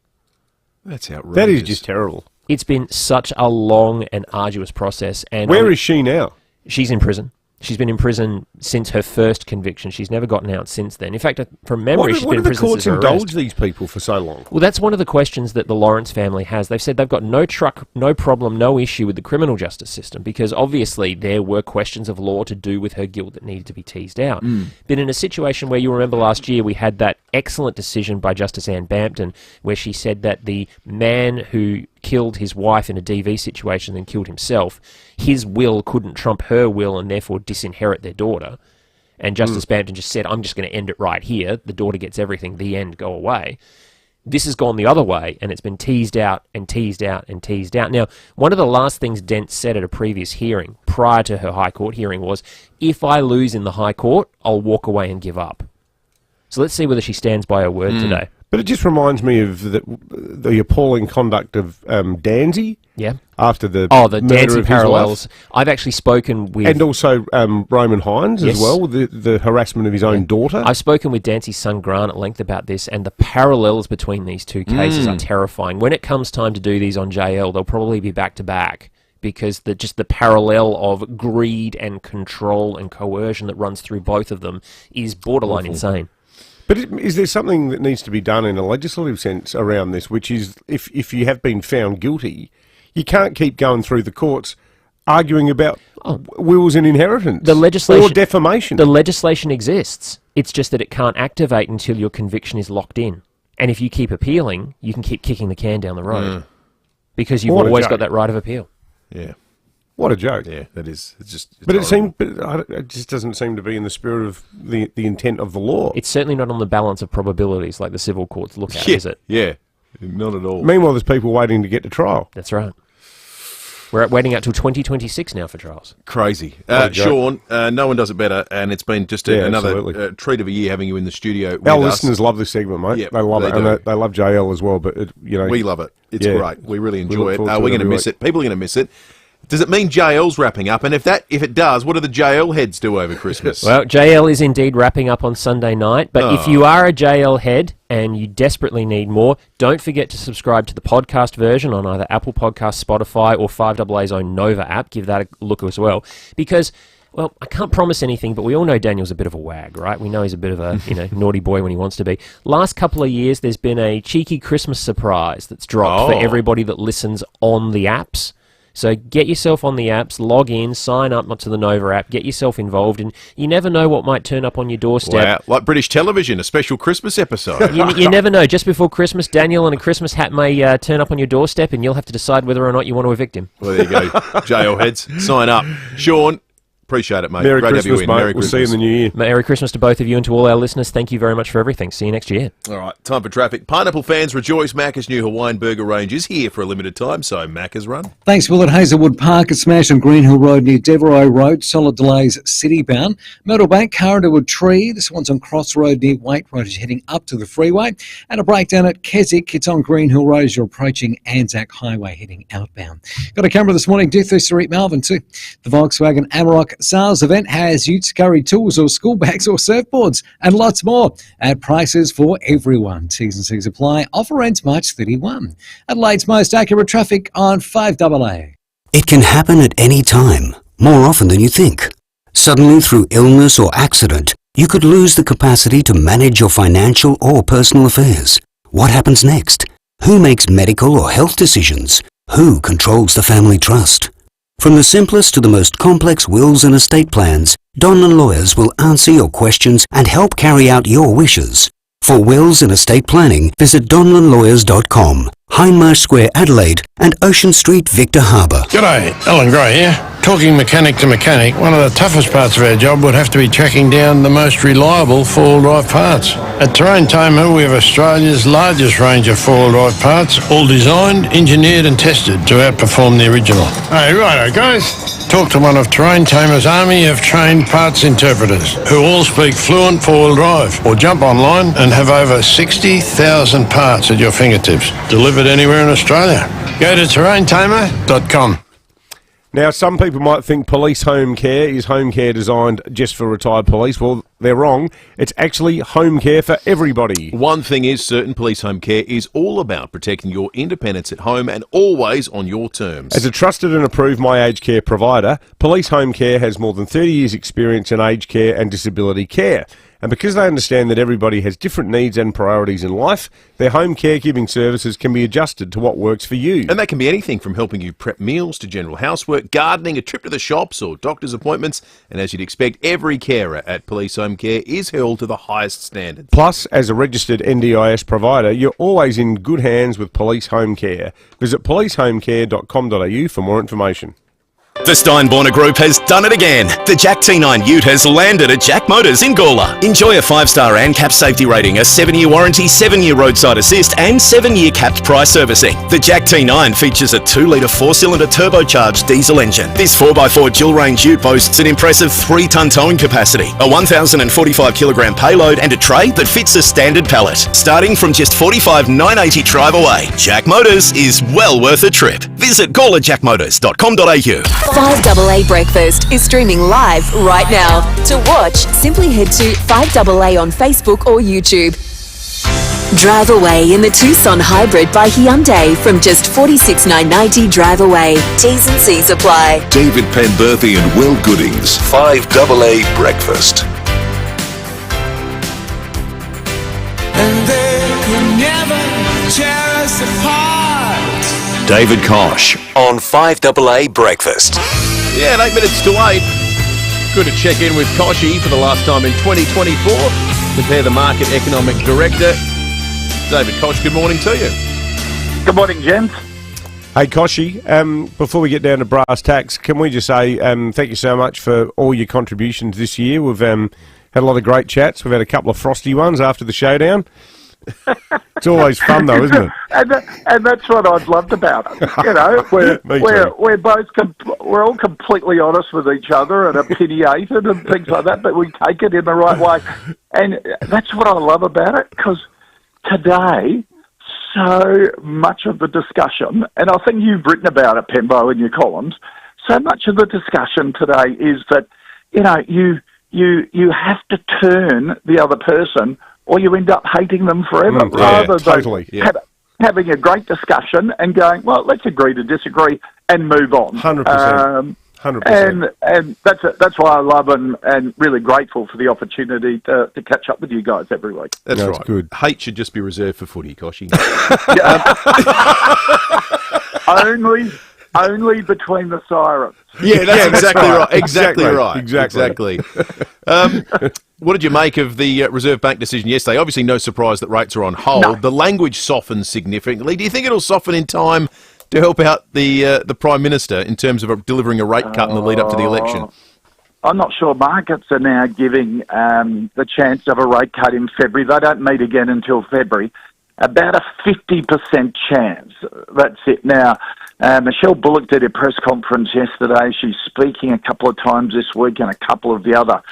That's outrageous. That is just terrible. It's been such a long and arduous process. And Where is she now? She's in prison. She's been in prison since her first conviction. She's never gotten out since then. In fact, from memory, she's been in prison since her arrest. Why do the courts indulge these people for so long? Well, that's one of the questions that the Lawrence family has. They've said they've got no problem, no issue with the criminal justice system because obviously there were questions of law to do with her guilt that needed to be teased out. But in a situation where you remember last year we had that excellent decision by Justice Anne Bampton where she said that the man who killed his wife in a DV situation and killed himself, his will couldn't trump her will and therefore disinherit their daughter. And Justice Bampton just said, I'm just going to end it right here. The daughter gets everything. The end. Go away. This has gone the other way, and it's been teased out and teased out and teased out. Now, one of the last things Dent said at a previous hearing, prior to her High Court hearing, was, if I lose in the High Court, I'll walk away and give up. So let's see whether she stands by her word today. But it just reminds me of the appalling conduct of Danzy. Yeah. After the murder Danzy of parallels. His wife. I've actually spoken with... And also Roman Hines as well, the harassment of his own daughter. I've spoken with Dancy's son Grant at length about this, and the parallels between these two cases are terrifying. When it comes time to do these on JL, they'll probably be back-to-back because the parallel of greed and control and coercion that runs through both of them is borderline insane. But is there something that needs to be done in a legislative sense around this, which is if you have been found guilty, you can't keep going through the courts arguing about wills and inheritance or defamation. The legislation exists. It's just that it can't activate until your conviction is locked in. And if you keep appealing, you can keep kicking the can down the road because you've always got that right of appeal. Yeah. What a joke! Yeah, that is. It's it just doesn't seem to be in the spirit of the intent of the law. It's certainly not on the balance of probabilities like the civil courts look at, is it? Yeah, not at all. Meanwhile, there's people waiting to get to trial. That's right. We're waiting out till 2026 now for trials. Crazy. Sean, no one does it better, and it's been just another treat of a year having you in the studio with Our listeners love this segment, mate. Yep, they love it, and they love JL as well. But we love it. It's great. We really enjoy it. We're going to miss it. People are going to miss it. Does it mean JL's wrapping up? And if it does, what do the JL heads do over Christmas? Well, JL is indeed wrapping up on Sunday night. But if you are a JL head and you desperately need more, don't forget to subscribe to the podcast version on either Apple Podcasts, Spotify, or 5AA's own Nova app. Give that a look as well. Because, well, I can't promise anything, but we all know Daniel's a bit of a wag, right? We know he's a bit of a naughty boy when he wants to be. Last couple of years, there's been a cheeky Christmas surprise that's dropped for everybody that listens on the apps. So get yourself on the apps, log in, sign up to the Nova app, get yourself involved, and you never know what might turn up on your doorstep. Wow, like British television, a special Christmas episode. You never know. Just before Christmas, Daniel and a Christmas hat may turn up on your doorstep, and you'll have to decide whether or not you want to evict him. Well, there you go. JL heads, sign up. Sean, appreciate it, mate. Merry Great Christmas, to have you in. mate. Merry We'll see you in the new year. Merry Christmas to both of you and to all our listeners. Thank you very much for everything. See you next year. All right, time for traffic. Pineapple fans rejoice. Macca's new Hawaiian burger range is here for a limited time, so Macca's run. Thanks, Will. At Hazelwood Park, a smash on Green Hill Road near Devereux Road. Solid delays city-bound. Myrtle Bank, Carradwood Tree. This one's on Cross Road near Waite Road as you're heading up to the freeway. And a breakdown at Keswick. It's on Green Hill Road as you're approaching Anzac Highway heading outbound. Got a camera this morning. Due through Sarit Melbourne too. The Volkswagen Amarok sales event has utes, curry tools or school bags or surfboards and lots more at prices for everyone. T's and C's apply. Offer ends March 31. Adelaide's most accurate traffic on 5AA. It can happen at any time, more often than you think. Suddenly, through illness or accident, you could lose the capacity to manage your financial or personal affairs. What happens next? Who makes medical or health decisions? Who controls the family trust? From the simplest to the most complex wills and estate plans, Donlan Lawyers will answer your questions and help carry out your wishes. For wills and estate planning, visit donlanlawyers.com, Hindmarsh Square, Adelaide, and Ocean Street, Victor Harbour. G'day, Alan Gray here. Talking mechanic to mechanic, one of the toughest parts of our job would have to be tracking down the most reliable four-wheel drive parts. At Terrain Tamer, we have Australia's largest range of four-wheel drive parts, all designed, engineered and tested to outperform the original. Hey, righto guys. Talk to one of Terrain Tamer's army of trained parts interpreters who all speak fluent four-wheel drive, or jump online and have over 60,000 parts at your fingertips, delivered anywhere in Australia. Go to terraintamer.com. Now, some people might think police home care is home care designed just for retired police. Well, they're wrong. It's actually home care for everybody. One thing is certain, police home care is all about protecting your independence at home and always on your terms. As a trusted and approved My Aged Care provider, Police Home Care has more than 30 years' experience in aged care and disability care. And because they understand that everybody has different needs and priorities in life, their home caregiving services can be adjusted to what works for you. And that can be anything from helping you prep meals to general housework, gardening, a trip to the shops or doctor's appointments. And as you'd expect, every carer at Police Home Care is held to the highest standards. Plus, as a registered NDIS provider, you're always in good hands with Police Home Care. Visit policehomecare.com.au for more information. The Steinborner Group has done it again. The Jack T9 Ute has landed at Jack Motors in Gawler. Enjoy a 5-star ANCAP safety rating, a 7-year warranty, 7-year roadside assist and 7-year capped price servicing. The Jack T9 features a 2-litre 4-cylinder turbocharged diesel engine. This 4x4 dual-range ute boasts an impressive 3-tonne towing capacity, a 1,045-kilogram payload and a tray that fits a standard pallet. Starting from just $45,980 drive away, Jack Motors is well worth a trip. Visit gawlerjackmotors.com.au. 5AA Breakfast is streaming live right now. To watch, simply head to 5AA on Facebook or YouTube. Drive away in the Tucson Hybrid by Hyundai from just $46,990 drive away. T's and C's apply. David Penberthy and Will Goodings. 5AA Breakfast. And they could never tear us apart. David Kosh on 5AA Breakfast. Yeah, at 8 minutes to 8. Good to check in with Koshy for the last time in 2024. Compare the Market Economic Director. David Kosh, good morning to you. Good morning, gents. Hey, Koshy, before we get down to brass tacks, can we just say thank you so much for all your contributions this year. We've had a lot of great chats. We've had a couple of frosty ones after the showdown. It's always fun, though, isn't it? And that's what I've loved about it. You know, we're both we're all completely honest with each other and opinionated and things like that, but we take it in the right way, and that's what I love about it. Because today, so much of the discussion, and I think you've written about it, Pembo, in your columns. So much of the discussion today is that you have to turn the other person, or you end up hating them forever, rather than having a great discussion and going, well, let's agree to disagree and move on. 100%. 100%. And that's why I love and really grateful for the opportunity to catch up with you guys every week. That's right. Good. Hate should just be reserved for footy, Koshy. Only between the sirens. Yeah, that's exactly right. Exactly right. Exactly. What did you make of the Reserve Bank decision yesterday? Obviously, no surprise that rates are on hold. No. The language softened significantly. Do you think it'll soften in time to help out the Prime Minister in terms of delivering a rate cut in the lead up to the election? I'm not sure. Markets are now giving the chance of a rate cut in February. They don't meet again until February. About a 50% chance. That's it. Now, Michelle Bullock did a press conference yesterday. She's speaking a couple of times this week, and a couple of the other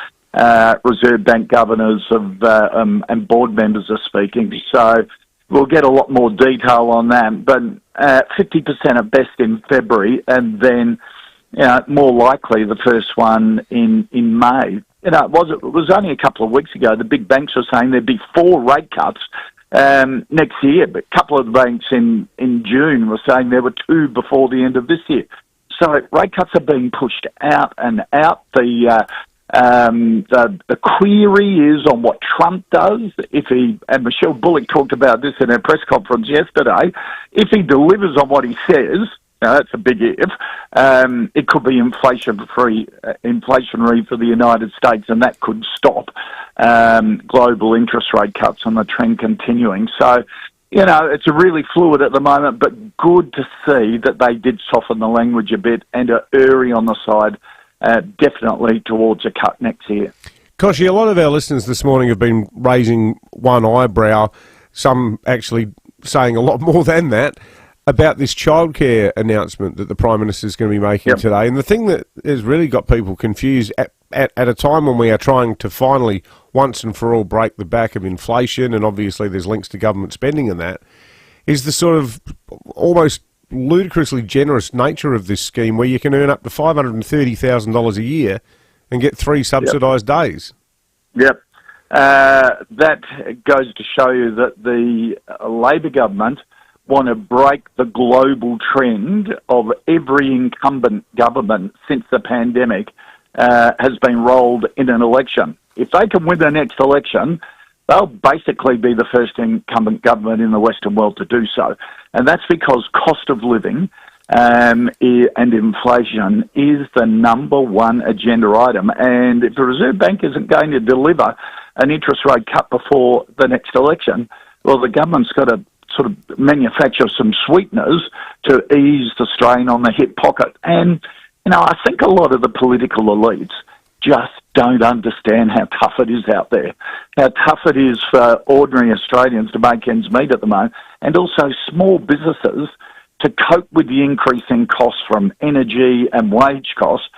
Reserve Bank governors and board members are speaking. So we'll get a lot more detail on that. But 50% at best in February, and then more likely the first one in May. It was only a couple of weeks ago the big banks were saying there'd be 4 rate cuts next year, but a couple of banks in June were saying there were 2 before the end of this year. So rate cuts are being pushed out and out. The query is on what Trump does. And Michelle Bullock talked about this in her press conference yesterday, if he delivers on what he says, that's a big if, it could be inflationary for the United States, and that could stop global interest rate cuts and the trend continuing. So, it's really fluid at the moment, but good to see that they did soften the language a bit and are erring on the side definitely towards a cut next year. Koshy, a lot of our listeners this morning have been raising one eyebrow, some actually saying a lot more than that, about this childcare announcement that the Prime Minister is going to be making today. And the thing that has really got people confused at a time when we are trying to finally, once and for all, break the back of inflation, and obviously there's links to government spending in that, is the sort of almost ludicrously generous nature of this scheme where you can earn up to $530,000 a year and get 3 subsidised days. Yep. That goes to show you that the Labor government want to break the global trend of every incumbent government since the pandemic has been rolled in an election. If they can win the next election, they'll basically be the first incumbent government in the Western world to do so. And that's because cost of living and inflation is the number one agenda item. And if the Reserve Bank isn't going to deliver an interest rate cut before the next election, well, the government's got to sort of manufacture some sweeteners to ease the strain on the hip pocket. And, I think a lot of the political elites just don't understand how tough it is out there, how tough it is for ordinary Australians to make ends meet at the moment, and also small businesses to cope with the increasing costs from energy and wage costs.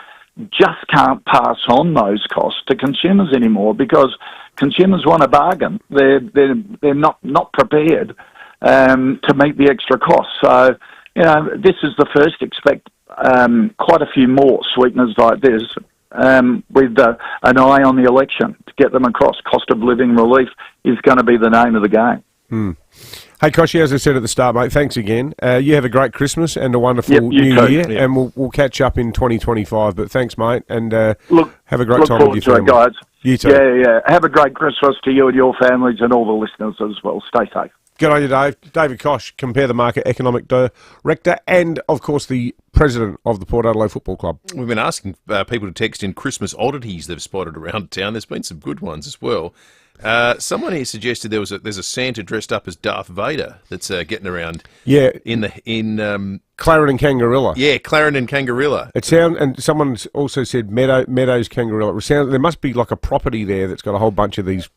Just can't pass on those costs to consumers anymore because consumers want a bargain. They're not prepared to meet the extra costs. So, this is the first. Expect quite a few more sweeteners like this with an eye on the election to get them across. Cost of living relief is going to be the name of the game. Hey, Koshy, as I said at the start, mate, thanks again. You have a great Christmas and a wonderful New Year, and we'll catch up in 2025. But thanks, mate, and have a great time with your family. Guys. You too. Yeah. Have a great Christmas to you and your families and all the listeners as well. Stay safe. Good on you, Dave. David Kosh, Compare the Market Economic Director and, of course, the President of the Port Adelaide Football Club. We've been asking people to text in Christmas oddities they've spotted around town. There's been some good ones as well. Someone here suggested there's a Santa dressed up as Darth Vader that's getting around. Yeah, in Clarendon Kangarilla. Yeah, Clarendon Kangarilla. And someone also said Meadows Kangarilla. There must be like a property there that's got a whole bunch of these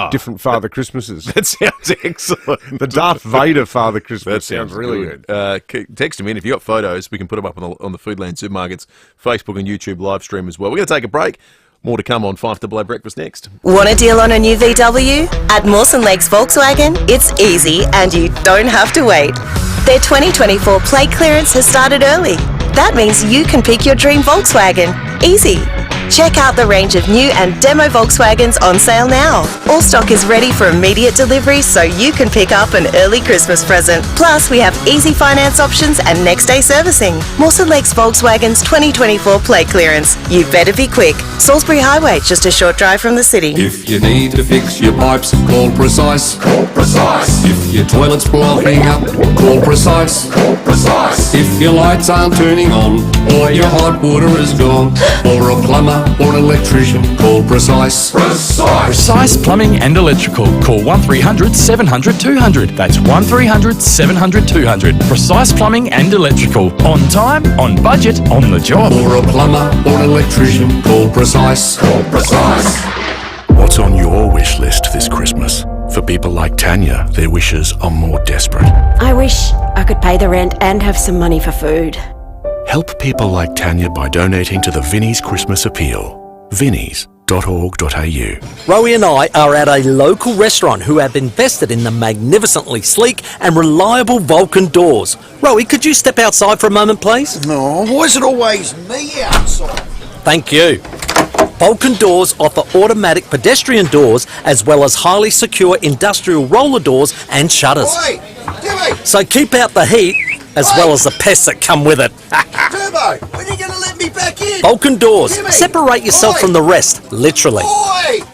different Father Christmases. That sounds excellent. The Darth Vader Father Christmas sounds really good. Text them in if you got photos. We can put them up on the Foodland Supermarkets Facebook and YouTube live stream as well. We're going to take a break. More to come on 5AA Breakfast next. Want a deal on a new VW? At Mawson Lakes Volkswagen, it's easy and you don't have to wait. Their 2024 plate clearance has started early. That means you can pick your dream Volkswagen. Easy. Check out the range of new and demo Volkswagens on sale now. All stock is ready for immediate delivery so you can pick up an early Christmas present. Plus, we have easy finance options and next day servicing. Mawson Lakes Volkswagen's 2024 plate clearance. You better be quick. Salisbury Highway, just a short drive from the city. If you need to fix your pipes, call Precise. Call Precise. If your toilet's blocking up, call Precise. Call Precise. If your lights aren't turning on, or your hot water is gone, or a plumber or an electrician, call Precise. Precise Plumbing and Electrical. Call 1300 700 200. That's 1300 700 200. Precise Plumbing and Electrical. On time, on budget, on the job. Or a plumber or an electrician, call Precise. Call Precise. What's on your wish list this Christmas? For people like Tanya, their wishes are more desperate. I wish I could pay the rent and have some money for food. Help people like Tanya by donating to the Vinnie's Christmas Appeal. vinnies.org.au. Rowie and I are at a local restaurant who have invested in the magnificently sleek and reliable Vulcan doors. Rowie, could you step outside for a moment, please? No, why is it always me outside? Thank you. Vulcan doors offer automatic pedestrian doors as well as highly secure industrial roller doors and shutters. Oi, Jimmy! So keep out the heat as well as the pests that come with it. Turbo, when are you going to let me back in? Vulcan doors. Jimmy! Separate yourself from the rest, literally.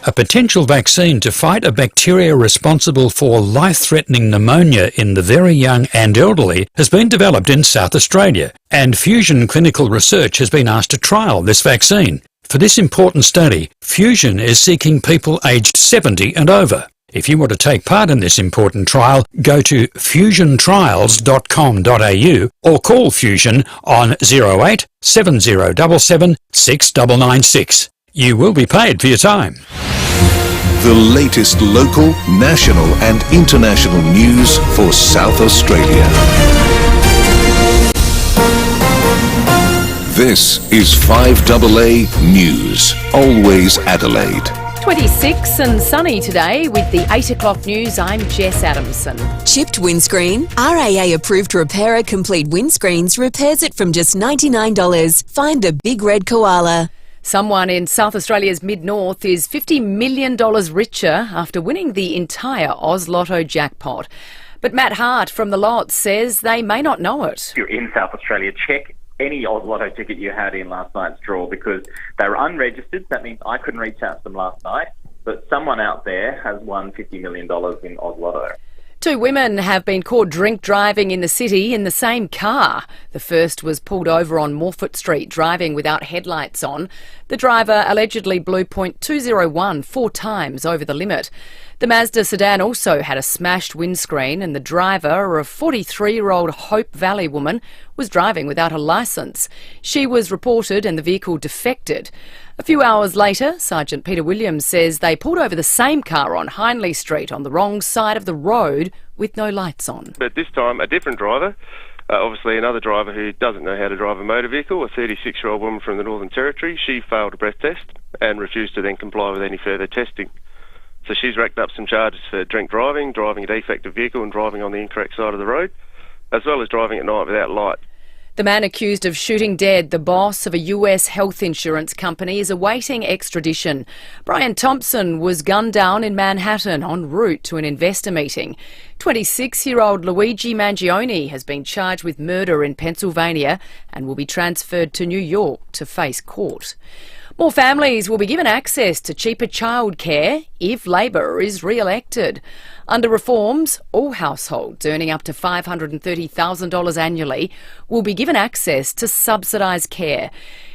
A potential vaccine to fight a bacteria responsible for life-threatening pneumonia in the very young and elderly has been developed in South Australia, and Fusion Clinical Research has been asked to trial this vaccine. For this important study, Fusion is seeking people aged 70 and over. If you want to take part in this important trial, go to fusiontrials.com.au or call Fusion on 08 7077 6996. You will be paid for your time. The latest local, national and international news for South Australia. This is 5AA News, always Adelaide. 26 and sunny today with the 8 o'clock news. I'm Jess Adamson. Chipped windscreen? RAA approved repairer Complete Windscreens repairs it from just $99. Find the big red koala. Someone in South Australia's mid-north is $50 million richer after winning the entire Oz Lotto jackpot. But Matt Hart from The Lot says they may not know it. If you're in South Australia, check any Oz Lotto ticket you had in last night's draw because they were unregistered. That means I couldn't reach out to them last night. But someone out there has won $50 million in Oz Lotto. 2 women have been caught drink driving in the city in the same car. The first was pulled over on Morford Street driving without headlights on. The driver allegedly blew .201 4 times over the limit. The Mazda sedan also had a smashed windscreen and the driver, a 43-year-old Hope Valley woman, was driving without a licence. She was reported and the vehicle defected. A few hours later, Sergeant Peter Williams says they pulled over the same car on Hindley Street on the wrong side of the road with no lights on. But this time, a different driver, obviously another driver who doesn't know how to drive a motor vehicle, a 36-year-old woman from the Northern Territory. She failed a breath test and refused to then comply with any further testing. So she's racked up some charges for drink driving, driving a defective vehicle and driving on the incorrect side of the road, as well as driving at night without light. The man accused of shooting dead the boss of a US health insurance company is awaiting extradition. Brian Thompson was gunned down in Manhattan en route to an investor meeting. 26-year-old Luigi Mangione has been charged with murder in Pennsylvania and will be transferred to New York to face court. More families will be given access to cheaper childcare if Labor is re-elected. Under reforms, all households earning up to $530,000 annually will be given access to subsidised care.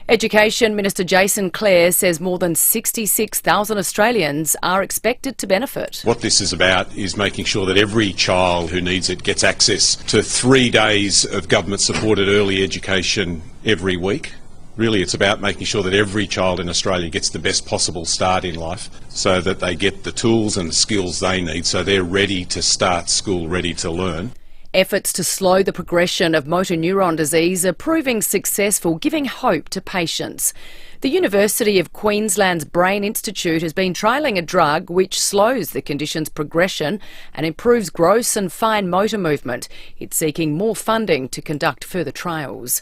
Education Minister Jason Clare says more than 66,000 Australians are expected to benefit. What this is about is making sure that every child who needs it gets access to 3 days of government-supported early education every week. Really, it's about making sure that every child in Australia gets the best possible start in life so that they get the tools and the skills they need so they're ready to start school, ready to learn. Efforts to slow the progression of motor neuron disease are proving successful, giving hope to patients. The University of Queensland's Brain Institute has been trialling a drug which slows the condition's progression and improves gross and fine motor movement. It's seeking more funding to conduct further trials.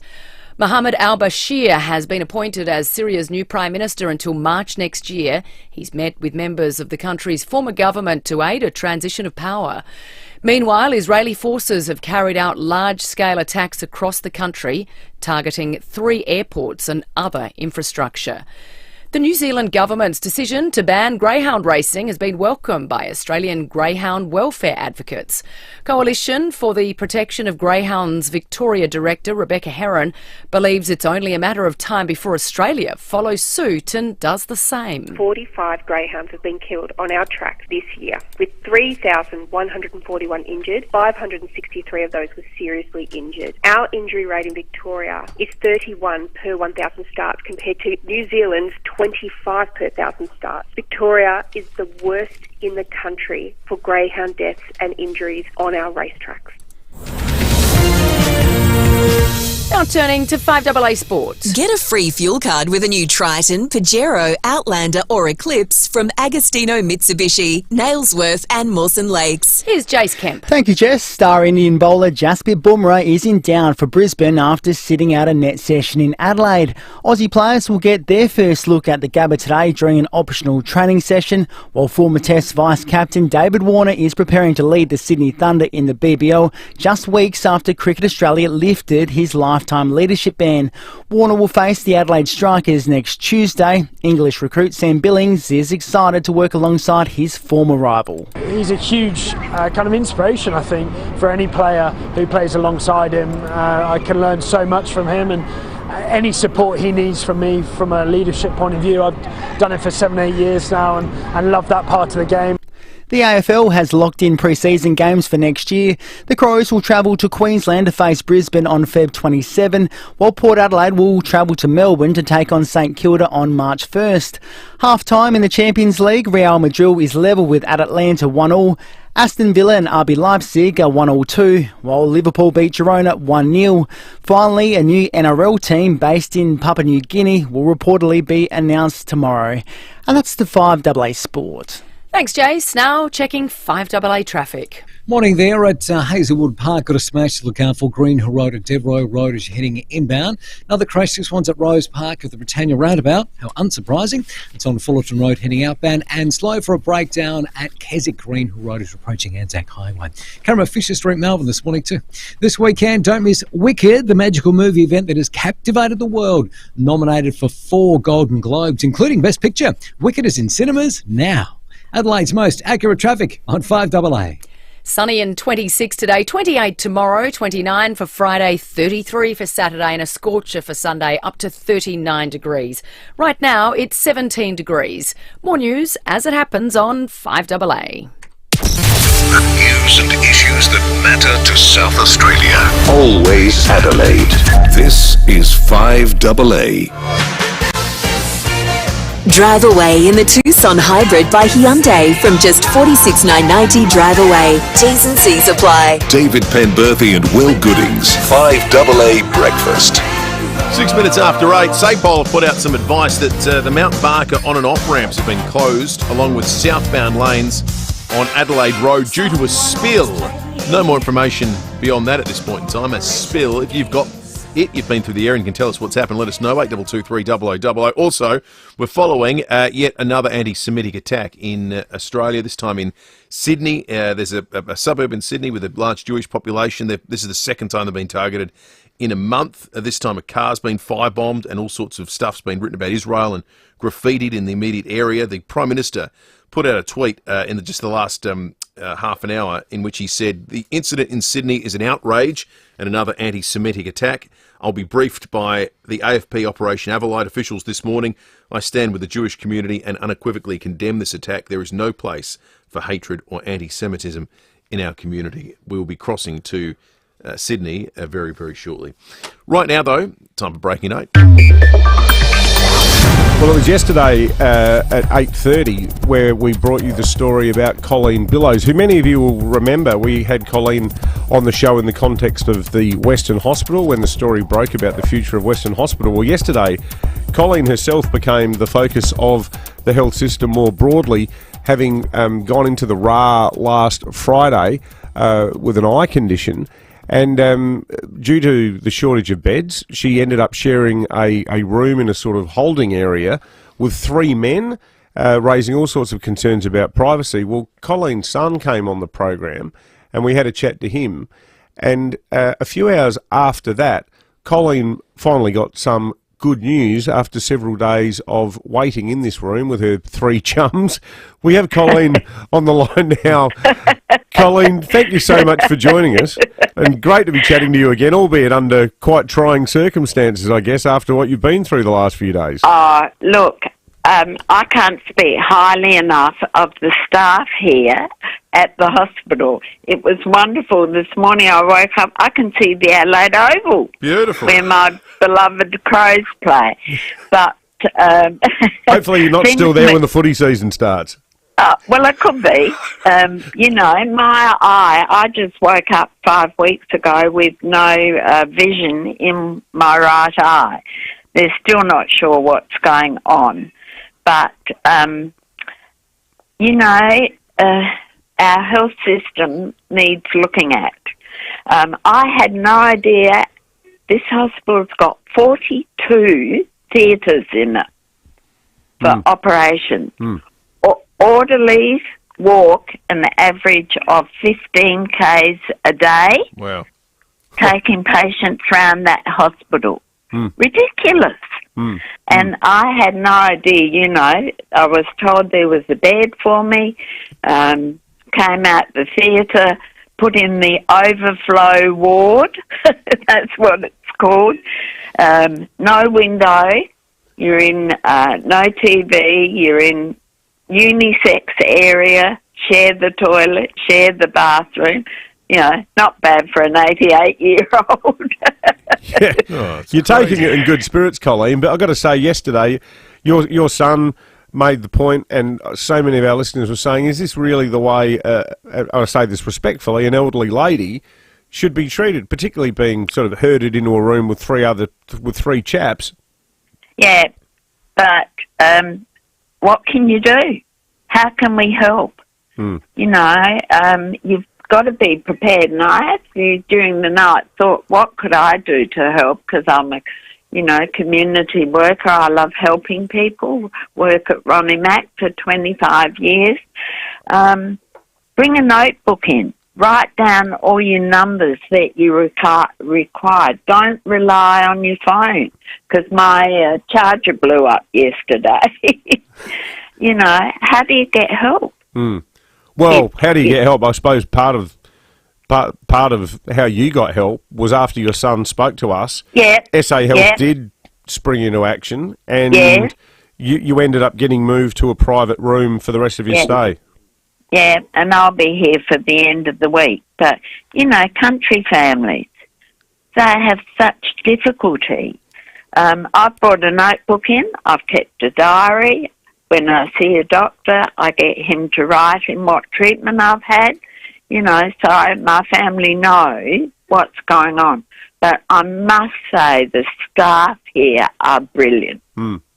Mohammed al-Bashir has been appointed as Syria's new Prime Minister until March next year. He's met with members of the country's former government to aid a transition of power. Meanwhile, Israeli forces have carried out large-scale attacks across the country, targeting 3 airports and other infrastructure. The New Zealand government's decision to ban greyhound racing has been welcomed by Australian greyhound welfare advocates. Coalition for the Protection of Greyhounds Victoria Director Rebecca Heron believes it's only a matter of time before Australia follows suit and does the same. 45 greyhounds have been killed on our tracks this year, with 3,141 injured. 563 of those were seriously injured. Our injury rate in Victoria is 31 per 1,000 starts compared to New Zealand's 25 per 1,000 starts. Victoria is the worst in the country for greyhound deaths and injuries on our racetracks. Now turning to 5AA Sports. Get a free fuel card with a new Triton, Pajero, Outlander or Eclipse from Agostino Mitsubishi, Nailsworth and Mawson Lakes. Here's Jace Kemp. Thank you, Jess. Star Indian bowler Jasprit Bumrah is in down for Brisbane after sitting out a net session in Adelaide. Aussie players will get their first look at the Gabba today during an optional training session, while former Test vice-captain David Warner is preparing to lead the Sydney Thunder in the BBL just weeks after Cricket Australia lifted his lifetime leadership ban. Warner will face the Adelaide Strikers next Tuesday. English recruit Sam Billings is excited to work alongside his former rival. He's a huge kind of inspiration, I think, for any player who plays alongside him. I can learn so much from him, and any support he needs from me from a leadership point of view. I've done it for 7-8 years now and love that part of the game. The AFL has locked in pre-season games for next year. The Crows will travel to Queensland to face Brisbane on Feb 27, while Port Adelaide will travel to Melbourne to take on St Kilda on March 1st. Half-time in the Champions League, Real Madrid is level with Atlanta 1-1. Aston Villa and RB Leipzig are 1-2, while Liverpool beat Girona 1-0. Finally, a new NRL team based in Papua New Guinea will reportedly be announced tomorrow. And that's the 5AA Sport. Thanks, Jace. Now checking 5AA traffic. Morning there at Hazelwood Park. Got a smash to look out for. Greenhill Road at Devereux Road as you're heading inbound. Another crash, this one's at Rose Park of the Britannia Roundabout. How unsurprising. It's on Fullerton Road heading outbound, and slow for a breakdown at Keswick. Greenhill Road is approaching Anzac Highway. Camera Fisher Street, Melbourne this morning too. This weekend, don't miss Wicked, the magical movie event that has captivated the world. Nominated for 4 Golden Globes, including Best Picture. Wicked is in cinemas now. Adelaide's most accurate traffic on 5AA. Sunny and 26 today, 28 tomorrow, 29 for Friday, 33 for Saturday, and a scorcher for Sunday, up to 39 degrees. Right now, it's 17 degrees. More news as it happens on 5AA. The news and issues that matter to South Australia. Always Adelaide. This is 5AA. Drive away in the Tucson Hybrid by Hyundai from just $46,990 drive away. T's and C's apply. David Penberthy and Will Goodings. 5AA Breakfast. 6 minutes after 8, SAPOL have put out some advice that the Mount Barker on and off ramps have been closed, along with southbound lanes on Adelaide Road due to a spill. No more information beyond that at this point in time. A spill. If you've got you've been through the area and can tell us what's happened, let us know. 8223 0000. Also, we're following yet another anti-Semitic attack in Australia, this time in Sydney. There's a suburb in Sydney with a large Jewish population. This is the second time they've been targeted in a month. This time a car's been firebombed and all sorts of stuff's been written about Israel and graffitied in the immediate area. The Prime Minister put out a tweet in just the last half an hour in which he said, "The incident in Sydney is an outrage and another anti-Semitic attack. I'll be briefed by the AFP Operation Avalite officials this morning. I stand with the Jewish community and unequivocally condemn this attack. There is no place for hatred or anti-Semitism in our community." We will be crossing to Sydney very, very shortly. Right now, though, time for Breaking 8. Well, it was yesterday at 8:30 where we brought you the story about Colleen Billows, who many of you will remember. We had Colleen on the show in the context of the Western Hospital when the story broke about the future of Western Hospital. Well, yesterday, Colleen herself became the focus of the health system more broadly, having gone into the RA last Friday with an eye condition. And due to the shortage of beds, she ended up sharing a room in a sort of holding area with 3 men, raising all sorts of concerns about privacy. Well, Colleen's son came on the program and we had a chat to him. And a few hours after that, Colleen finally got some good news after several days of waiting in this room with her 3 chums. We have Colleen on the line now. Colleen, thank you so much for joining us, and great to be chatting to you again, albeit under quite trying circumstances, I guess, after what you've been through the last few days. Look, I can't speak highly enough of the staff here at the hospital. It was wonderful. This morning I woke up, I can see the Adelaide Oval. Beautiful. Where my beloved Crows play. But hopefully you're not still there when the footy season starts. Well, it could be. My eye, I just woke up 5 weeks ago with no vision in my right eye. They're still not sure what's going on. But, our health system needs looking at. I had no idea this hospital's got 42 theatres in it for operations. Orderlies walk an average of 15 k's a day. Wow. Taking patients around that hospital. Ridiculous. And I had no idea, I was told there was a bed for me, came out the theatre, put in the overflow ward, that's what it's called, no window, you're in no TV, you're in unisex area, share the toilet, share the bathroom. Not bad for an 88-year-old. Yeah. You're taking it in good spirits, Colleen, but I've got to say, yesterday, your son made the point, and so many of our listeners were saying, is this really the way, I say this respectfully, an elderly lady should be treated, particularly being sort of herded into a room with three chaps? Yeah, but what can you do? How can we help? You know, you've got to be prepared. And I actually, during the night, thought, what could I do to help? Because I'm a, community worker. I love helping people. Work at Ronnie Mac for 25 years. Bring a notebook in. Write down all your numbers that you require. Don't rely on your phone, because my charger blew up yesterday. How do you get help? Well, how do you get help? I suppose part of how you got help was after your son spoke to us. Yeah. SA Health did spring into action, and you ended up getting moved to a private room for the rest of your stay. Yeah, and I'll be here for the end of the week. But, country families, they have such difficulty. I've brought a notebook in. I've kept a diary. When I see a doctor, I get him to write in what treatment I've had, so my family knows what's going on. But I must say the staff here are brilliant. And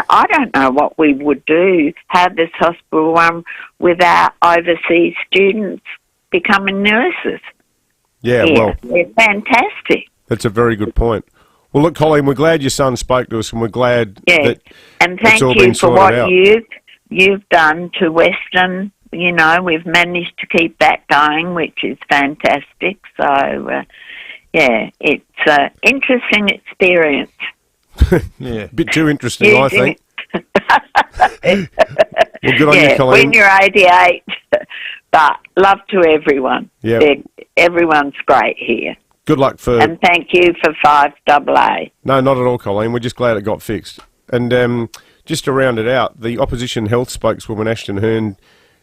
I don't know what we would do, have this hospital run without overseas students becoming nurses. Yeah, well, they're fantastic. That's a very good point. Well, look, Colleen, we're glad your son spoke to us, and we're glad that and thank it's all you been for sorted what out. you've done to Western. We've managed to keep that going, which is fantastic. So, it's an interesting experience. A bit too interesting, I think. Well, good on you, Colleen. When you're 88, but love to everyone. Yeah. Everyone's great here. Good luck for... And thank you for FIVEAA. No, not at all, Colleen. We're just glad it got fixed. And just to round it out, the opposition health spokeswoman, Ashton Hearn,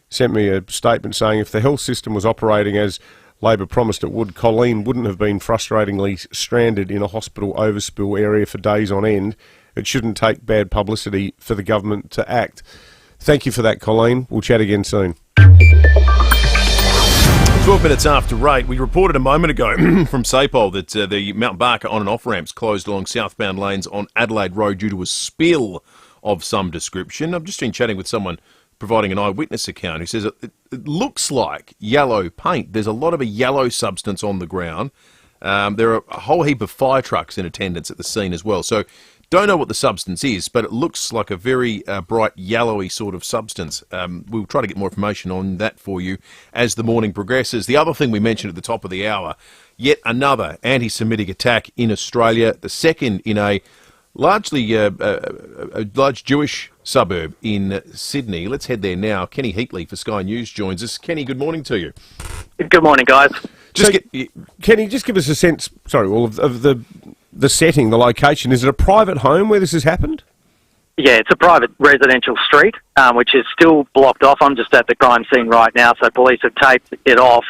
sent me a statement saying if the health system was operating as Labor promised it would, Colleen wouldn't have been frustratingly stranded in a hospital overspill area for days on end. It shouldn't take bad publicity for the government to act. Thank you for that, Colleen. We'll chat again soon. 12 minutes after 8, we reported a moment ago from SAPOL that the Mount Barker on and off ramps closed along southbound lanes on Adelaide Road due to a spill of some description. I've just been chatting with someone providing an eyewitness account who says it looks like yellow paint. There's a lot of a yellow substance on the ground. There are a whole heap of fire trucks in attendance at the scene as well. So don't know what the substance is, but it looks like a very bright yellowy sort of substance. We'll try to get more information on that for you as the morning progresses. The other thing we mentioned at the top of the hour, yet another anti-Semitic attack in Australia, the second in a largely a large Jewish suburb in Sydney. Let's head there now. Kenny Heatley for Sky News joins us. Kenny, good morning to you. Good morning, guys. Kenny, just give us a sense, of the setting, the location. Is it a private home where this has happened? Yeah, it's a private residential street, which is still blocked off. I'm just at the crime scene right now, so police have taped it off.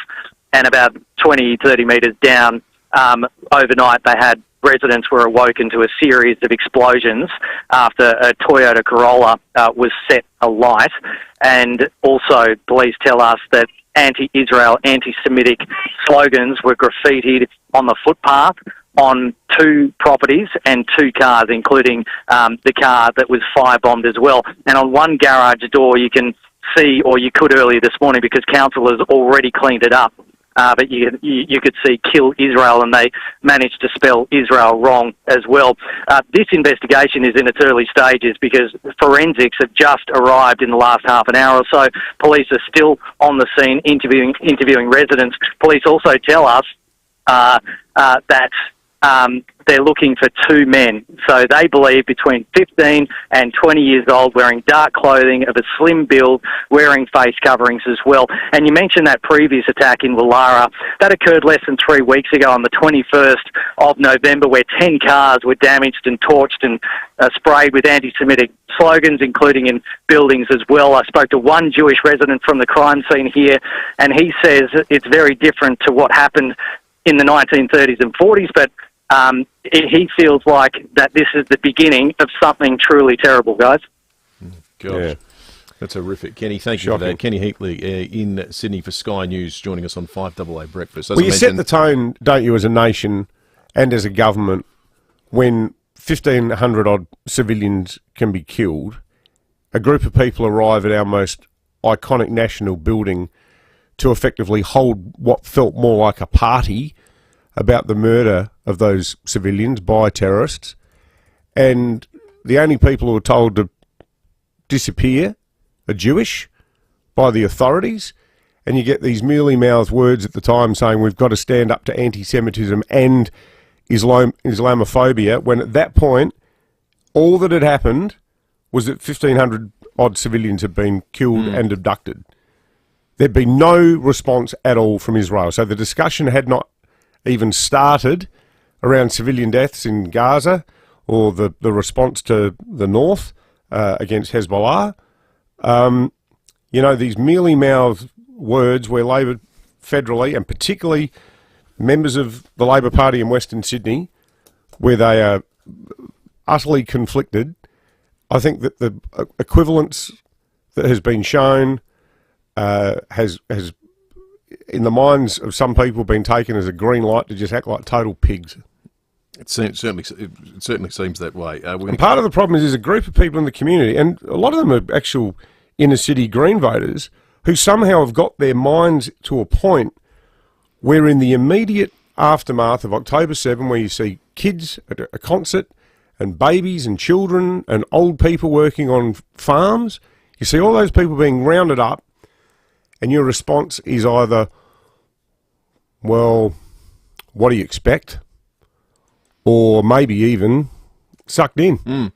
And about 20, 30 metres down, overnight they had residents were awoken to a series of explosions after a Toyota Corolla was set alight. And also, police tell us that anti-Israel, anti-Semitic slogans were graffitied on the footpath on 2 properties and 2 cars, including the car that was firebombed as well. And on one garage door you can see, or you could earlier this morning because council has already cleaned it up, but you could see "Kill Israel," and they managed to spell Israel wrong as well. This investigation is in its early stages because forensics have just arrived in the last half an hour or so. Police are still on the scene interviewing residents. Police also tell us that they're looking for 2 men. So they believe between 15 and 20 years old, wearing dark clothing, of a slim build, wearing face coverings as well. And you mentioned that previous attack in Woollahra. That occurred less than 3 weeks ago on the 21st of November, where 10 cars were damaged and torched and sprayed with anti-Semitic slogans, including in buildings as well. I spoke to one Jewish resident from the crime scene here, and he says it's very different to what happened in the 1930s and 40s, but he feels like that this is the beginning of something truly terrible, guys. Gosh. Yeah. That's horrific. Kenny, thank you for that. Kenny Heatley in Sydney for Sky News, joining us on 5AA Breakfast. Well, you set the tone, don't you, as a nation and as a government, when 1,500-odd civilians can be killed. A group of people arrive at our most iconic national building to effectively hold what felt more like a party about the murder of those civilians by terrorists. And the only people who are told to disappear are Jewish by the authorities. And you get these mealy-mouthed words at the time saying we've got to stand up to anti-Semitism and Islamophobia, when at that point, all that had happened was that 1,500-odd civilians had been killed and abducted. There'd been no response at all from Israel. So the discussion had not even started around civilian deaths in Gaza or the response to the north against Hezbollah. You know, these mealy-mouthed words where Labor federally, and particularly members of the Labor Party in Western Sydney, where they are utterly conflicted, I think that the equivalence that has been shown has in the minds of some people been taken as a green light to just act like total pigs. It certainly seems that way. And part of the problem is there's a group of people in the community, and a lot of them are actual inner city Green voters, who somehow have got their minds to a point where in the immediate aftermath of October 7, where you see kids at a concert and babies and children and old people working on farms, you see all those people being rounded up, and your response is either, well, what do you expect? Or maybe even sucked in.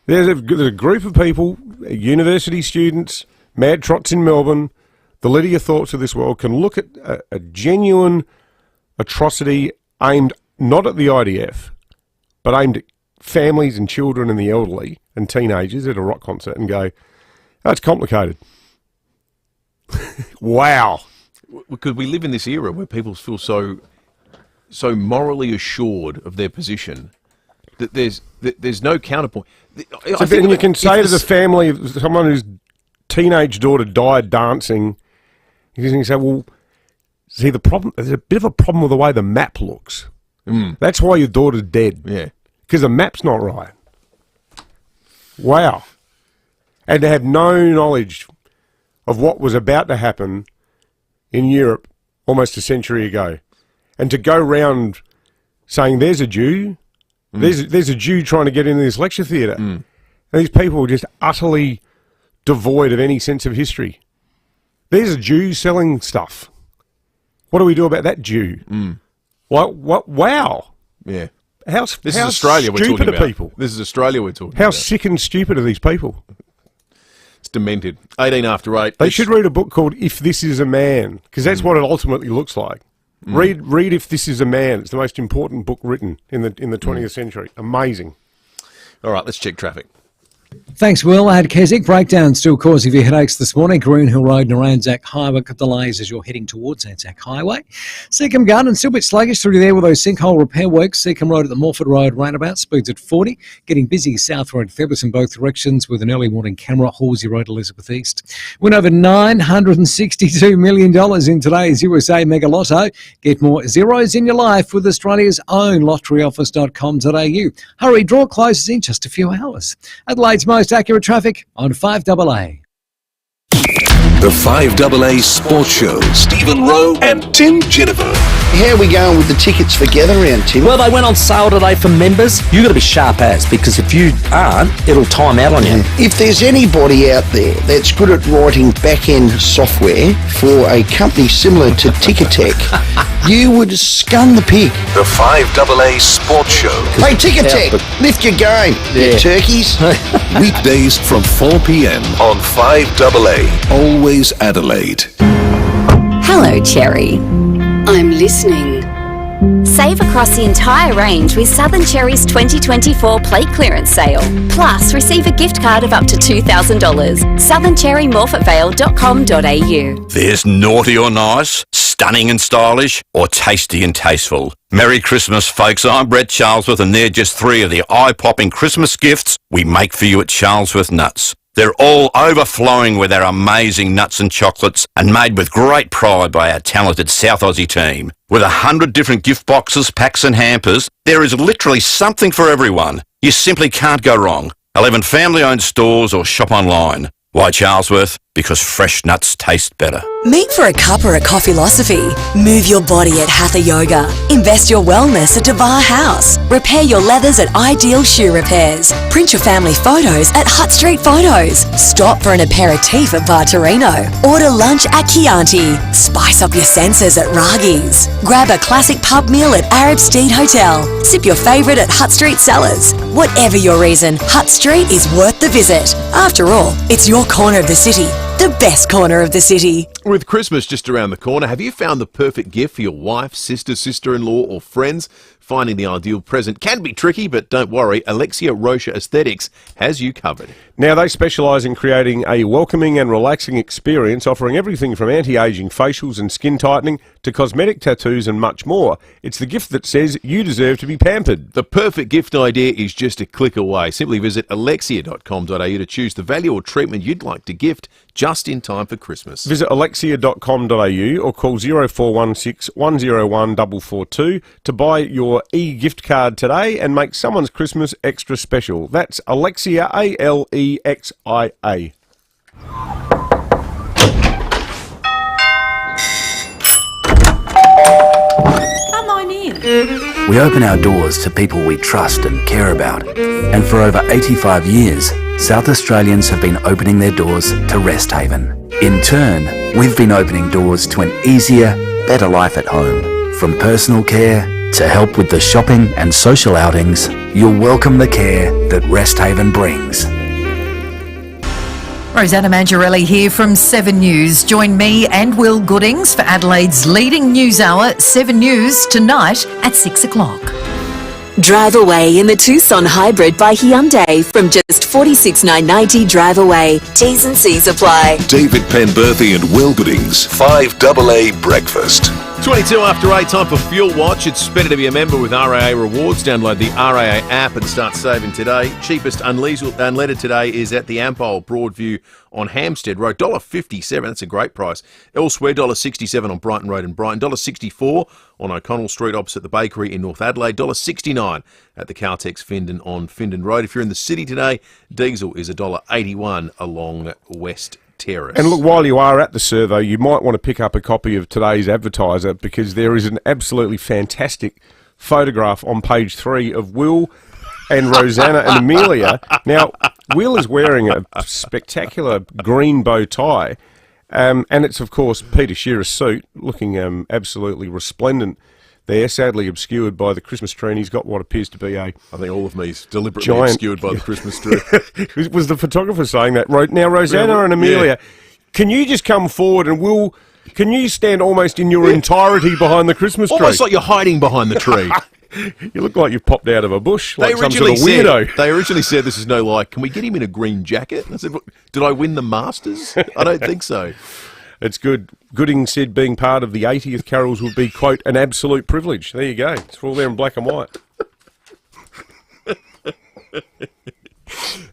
There's a group of people, university students, mad trots in Melbourne, the Lydia Thorpes of this world, can look at a genuine atrocity aimed not at the IDF, but aimed at families and children and the elderly and teenagers at a rock concert and go, that's complicated. Wow. Because we live in this era where people feel so morally assured of their position that there's no counterpoint. So then you can say to the family of someone whose teenage daughter died dancing, you can say, well, see, the problem, there's a bit of a problem with the way the map looks. That's why your daughter's dead. Yeah. Because the map's not right. Wow. And to have no knowledge of what was about to happen in Europe almost a century ago. And to go round saying there's a Jew, there's a Jew trying to get into this lecture theatre. And these people are just utterly devoid of any sense of history. There's a Jew selling stuff. What do we do about that Jew? What? Wow. Yeah. This is Australia we're talking about. People? This is Australia we're talking How about. sick and stupid are these people? It's demented. 18 after 8. They should read a book called If This Is a Man, because that's what it ultimately looks like. Read If This Is a Man. It's the most important book written in the 20th century. Amazing. All right, let's check traffic. Thanks, Will. I had Keswick breakdown still causing you headaches this morning. Green Hill Road and Anzac Highway got delays as you're heading towards Anzac Highway. Seacombe Garden still a bit sluggish through there with those sinkhole repair works. Seacombe Road at the Morford Road roundabout, speeds at 40. Getting busy South Road Feathers in both directions with an early morning camera. Halsey Road, Elizabeth East. Win over $962 million in today's USA Mega Lotto. Get more zeros in your life with Australia's own lotteryoffice.com.au. Hurry, draw closes in just a few hours. Adelaide's most accurate traffic on 5AA. The 5AA Sports Show. Stephen Rowe and Tim Jennifer. How are we going with the tickets for Gather Round, Tim? Well, they went on sale today for members. You've got to be sharp as, because if you aren't, it'll time out on you. If there's anybody out there that's good at writing back-end software for a company similar to Etiquette, you would scun the pig. The 5AA Sports Show. Hey, Etiquette, lift your game, you turkeys. Weekdays from 4 p.m. on 5AA. Always Adelaide. Hello, Cherry. I'm listening. Save across the entire range with Southern Cherry's 2024 plate clearance sale. Plus, receive a gift card of up to $2,000. southerncherrymorfettvale.com.au. There's naughty or nice, stunning and stylish, or tasty and tasteful. Merry Christmas, folks. I'm Brett Charlesworth, and they're just 3 of the eye-popping Christmas gifts we make for you at Charlesworth Nuts. They're all overflowing with our amazing nuts and chocolates and made with great pride by our talented South Aussie team. With 100 different gift boxes, packs and hampers, there is literally something for everyone. You simply can't go wrong. 11 family-owned stores or shop online. Why Charlesworth? Because fresh nuts taste better. Meet for a cup or a coffeelosophy. Move your body at Hatha Yoga. Invest your wellness at Devar House. Repair your leathers at Ideal Shoe Repairs. Print your family photos at Hutt Street Photos. Stop for an aperitif at Bartorino. Order lunch at Chianti. Spice up your senses at Ragi's. Grab a classic pub meal at Arab Steed Hotel. Sip your favourite at Hutt Street Cellars. Whatever your reason, Hutt Street is worth the visit. After all, it's your corner of the city. The best corner of the city. With Christmas just around the corner, have you found the perfect gift for your wife, sister, sister-in-law or friends? Finding the ideal present can be tricky, but don't worry, Alexia Rocha Aesthetics has you covered. Now, they specialise in creating a welcoming and relaxing experience, offering everything from anti-aging facials and skin tightening to cosmetic tattoos and much more. It's the gift that says you deserve to be pampered. The perfect gift idea is just a click away. Simply visit alexia.com.au to choose the value or treatment you'd like to gift just in time for Christmas. Visit alexia.com.au or call 0416 101 442 to buy your e-gift card today and make someone's Christmas extra special. That's Alexia, A-L-E-X-I-A. Come on in. We open our doors to people we trust and care about. And for over 85 years, South Australians have been opening their doors to Rest Haven. In turn, we've been opening doors to an easier, better life at home. From personal care to help with the shopping and social outings, you'll welcome the care that Rest Haven brings. Rosanna Mangiarelli here from 7 News. Join me and Will Goodings for Adelaide's leading news hour, 7 News, tonight at 6 o'clock. Drive away in the Tucson Hybrid by Hyundai from just $46,990 drive away. T's and C's apply. David Penberthy and Will Goodings, 5AA Breakfast. 22 after 8, time for Fuel Watch. It's better to be a member with RAA Rewards. Download the RAA app and start saving today. Cheapest unleaded today is at the Ampol Broadview on Hampstead Road. $1.57, that's a great price. Elsewhere, $1.67 on Brighton Road in Brighton. $1.64 on O'Connell Street opposite the bakery in North Adelaide. $1.69 at the Caltex Findon on Findon Road. If you're in the city today, diesel is $1.81 along West Terrace. And look, while you are at the survey, you might want to pick up a copy of today's Advertiser because there is an absolutely fantastic photograph on page 3 of Will and Rosanna and Amelia. Now, Will is wearing a spectacular green bow tie, and it's, of course, Peter Shearer's suit, looking absolutely resplendent there, sadly obscured by the Christmas tree, and he's got what appears to be a... I think all of me is deliberately obscured by the Christmas tree. Was the photographer saying that? Now, Rosanna and Amelia, can you just come forward and can you stand almost in your entirety behind the Christmas tree? Almost like you're hiding behind the tree. You look like you've popped out of a bush, like some sort of weirdo. They originally said, this is no lie, can we get him in a green jacket? And I said, did I win the Masters? I don't think so. It's good. Gooding said being part of the 80th carols would be, quote, an absolute privilege. There you go. It's all there in black and white.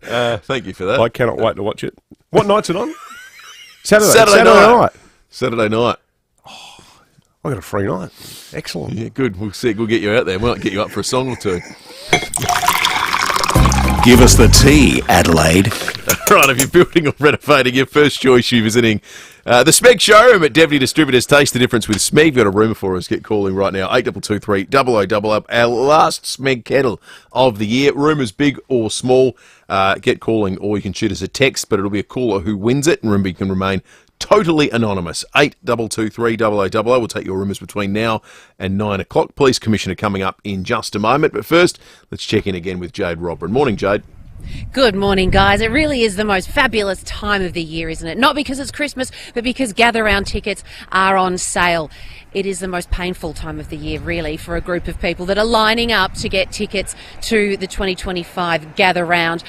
Thank you for that. I cannot wait to watch it. What night's it on? Saturday night. Saturday night. Oh, I got a free night. Excellent. Yeah, good. We'll see. We'll get you out there. We might get you up for a song or two. Give us the tea, Adelaide. Right, if you're building or renovating, your first choice, you're visiting the Smeg showroom at Deputy Distributors. Taste the difference with Smeg. You've got a rumour for us. Get calling right now. 8223 00 up. Our last Smeg kettle of the year. Rumours big or small. Get calling, or you can shoot us a text, but it'll be a caller who wins it. And remember, you can remain totally anonymous. 8223 00. We'll take your rumours between now and 9 o'clock. Police Commissioner coming up in just a moment. But first, let's check in again with Jade Robran. Morning, Jade. Good morning, guys. It really is the most fabulous time of the year, isn't it? Not because it's Christmas, but because Gather Round tickets are on sale. It is the most painful time of the year, really, for a group of people that are lining up to get tickets to the 2025 Gather Round.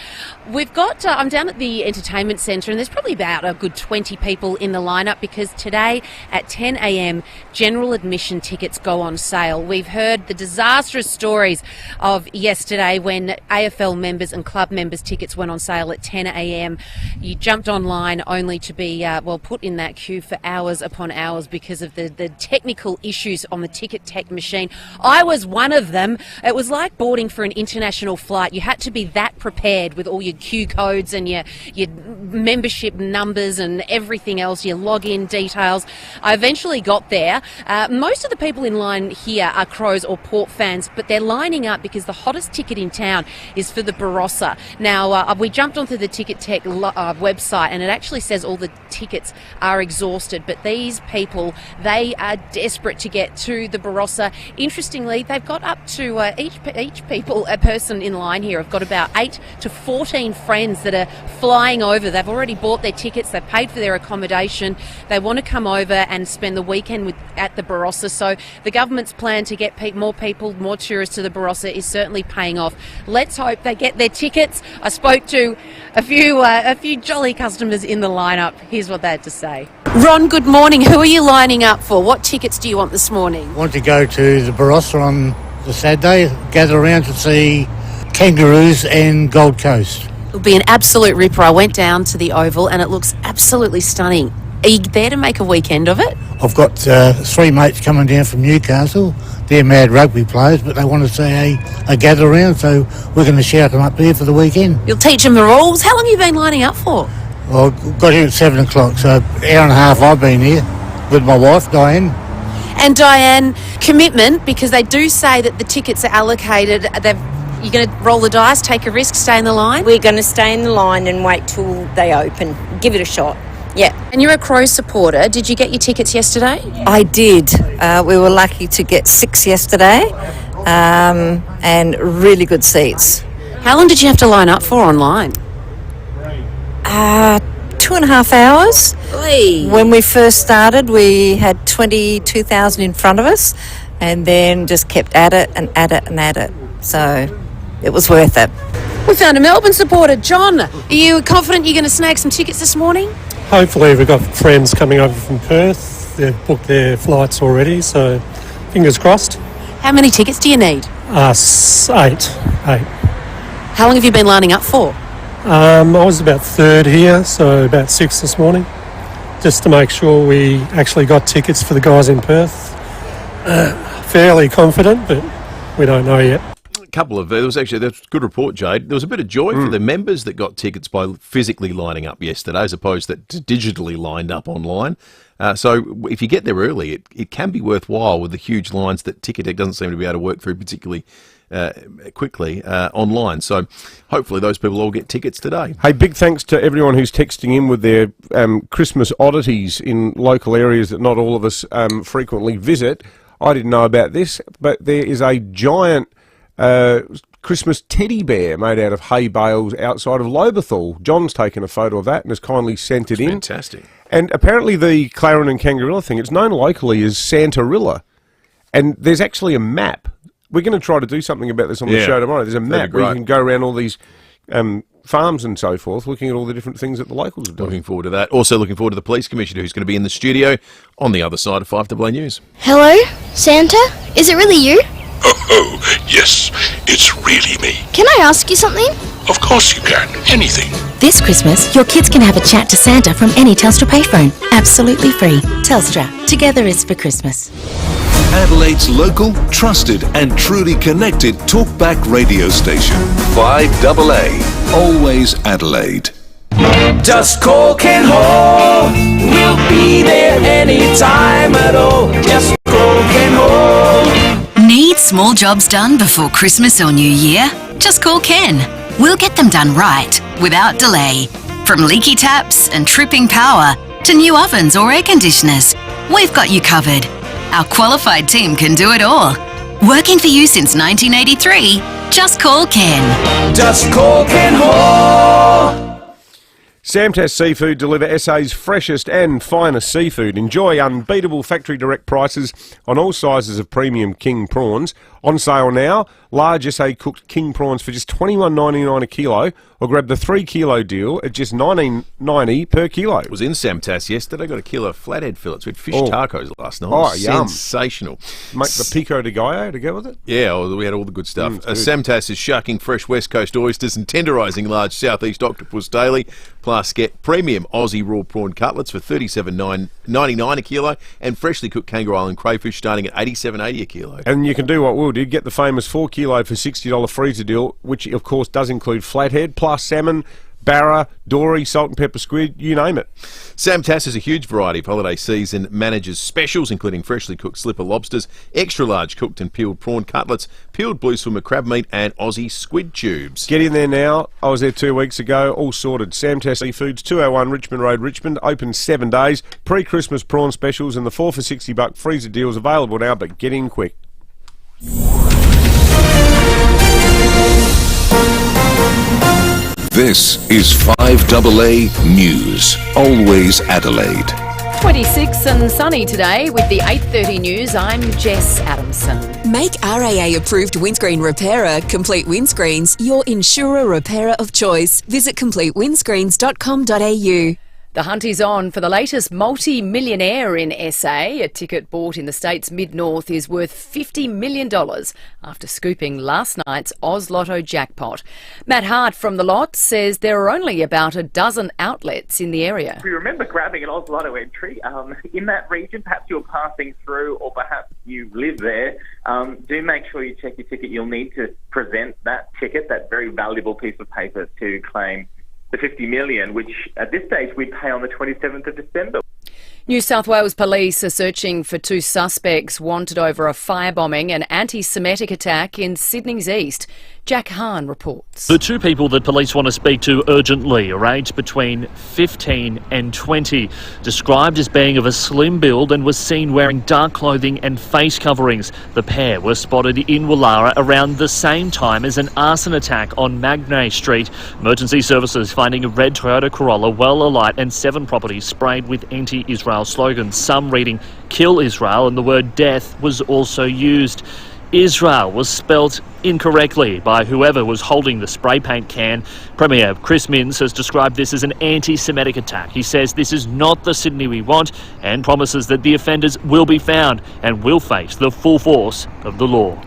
We've got, I'm down at the entertainment centre, and there's probably about a good 20 people in the lineup because today at 10 a.m, general admission tickets go on sale. We've heard the disastrous stories of yesterday when AFL members and club members' tickets went on sale at 10 a.m. You jumped online only to be, put in that queue for hours upon hours because of the technical issues on the ticket tech machine. I was one of them. It was like boarding for an international flight. You had to be that prepared with all your queue codes and your membership numbers and everything else, your login details. I eventually got there. Most of the people in line here are Crows or Port fans, but they're lining up because the hottest ticket in town is for the Barossa. Now, we jumped onto the Ticket Tech website and it actually says all the tickets are exhausted, but these people, they are desperate to get to the Barossa. Interestingly, they've got up to each person in line here have got about 8 to 14 friends that are flying over. They've already bought their tickets, they've paid for their accommodation, they want to come over and spend the weekend at the Barossa. So the government's plan to get more people, more tourists to the Barossa is certainly paying off. Let's hope they get their tickets. I spoke to a few jolly customers in the lineup. Here's what they had to say. Ron, good morning. Who are you lining up for? What tickets do you want this morning? Want to go to the Barossa on the Saturday, gather around to see kangaroos and Gold Coast. It'll be an absolute ripper. I went down to the Oval and it looks absolutely stunning. Are you there to make a weekend of it? I've got 3 mates coming down from Newcastle. They're mad rugby players, but they want to see a gather around, so we're going to shout them up there for the weekend. You'll teach them the rules. How long have you been lining up for? Well, I got here at 7 o'clock, so an hour and a half I've been here with my wife, Diane. And Diane, commitment, because they do say that the tickets are allocated. You're going to roll the dice, take a risk, stay in the line? We're going to stay in the line and wait till they open. Give it a shot. Yeah. And you're a Crows supporter. Did you get your tickets yesterday? I did. We were lucky to get 6 yesterday and really good seats. How long did you have to line up for online? 2.5 hours. Oy. When we first started, we had 22,000 in front of us and then just kept at it and at it and at it. So it was worth it. We found a Melbourne supporter. John, are you confident you're going to snag some tickets this morning? Hopefully. We've got friends coming over from Perth. They've booked their flights already, so fingers crossed. How many tickets do you need? 8. How long have you been lining up for? I was about third here, so about 6 this morning, just to make sure we actually got tickets for the guys in Perth. Fairly confident, but we don't know yet. There was actually a good report, Jade. There was a bit of joy for the members that got tickets by physically lining up yesterday, as opposed to digitally lined up online. So if you get there early, it can be worthwhile with the huge lines that Ticketek doesn't seem to be able to work through particularly quickly online. So hopefully those people all get tickets today. Hey, big thanks to everyone who's texting in with their Christmas oddities in local areas that not all of us frequently visit. I didn't know about this, but there is a giant Christmas teddy bear made out of hay bales outside of Lobethal. John's taken a photo of that and has kindly sent it in. Fantastic. And apparently the Claren and Kangarilla thing, it's known locally as Santarilla. And there's actually a map. We're going to try to do something about this on the show tomorrow. There's a map where you can go around all these farms and so forth, looking at all the different things that the locals have done. Looking forward to that. Also looking forward to the Police Commissioner, who's going to be in the studio on the other side of 5AA News. Hello, Santa? Is it really you? Oh, yes, it's really me. Can I ask you something? Of course you can. Anything. This Christmas, your kids can have a chat to Santa from any Telstra payphone. Absolutely free. Telstra. Together is for Christmas. Adelaide's local, trusted and truly connected talkback radio station. 5AA. Always Adelaide. Just call Ken Hall. We'll be there anytime at all. Just call Ken Hall. Need small jobs done before Christmas or New Year? Just call Ken. We'll get them done right, without delay. From leaky taps and tripping power to new ovens or air conditioners, we've got you covered. Our qualified team can do it all. Working for you since 1983, just call Ken. Just call Ken Hall. Samtas Seafood deliver SA's freshest and finest seafood. Enjoy unbeatable factory direct prices on all sizes of premium king prawns. On sale now, large SA cooked king prawns for just $21.99 a kilo, or grab the 3 kilo deal at just $19.90 per kilo. It was in Samtas yesterday. Got a kilo of flathead fillets. We had fish tacos last night. Oh, yum. Sensational. Make the pico de gallo to go with it? Yeah, well, we had all the good stuff. Samtas is shucking fresh West Coast oysters and tenderising large Southeast octopus daily. Plus, get premium Aussie raw prawn cutlets for $37.99 a kilo, and freshly cooked Kangaroo Island crayfish starting at $87.80 a kilo. And you can do what Will did, get the famous 4 kilo for $60 freezer deal, which of course does include flathead, plus salmon, barra, dory, salt and pepper squid, you name it. Samtas has a huge variety of holiday season manages specials, including freshly cooked slipper lobsters, extra large cooked and peeled prawn cutlets, peeled blue swimmer crab meat, and Aussie squid tubes. Get in there now. I was there 2 weeks ago, all sorted. Samtas Seafoods, 201 Richmond Road, Richmond, open 7 days. Pre-Christmas prawn specials and the 4 for $60 freezer deals available now, but get in quick. This is 5AA News. Always Adelaide. 26 and sunny today with the 8:30 news. I'm Jess Adamson. Make RAA-approved windscreen repairer Complete Windscreens your insurer repairer of choice. Visit completewindscreens.com.au. The hunt is on for the latest multi-millionaire in SA. A ticket bought in the state's mid-north is worth $50 million after scooping last night's Oz Lotto jackpot. Matt Hart from The Lot says there are only about a dozen outlets in the area. If you remember grabbing an Oz Lotto entry in that region, perhaps you're passing through or perhaps you live there, do make sure you check your ticket. You'll need to present that ticket, that very valuable piece of paper, to claim the $50 million, which at this stage we pay on the 27th of December. New South Wales police are searching for 2 suspects wanted over a firebombing and anti-Semitic attack in Sydney's east. Jack Hahn reports. The 2 people that police want to speak to urgently are aged between 15 and 20, described as being of a slim build and was seen wearing dark clothing and face coverings. The pair were spotted in Woollahra around the same time as an arson attack on Magnay Street. Emergency services finding a red Toyota Corolla well alight and 7 properties sprayed with anti-Israel slogans, some reading "Kill Israel," and the word death was also used. Israel was spelt incorrectly by whoever was holding the spray paint can. Premier Chris Minns has described this as an anti-Semitic attack. He says this is not the Sydney we want and promises that the offenders will be found and will face the full force of the law.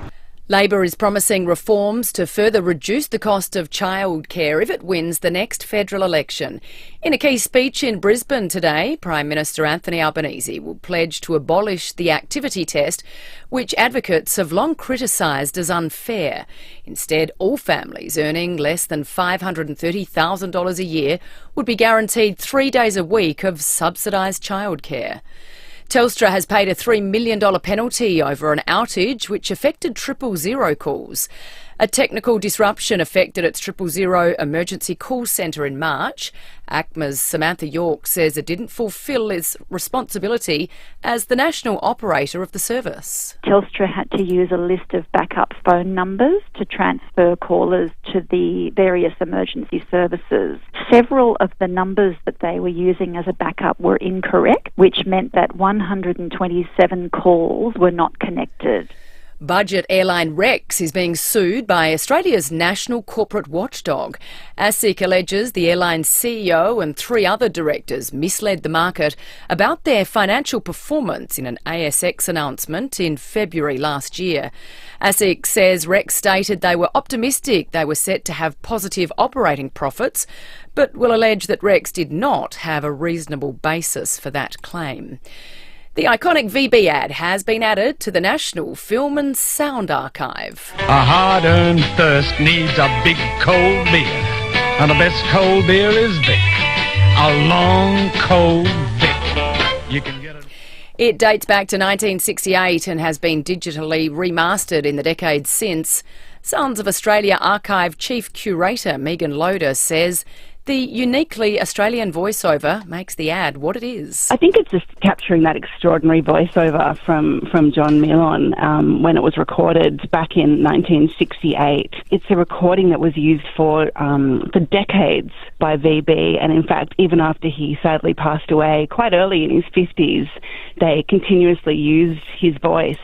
Labor is promising reforms to further reduce the cost of childcare if it wins the next federal election. In a key speech in Brisbane today, Prime Minister Anthony Albanese will pledge to abolish the activity test, which advocates have long criticised as unfair. Instead, all families earning less than $530,000 a year would be guaranteed 3 days a week of subsidised childcare. Telstra has paid a $3 million penalty over an outage which affected 000 calls. A technical disruption affected its 000 emergency call centre in March. ACMA's Samantha York says it didn't fulfil its responsibility as the national operator of the service. Telstra had to use a list of backup phone numbers to transfer callers to the various emergency services. Several of the numbers that they were using as a backup were incorrect, which meant that 127 calls were not connected. Budget airline Rex is being sued by Australia's national corporate watchdog. ASIC alleges the airline's CEO and 3 other directors misled the market about their financial performance in an ASX announcement in February last year. ASIC says Rex stated they were optimistic they were set to have positive operating profits, but will allege that Rex did not have a reasonable basis for that claim. The iconic VB ad has been added to the National Film and Sound Archive. A hard-earned thirst needs a big cold beer, and the best cold beer is Vic. A long cold Vic. You can get it. It dates back to 1968 and has been digitally remastered in the decades since. Sons of Australia Archive Chief Curator Megan Loader says The uniquely Australian voiceover makes the ad what it is. I think it's just capturing that extraordinary voiceover from John Milon when it was recorded back in 1968. It's a recording that was used for decades by VB, and in fact, even after he sadly passed away quite early in his 50s, they continuously used his voice.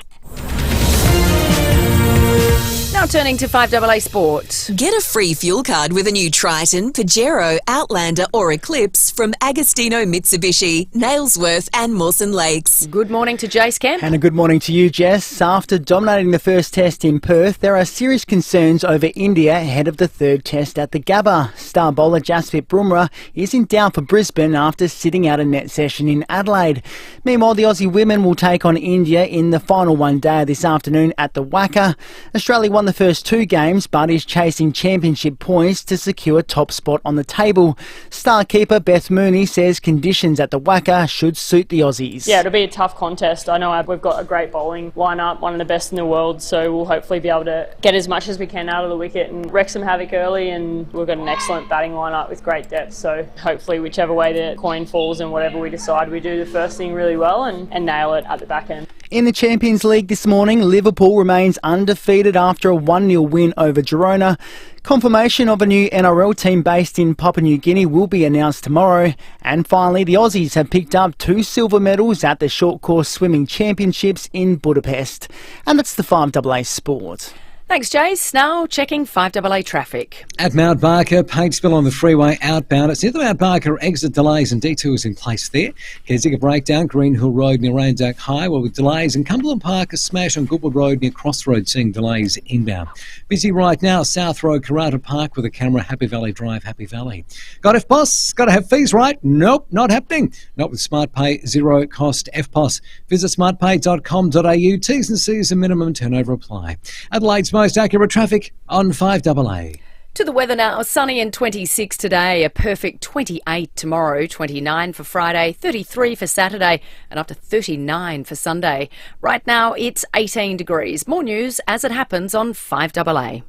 Now turning to 5AA Sport. Get a free fuel card with a new Triton, Pajero, Outlander or Eclipse from Agostino Mitsubishi, Nailsworth and Mawson Lakes. Good morning to Jace Kemp. And a good morning to you, Jess. After dominating the first test in Perth, there are serious concerns over India ahead of the third test at the Gabba. Star bowler Jasprit Bumrah is in doubt for Brisbane after sitting out a net session in Adelaide. Meanwhile, the Aussie women will take on India in the final one day this afternoon at the WACA. Australia won the first two games but is chasing championship points to secure top spot on the table. Star keeper Beth Mooney says conditions at the WACA should suit the Aussies. Yeah, it'll be a tough contest. I know we've got a great bowling lineup, one of the best in the world, so we'll hopefully be able to get as much as we can out of the wicket and wreak some havoc early, and we've got an excellent batting lineup with great depth, so hopefully whichever way the coin falls and whatever we decide, we do the first thing really well and nail it at the back end. In the Champions League this morning, Liverpool remains undefeated after a 1-0 win over Girona. Confirmation of a new NRL team based in Papua New Guinea will be announced tomorrow. And finally, the Aussies have picked up 2 silver medals at the Short Course Swimming Championships in Budapest. And that's the 5AA Sport. Thanks, Jace. Now checking 5AA traffic. At Mount Barker, Patesville on the freeway outbound. It's near the Mount Barker exit delays and detours in place there. Keziga breakdown, Green Hill Road near Anzac High, with delays. And Cumberland Park, a smash on Goodwood Road near Crossroad, seeing delays inbound. Busy right now, South Road, Karata Park with a camera, Happy Valley Drive, Happy Valley. Got FPOS? Got to have fees right? Nope, not happening. Not with SmartPay, zero cost FPOS. Visit smartpay.com.au. T's and C's and minimum turnover apply. Adelaide's most accurate traffic on 5AA. To the weather now, sunny and 26 today, a perfect 28 tomorrow, 29 for Friday, 33 for Saturday and up to 39 for Sunday. Right now it's 18 degrees. More news as it happens on 5AA.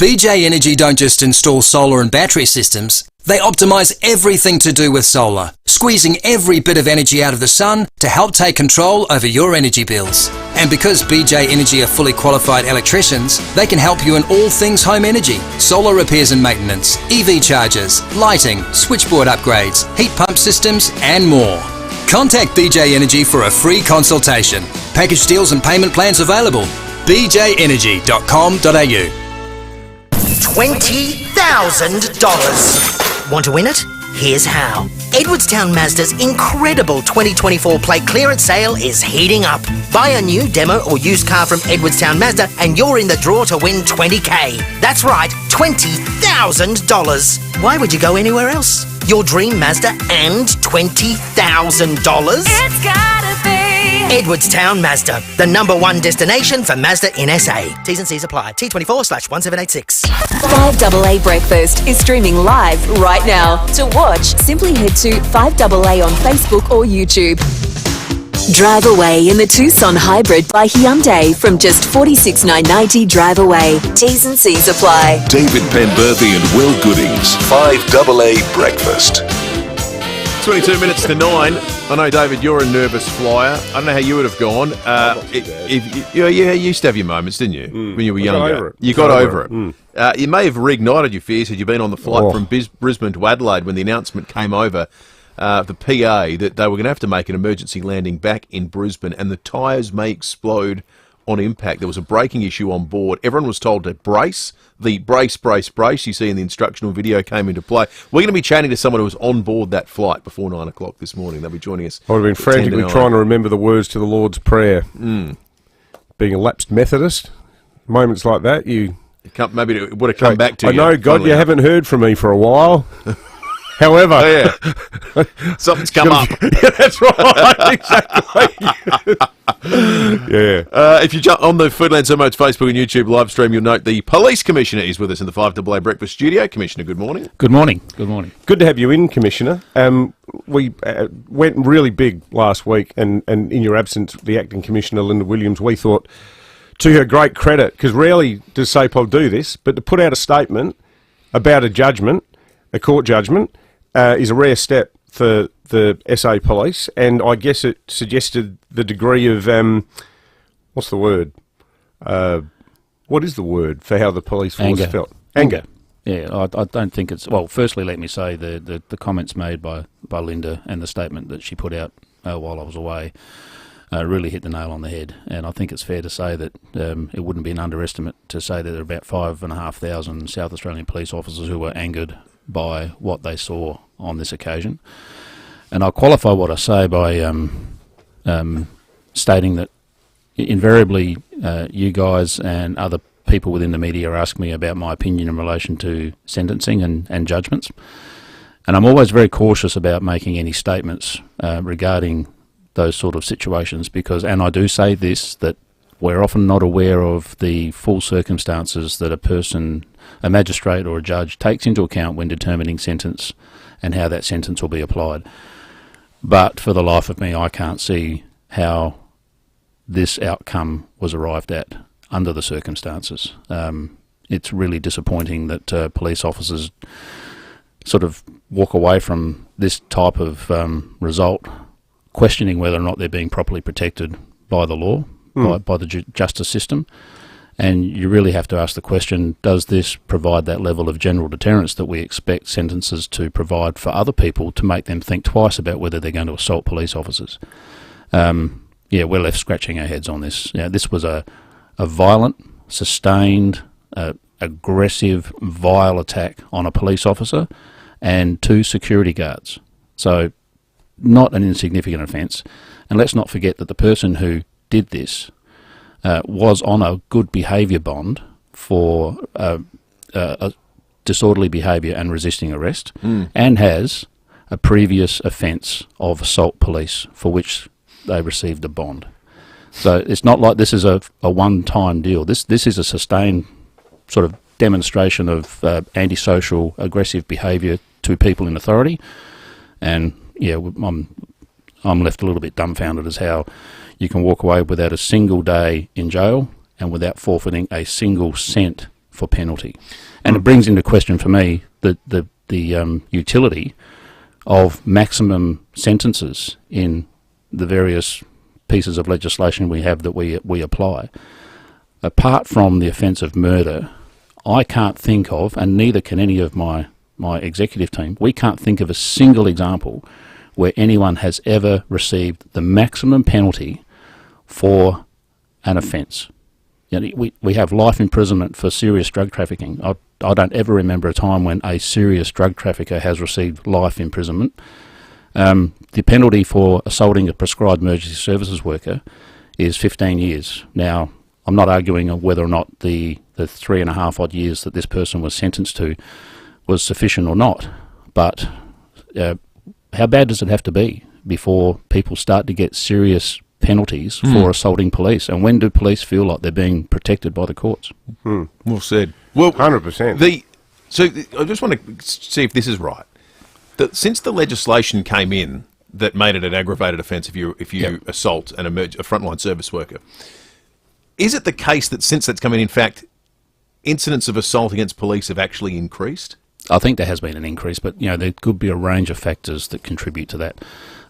BJ Energy don't just install solar and battery systems, they optimise everything to do with solar, squeezing every bit of energy out of the sun to help take control over your energy bills. And because BJ Energy are fully qualified electricians, they can help you in all things home energy, solar repairs and maintenance, EV chargers, lighting, switchboard upgrades, heat pump systems and more. Contact BJ Energy for a free consultation. Package deals and payment plans available. bjenergy.com.au. $20,000. Want to win it? Here's how. Edwardstown Mazda's incredible 2024 plate clearance sale is heating up. Buy a new demo or used car from Edwardstown Mazda and you're in the draw to win $20,000. That's right, $20,000. Why would you go anywhere else? Your dream Mazda and $20,000? It's gotta be Edwardstown Mazda, the #1 destination for Mazda in SA. T's and C's apply. T24/1786. 5AA Breakfast is streaming live right now. To watch, simply head to 5AA on Facebook or YouTube. Drive away in the Tucson Hybrid by Hyundai from just $46,990 drive away. T's and C's apply. David Penberthy and Will Goodings, 5AA Breakfast. 22 minutes to 9. I know, David, you're a nervous flyer. I don't know how you would have gone. You used to have your moments, didn't you, when you were younger? You got over it. You may have reignited your fears had you been on the flight from Brisbane to Adelaide when the announcement came over, the PA, that they were going to have to make an emergency landing back in Brisbane and the tyres may explode on impact. There was a braking issue on board. Everyone was told to brace. The brace you see in the instructional video came into play. We're going to be chatting to someone who was on board that flight before 9 o'clock this morning. They'll be joining us. I would have been frantically trying to remember the words to the Lord's Prayer. Being a lapsed Methodist, moments like that, maybe it would have come back to you. I know, God, you haven't heard from me for a while. However, something's come up. Yeah, that's right. Exactly. If you jump on the Foodland Modes Facebook and YouTube live stream, you'll note the Police Commissioner is with us in the 5AA Breakfast studio. Commissioner, good morning. Good morning. Good morning. Good to have you in, Commissioner. We went really big last week, and in your absence, the Acting Commissioner, Linda Williams, we thought, to her great credit, because rarely does SAPOL do this, but to put out a statement about a judgment a court judgment is a rare step for the SA police, and I guess it suggested the degree of what's the word? What is the word for how the police force felt? Anger. Yeah, I don't think it's... Well, firstly, let me say the comments made by Linda and the statement that she put out while I was away really hit the nail on the head. And I think it's fair to say that it wouldn't be an underestimate to say that there are about 5,500 South Australian police officers who were angered by what they saw on this occasion. And I'll qualify what I say by stating that invariably you guys and other people within the media ask me about my opinion in relation to sentencing and judgments. And I'm always very cautious about making any statements regarding those sort of situations because, and I do say this, that we're often not aware of the full circumstances that a magistrate or a judge takes into account when determining sentence and how that sentence will be applied. But for the life of me, I can't see how this outcome was arrived at under the circumstances. It's really disappointing that police officers sort of walk away from this type of result questioning whether or not they're being properly protected by the law, by the justice system. And you really have to ask the question, does this provide that level of general deterrence that we expect sentences to provide for other people to make them think twice about whether they're going to assault police officers? We're left scratching our heads on this. This was a violent, sustained, aggressive, vile attack on a police officer and 2 security guards. So not an insignificant offence. And let's not forget that the person who did this was on a good behaviour bond for disorderly behaviour and resisting arrest and has a previous offence of assault police for which they received a bond. So it's not like this is a one-time deal. This is a sustained sort of demonstration of antisocial, aggressive behaviour to people in authority. And I'm left a little bit dumbfounded as how you can walk away without a single day in jail and without forfeiting a single cent for penalty. And it brings into question for me the utility of maximum sentences in the various pieces of legislation we have that we apply. Apart from the offence of murder, I can't think of, and neither can any of my executive team, we can't think of a single example where anyone has ever received the maximum penalty for an offence. We have life imprisonment for serious drug trafficking. I don't ever remember a time when a serious drug trafficker has received life imprisonment. The penalty for assaulting a prescribed emergency services worker is 15 years. Now, I'm not arguing on whether or not the 3.5 odd years that this person was sentenced to was sufficient or not, but how bad does it have to be before people start to get serious penalties for assaulting police? And when do police feel like they're being protected by the courts? Well said. Well, 100%. So I just want to see if this is right. Since the legislation came in that made it an aggravated offence if you assault a frontline service worker, is it the case that since that's come in fact, incidents of assault against police have actually increased? I think there has been an increase, but there could be a range of factors that contribute to that.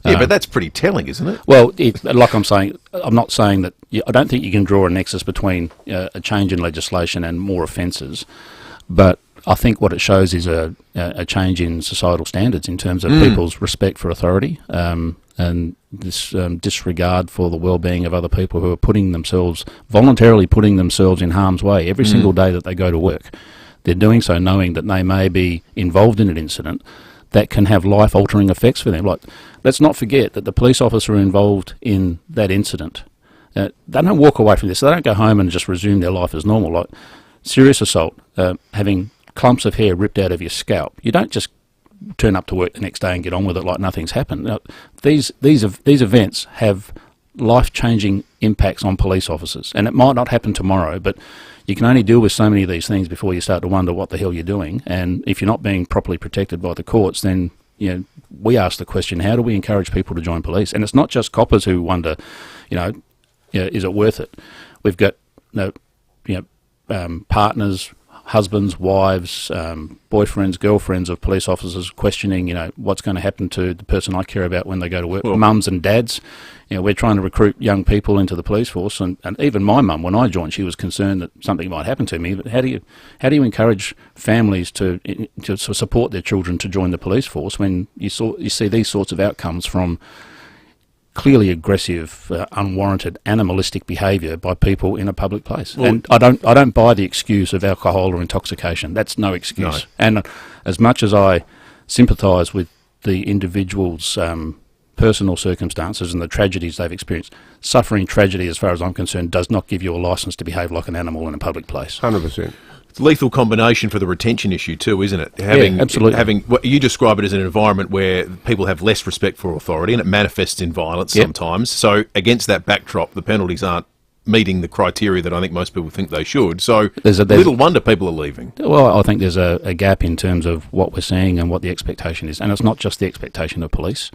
Yeah, but that's pretty telling, isn't it? Well, like I'm saying, I'm not saying that. I don't think you can draw a nexus between a change in legislation and more offences, but I think what it shows is a change in societal standards in terms of people's respect for authority and this disregard for the well-being of other people who are voluntarily putting themselves in harm's way every single day that they go to work. They're doing so knowing that they may be involved in an incident that can have life-altering effects for them. Like, let's not forget that the police officer involved in that incident, they don't walk away from this. They don't go home and just resume their life as normal. Like serious assault, having clumps of hair ripped out of your scalp, you don't just turn up to work the next day and get on with it like nothing's happened. Now, these events have life-changing impacts on police officers, and it might not happen tomorrow, but you can only deal with so many of these things before you start to wonder what the hell you're doing. And if you're not being properly protected by the courts, then we ask the question, how do we encourage people to join police? And it's not just coppers who wonder, is it worth it? We've got partners, husbands, wives, boyfriends, girlfriends of police officers questioning, what's going to happen to the person I care about when they go to work. Mums and dads, we're trying to recruit young people into the police force, and even my mum, when I joined, she was concerned that something might happen to me. But how do you encourage families to support their children to join the police force when you see these sorts of outcomes from clearly aggressive, unwarranted, animalistic behaviour by people in a public place? And I don't buy the excuse of alcohol or intoxication. That's no excuse. No. And as much as I sympathise with the individual's personal circumstances and the tragedies they've experienced, suffering tragedy, as far as I'm concerned, does not give you a licence to behave like an animal in a public place. 100%. It's a lethal combination for the retention issue too, isn't it? Absolutely. Having what you describe it as an environment where people have less respect for authority, and it manifests in violence sometimes. So against that backdrop, the penalties aren't meeting the criteria that I think most people think they should. So there's little wonder people are leaving. Well, I think there's a gap in terms of what we're seeing and what the expectation is. And it's not just the expectation of police,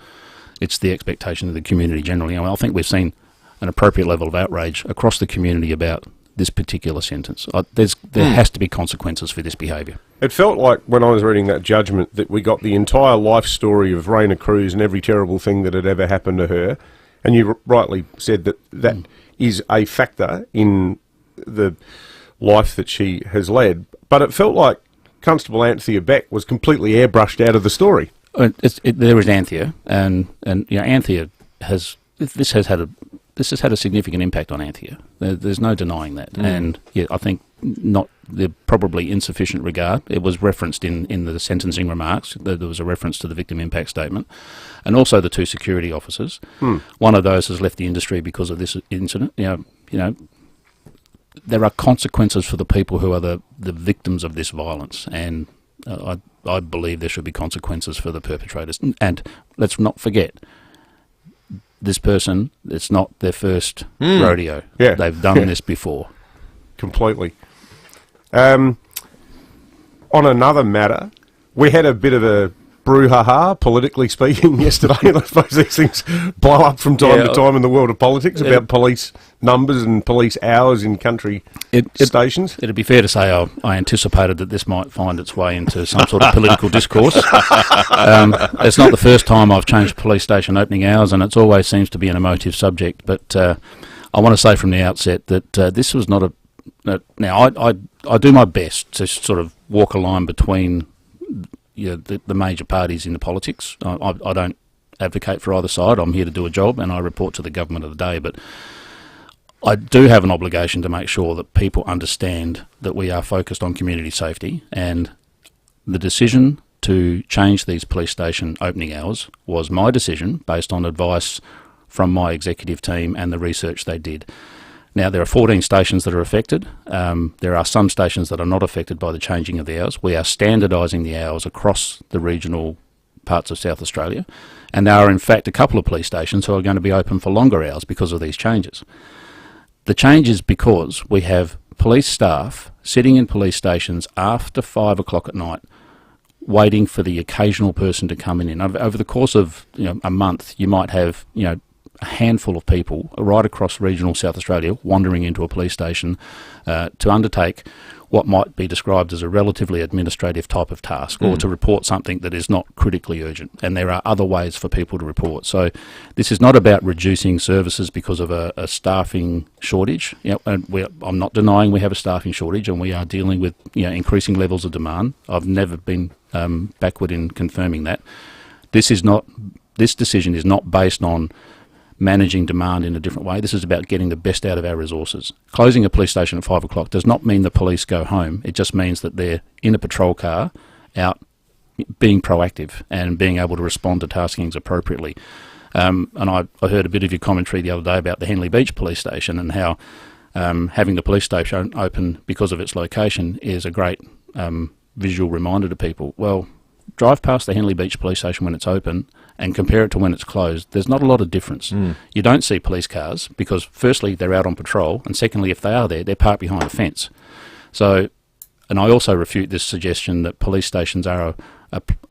it's the expectation of the community generally. I think we've seen an appropriate level of outrage across the community about this particular sentence. There has to be consequences for this behaviour. It felt like when I was reading that judgment that we got the entire life story of Raina Cruz and every terrible thing that had ever happened to her, and you rightly said that is a factor in the life that she has led, but it felt like Constable Anthea Beck was completely airbrushed out of the story. There is Anthea, and Anthea has had a significant impact on Anthea. There's no denying that. And I think they're probably insufficient regard. It was referenced in the sentencing remarks. There was a reference to the victim impact statement, and also the 2 security officers. One of those has left the industry because of this incident. There are consequences for the people who are the victims of this violence, and I believe there should be consequences for the perpetrators. And let's not forget, this person, it's not their first rodeo. Yeah. They've done this before. Completely. On another matter, we had a bit of a brouhaha, politically speaking, yesterday, and I suppose these things blow up from time to time in the world of politics about police numbers and police hours in country stations. It'd be fair to say I anticipated that this might find its way into some sort of political discourse. It's not the first time I've changed police station opening hours, and it always seems to be an emotive subject, but I want to say from the outset that this was not now, I do my best to sort of walk a line between the major parties in the politics. I don't advocate for either side. I'm here to do a job, and I report to the government of the day. But I do have an obligation to make sure that people understand that we are focused on community safety, and the decision to change these police station opening hours was my decision based on advice from my executive team and the research they did. Now, there are 14 stations that are affected. There are some stations that are not affected by the changing of the hours. We are standardising the hours across the regional parts of South Australia, and there are in fact a couple of police stations who are going to be open for longer hours because of these changes. The change is because we have police staff sitting in police stations after 5 o'clock at night waiting for the occasional person to come in. Over the course of a month, you might have a handful of people right across regional South Australia wandering into a police station to undertake what might be described as a relatively administrative type of task, or to report something that is not critically urgent. And there are other ways for people to report. So this is not about reducing services because of a staffing shortage. I'm not denying we have a staffing shortage, and we are dealing with increasing levels of demand. I've never been backward in confirming that. This decision is not based on managing demand in a different way. This is about getting the best out of our resources. Closing a police station at 5 o'clock does not mean the police go home. It just means that they're in a patrol car out being proactive and being able to respond to taskings appropriately. And I heard a bit of your commentary the other day about the Henley Beach police station and how having the police station open because of its location is a great visual reminder to people. Well, drive past the Henley Beach police station when it's open and compare it to when it's closed. There's not a lot of difference. You don't see police cars because, firstly, they're out on patrol, and secondly, if they are there, they're parked behind a fence. So, and I also refute this suggestion that police stations are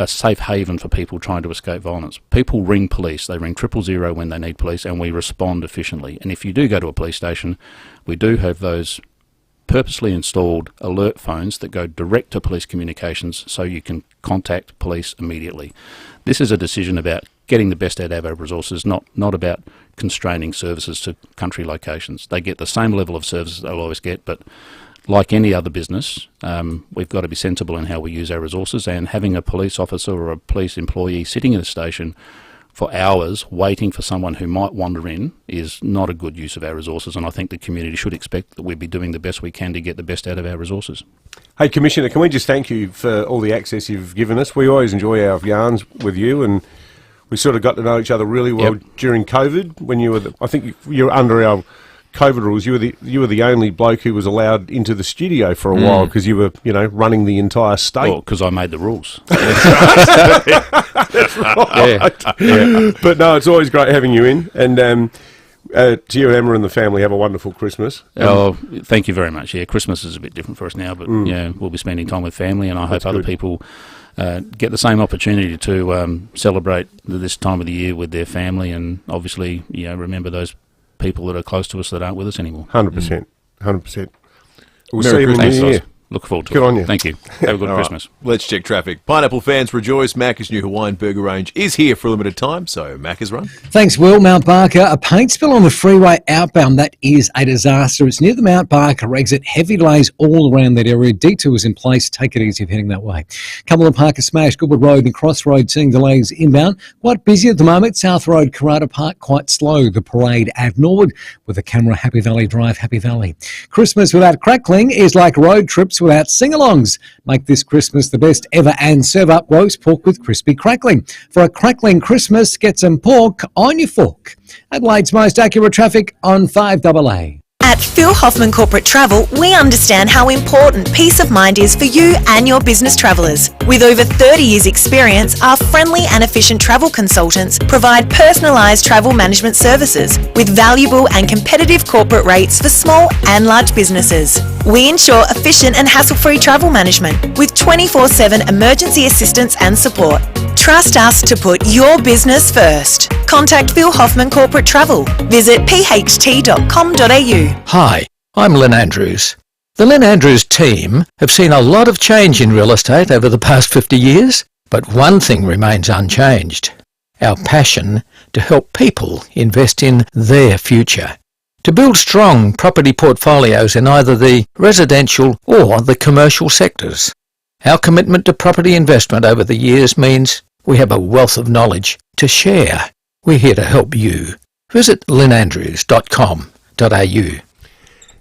a safe haven for people trying to escape violence. People ring police. They ring 000 when they need police, and we respond efficiently. And if you do go to a police station, we do have those purposely installed alert phones that go direct to police communications so you can contact police immediately. This is a decision about getting the best out of our resources, not about constraining services to country locations. They get the same level of services they'll always get, but like any other business, we've got to be sensible in how we use our resources, and having a police officer or a police employee sitting in a station for hours waiting for someone who might wander in is not a good use of our resources, and I think the community should expect that we'd be doing the best we can to get the best out of our resources. Hey, Commissioner, can we just thank you for all the access you've given us? We always enjoy our yarns with you, and we sort of got to know each other really well during COVID when you were, I think you were under our COVID rules. You were the only bloke who was allowed into the studio for a while because you were, running the entire state. Well, because I made the rules. That's right. Yeah. But no, it's always great having you in. And to you and Emma and the family, have a wonderful Christmas. Thank you very much. Yeah, Christmas is a bit different for us now, but we'll be spending time with family, and I hope other people get the same opportunity to celebrate this time of the year with their family, and obviously, remember those people that are close to us that aren't with us anymore. 100%. 100%. We'll Merry see you in the Christmas, new year. Look forward to it. Good on you. Thank you. Have a good All Christmas. Right, let's check traffic. Pineapple fans rejoice. Macca's new Hawaiian burger range is here for a limited time, so Macca's run. Thanks, Will. Mount Barker, a paint spill on the freeway outbound. That is a disaster. It's near the Mount Barker exit. Heavy delays all around that area. Detours in place. Take it easy if heading that way. Cumberland Park has smashed Goodwood Road and Crossroad, seeing delays inbound. Quite busy at the moment. South Road, Karata Park, quite slow. The Parade, Ave Norwood, with the camera, Happy Valley Drive, Happy Valley. Christmas without crackling is like road trips without sing-alongs. Make this Christmas the best ever and serve up roast pork with crispy crackling. For a crackling Christmas, get some pork on your fork. Adelaide's most accurate traffic on 5AA. At Phil Hoffman Corporate Travel, we understand how important peace of mind is for you and your business travellers. With over 30 years' experience, our friendly and efficient travel consultants provide personalised travel management services with valuable and competitive corporate rates for small and large businesses. We ensure efficient and hassle-free travel management with 24/7 emergency assistance and support. Trust us to put your business first. Contact Phil Hoffman Corporate Travel. Visit pht.com.au. Hi, I'm Lynn Andrews. The Lynn Andrews team have seen a lot of change in real estate over the past 50 years, but one thing remains unchanged: our passion to help people invest in their future, to build strong property portfolios in either the residential or the commercial sectors. Our commitment to property investment over the years means we have a wealth of knowledge to share. We're here to help you. Visit lynnandrews.com.au.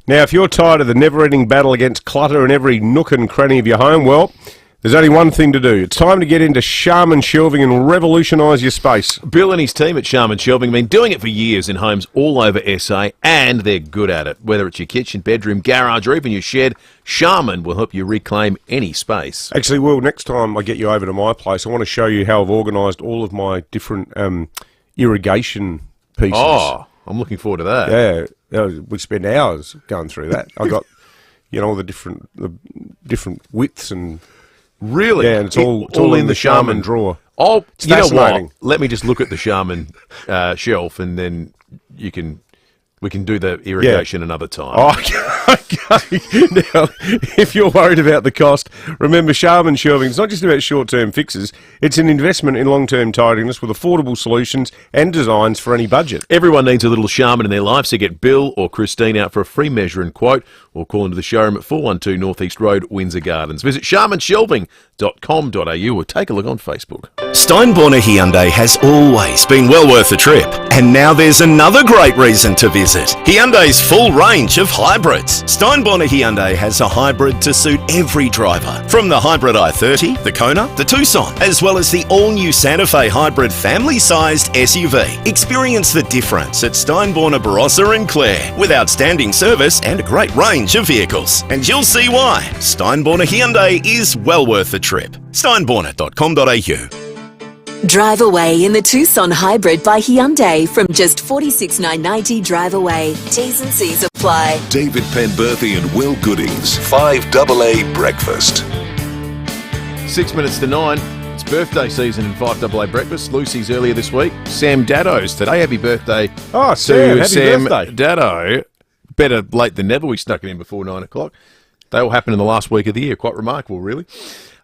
Now, if you're tired of the never-ending battle against clutter in every nook and cranny of your home, well, there's only one thing to do. It's time to get into Sharman Shelving and revolutionise your space. Bill and his team at Sharman Shelving have been doing it for years in homes all over SA, and they're good at it. Whether it's your kitchen, bedroom, garage, or even your shed, Sharman will help you reclaim any space. Actually, Will, next time I get you over to my place, I want to show you how I've organised all of my different irrigation pieces. Oh, I'm looking forward to that. Yeah, we spend hours going through that. I got, all the different widths and... Really? Yeah, and it's all in the Sharman drawer. Oh, it's you know fascinating. what? Let me just look at the Sharman shelf, and then we can do the irrigation another time. Oh, okay. Now, if you're worried about the cost, remember Sharman Shelving. It's not just about short-term fixes. It's an investment in long-term tidiness with affordable solutions and designs for any budget. Everyone needs a little Sharman in their life, so get Bill or Christine out for a free measure and quote, or call into the showroom at 412 North East Road, Windsor Gardens. Visit sharmanshelving.com.au or take a look on Facebook. Steinborner Hyundai has always been well worth a trip, and now there's another great reason to visit. Hyundai's full range of hybrids. Steinborner Hyundai has a hybrid to suit every driver, from the hybrid i30, the Kona, the Tucson, as well as the all-new Santa Fe hybrid family-sized SUV. Experience the difference at Steinborner Barossa and Clare, with outstanding service and a great range of vehicles. And you'll see why. Steinborner Hyundai is well worth the trip. Steinborner.com.au. Drive away in the Tucson Hybrid by Hyundai from just $46,990 drive away. T's and C's apply. David Penberthy and Will Goodings, 5AA Breakfast. 6 minutes to 9. It's birthday season in 5AA Breakfast. Lucy's earlier this week. Sam Daddo's today. Happy birthday Sam, happy Sam birthday. Daddo. better late than never. We snuck it in before 9 o'clock. They all happened in the last week of the year. Quite remarkable, really.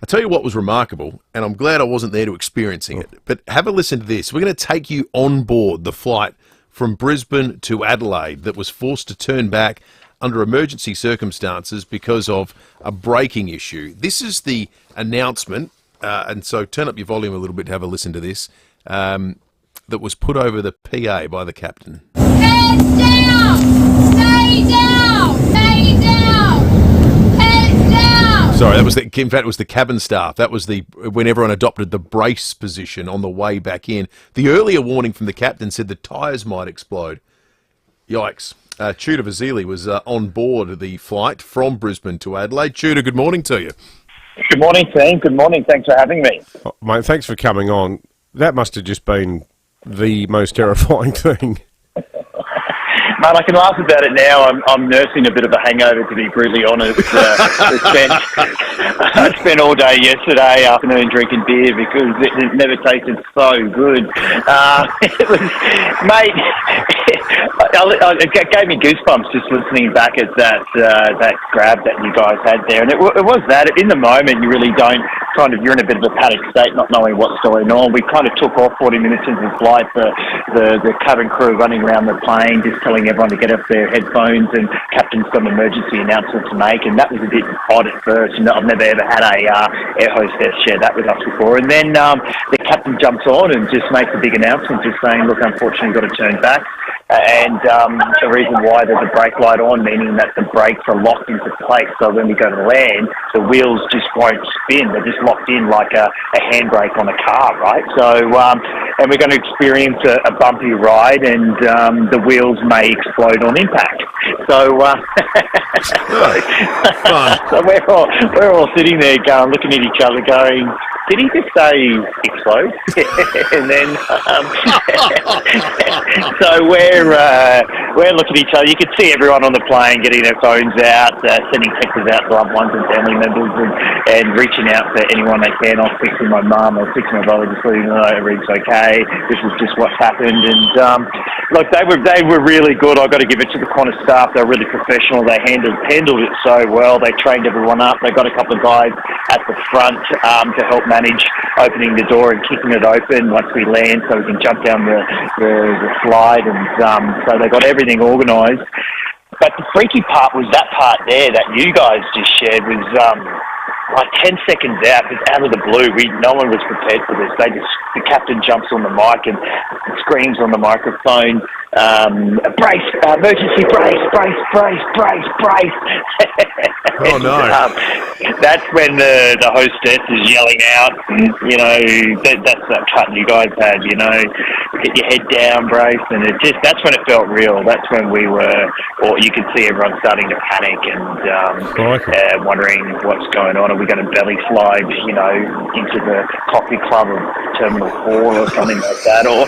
I'll tell you what was remarkable, and I'm glad I wasn't there to experiencing it, but have a listen to this. We're going to take you on board the flight from Brisbane to Adelaide that was forced to turn back under emergency circumstances because of a braking issue. This is the announcement, and so turn up your volume a little bit to have a listen to this, that was put over the PA by the captain. Heads down! Stay down! Stay down! Heads down! Sorry, that was in fact, it was the cabin staff. That was when everyone adopted the brace position on the way back in. The earlier warning from the captain said the tyres might explode. Yikes. Tudor Vasili was on board the flight from Brisbane to Adelaide. Tudor, good morning to you. Good morning, team. Good morning. Thanks for having me. Oh, mate, thanks for coming on. That must have just been the most terrifying thing. Mate, I can laugh about it now. I'm nursing a bit of a hangover, to be brutally honest. I spent all day yesterday afternoon drinking beer because it never tasted so good. It was, mate, it gave me goosebumps just listening back at that grab that you guys had there. And it was that. In the moment, you really don't you're in a bit of a panic state, not knowing what's going on. We kind of took off 40 minutes into the flight, the cabin crew running around the plane, just telling everyone to get off their headphones, and captain's got an emergency announcement to make, and that was a bit odd at first. I've never ever had a air hostess share that with us before. And then the captain jumps on and just makes a big announcement, just saying, look, unfortunately, you've got to turn back. And the reason why there's a brake light on, meaning that the brakes are locked into place, so when we go to land, the wheels just won't spin. They're just locked in like a handbrake on a car, right? So, and we're going to experience a bumpy ride, and the wheels may explode on impact. So, so we're all sitting there looking at each other going, did he just say explode? And then, so we're looking at each other. You could see everyone on the plane getting their phones out, sending texts out to loved ones and family members, and reaching out to anyone they can. I was texting my mum, I was texting my brother, just letting them know everything's okay. This is just what's happened. And look, they were really good. I've got to give it to the Qantas staff. They're really professional. They handled it so well. They trained everyone up. They got a couple of guys at the front to help manage opening the door and kicking it open once we land, so we can jump down the slide. And so they got everything organised. But the freaky part was that part there that you guys just shared was like 10 seconds out, just out of the blue. No one was prepared for this. The captain jumps on the mic and screams on the microphone, brace, emergency brace, brace, brace, brace, brace. Oh, no. That's when the hostess is yelling out, that's that cut you guys had, get your head down, brace. And that's when it felt real. That's when you could see everyone starting to panic and wondering what's going on. Are we going to belly slide, into the coffee club of Terminal 4 or something like that? Or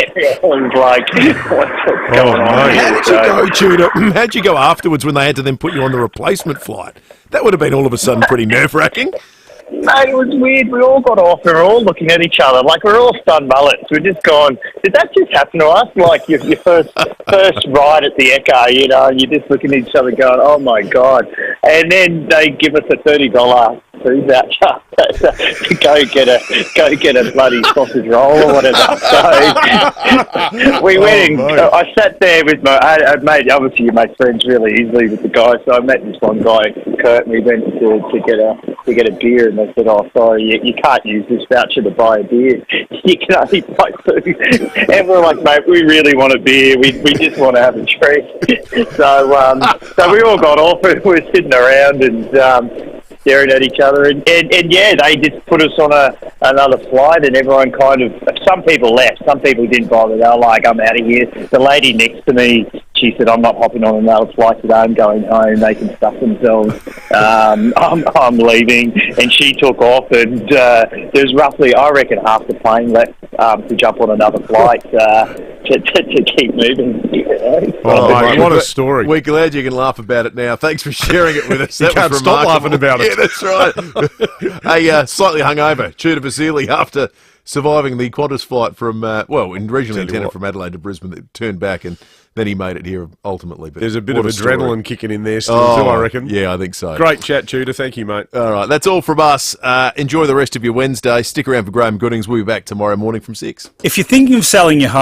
everyone's like, what's going on here? How did you go, Tudor? How'd you go afterwards when they had to then put you on the replacement flight? That would have been all of a sudden pretty nerve-wracking. Mate, it was weird. We all got off and we're all looking at each other like we're all stunned mullets. We're just going, did that just happen to us? Like your first ride at the Echo, and you're just looking at each other going, oh my God. And then they give us a $30 food voucher to go get a bloody sausage roll or whatever. So we went in. I sat there with I made, obviously you make friends really easily with the guys. So I met this one guy, Kurt, and we went to get a beer, and they said, oh, sorry, you can't use this voucher to buy a beer. You can only buy food. And we're like, mate, we really want a beer. We just want to have a drink. So we all got off, and we were sitting around and staring at each other, and yeah, they just put us on another flight, and everyone some people left, some people didn't bother. They were like, I'm out of here. The lady next to me, she said, I'm not hopping on another flight today, I'm going home, they can stuff themselves. I'm leaving. And she took off, and there's roughly, I reckon, half the plane left to jump on another flight to keep moving. Oh, what a story. We're glad you can laugh about it now. Thanks for sharing it with us. You can't stop laughing about it. Yeah, that's right. Hey, slightly hungover, Tudor Vasili after surviving the Qantas flight from, originally intended from Adelaide to Brisbane, that turned back, and then he made it here ultimately. But there's a bit what of story. adrenaline kicking in there still too, I reckon. Yeah, I think so. Great chat, Tudor. Thank you, mate. All right, that's all from us. Enjoy the rest of your Wednesday. Stick around for Graham Goodings. We'll be back tomorrow morning from 6. If you're thinking of selling your home,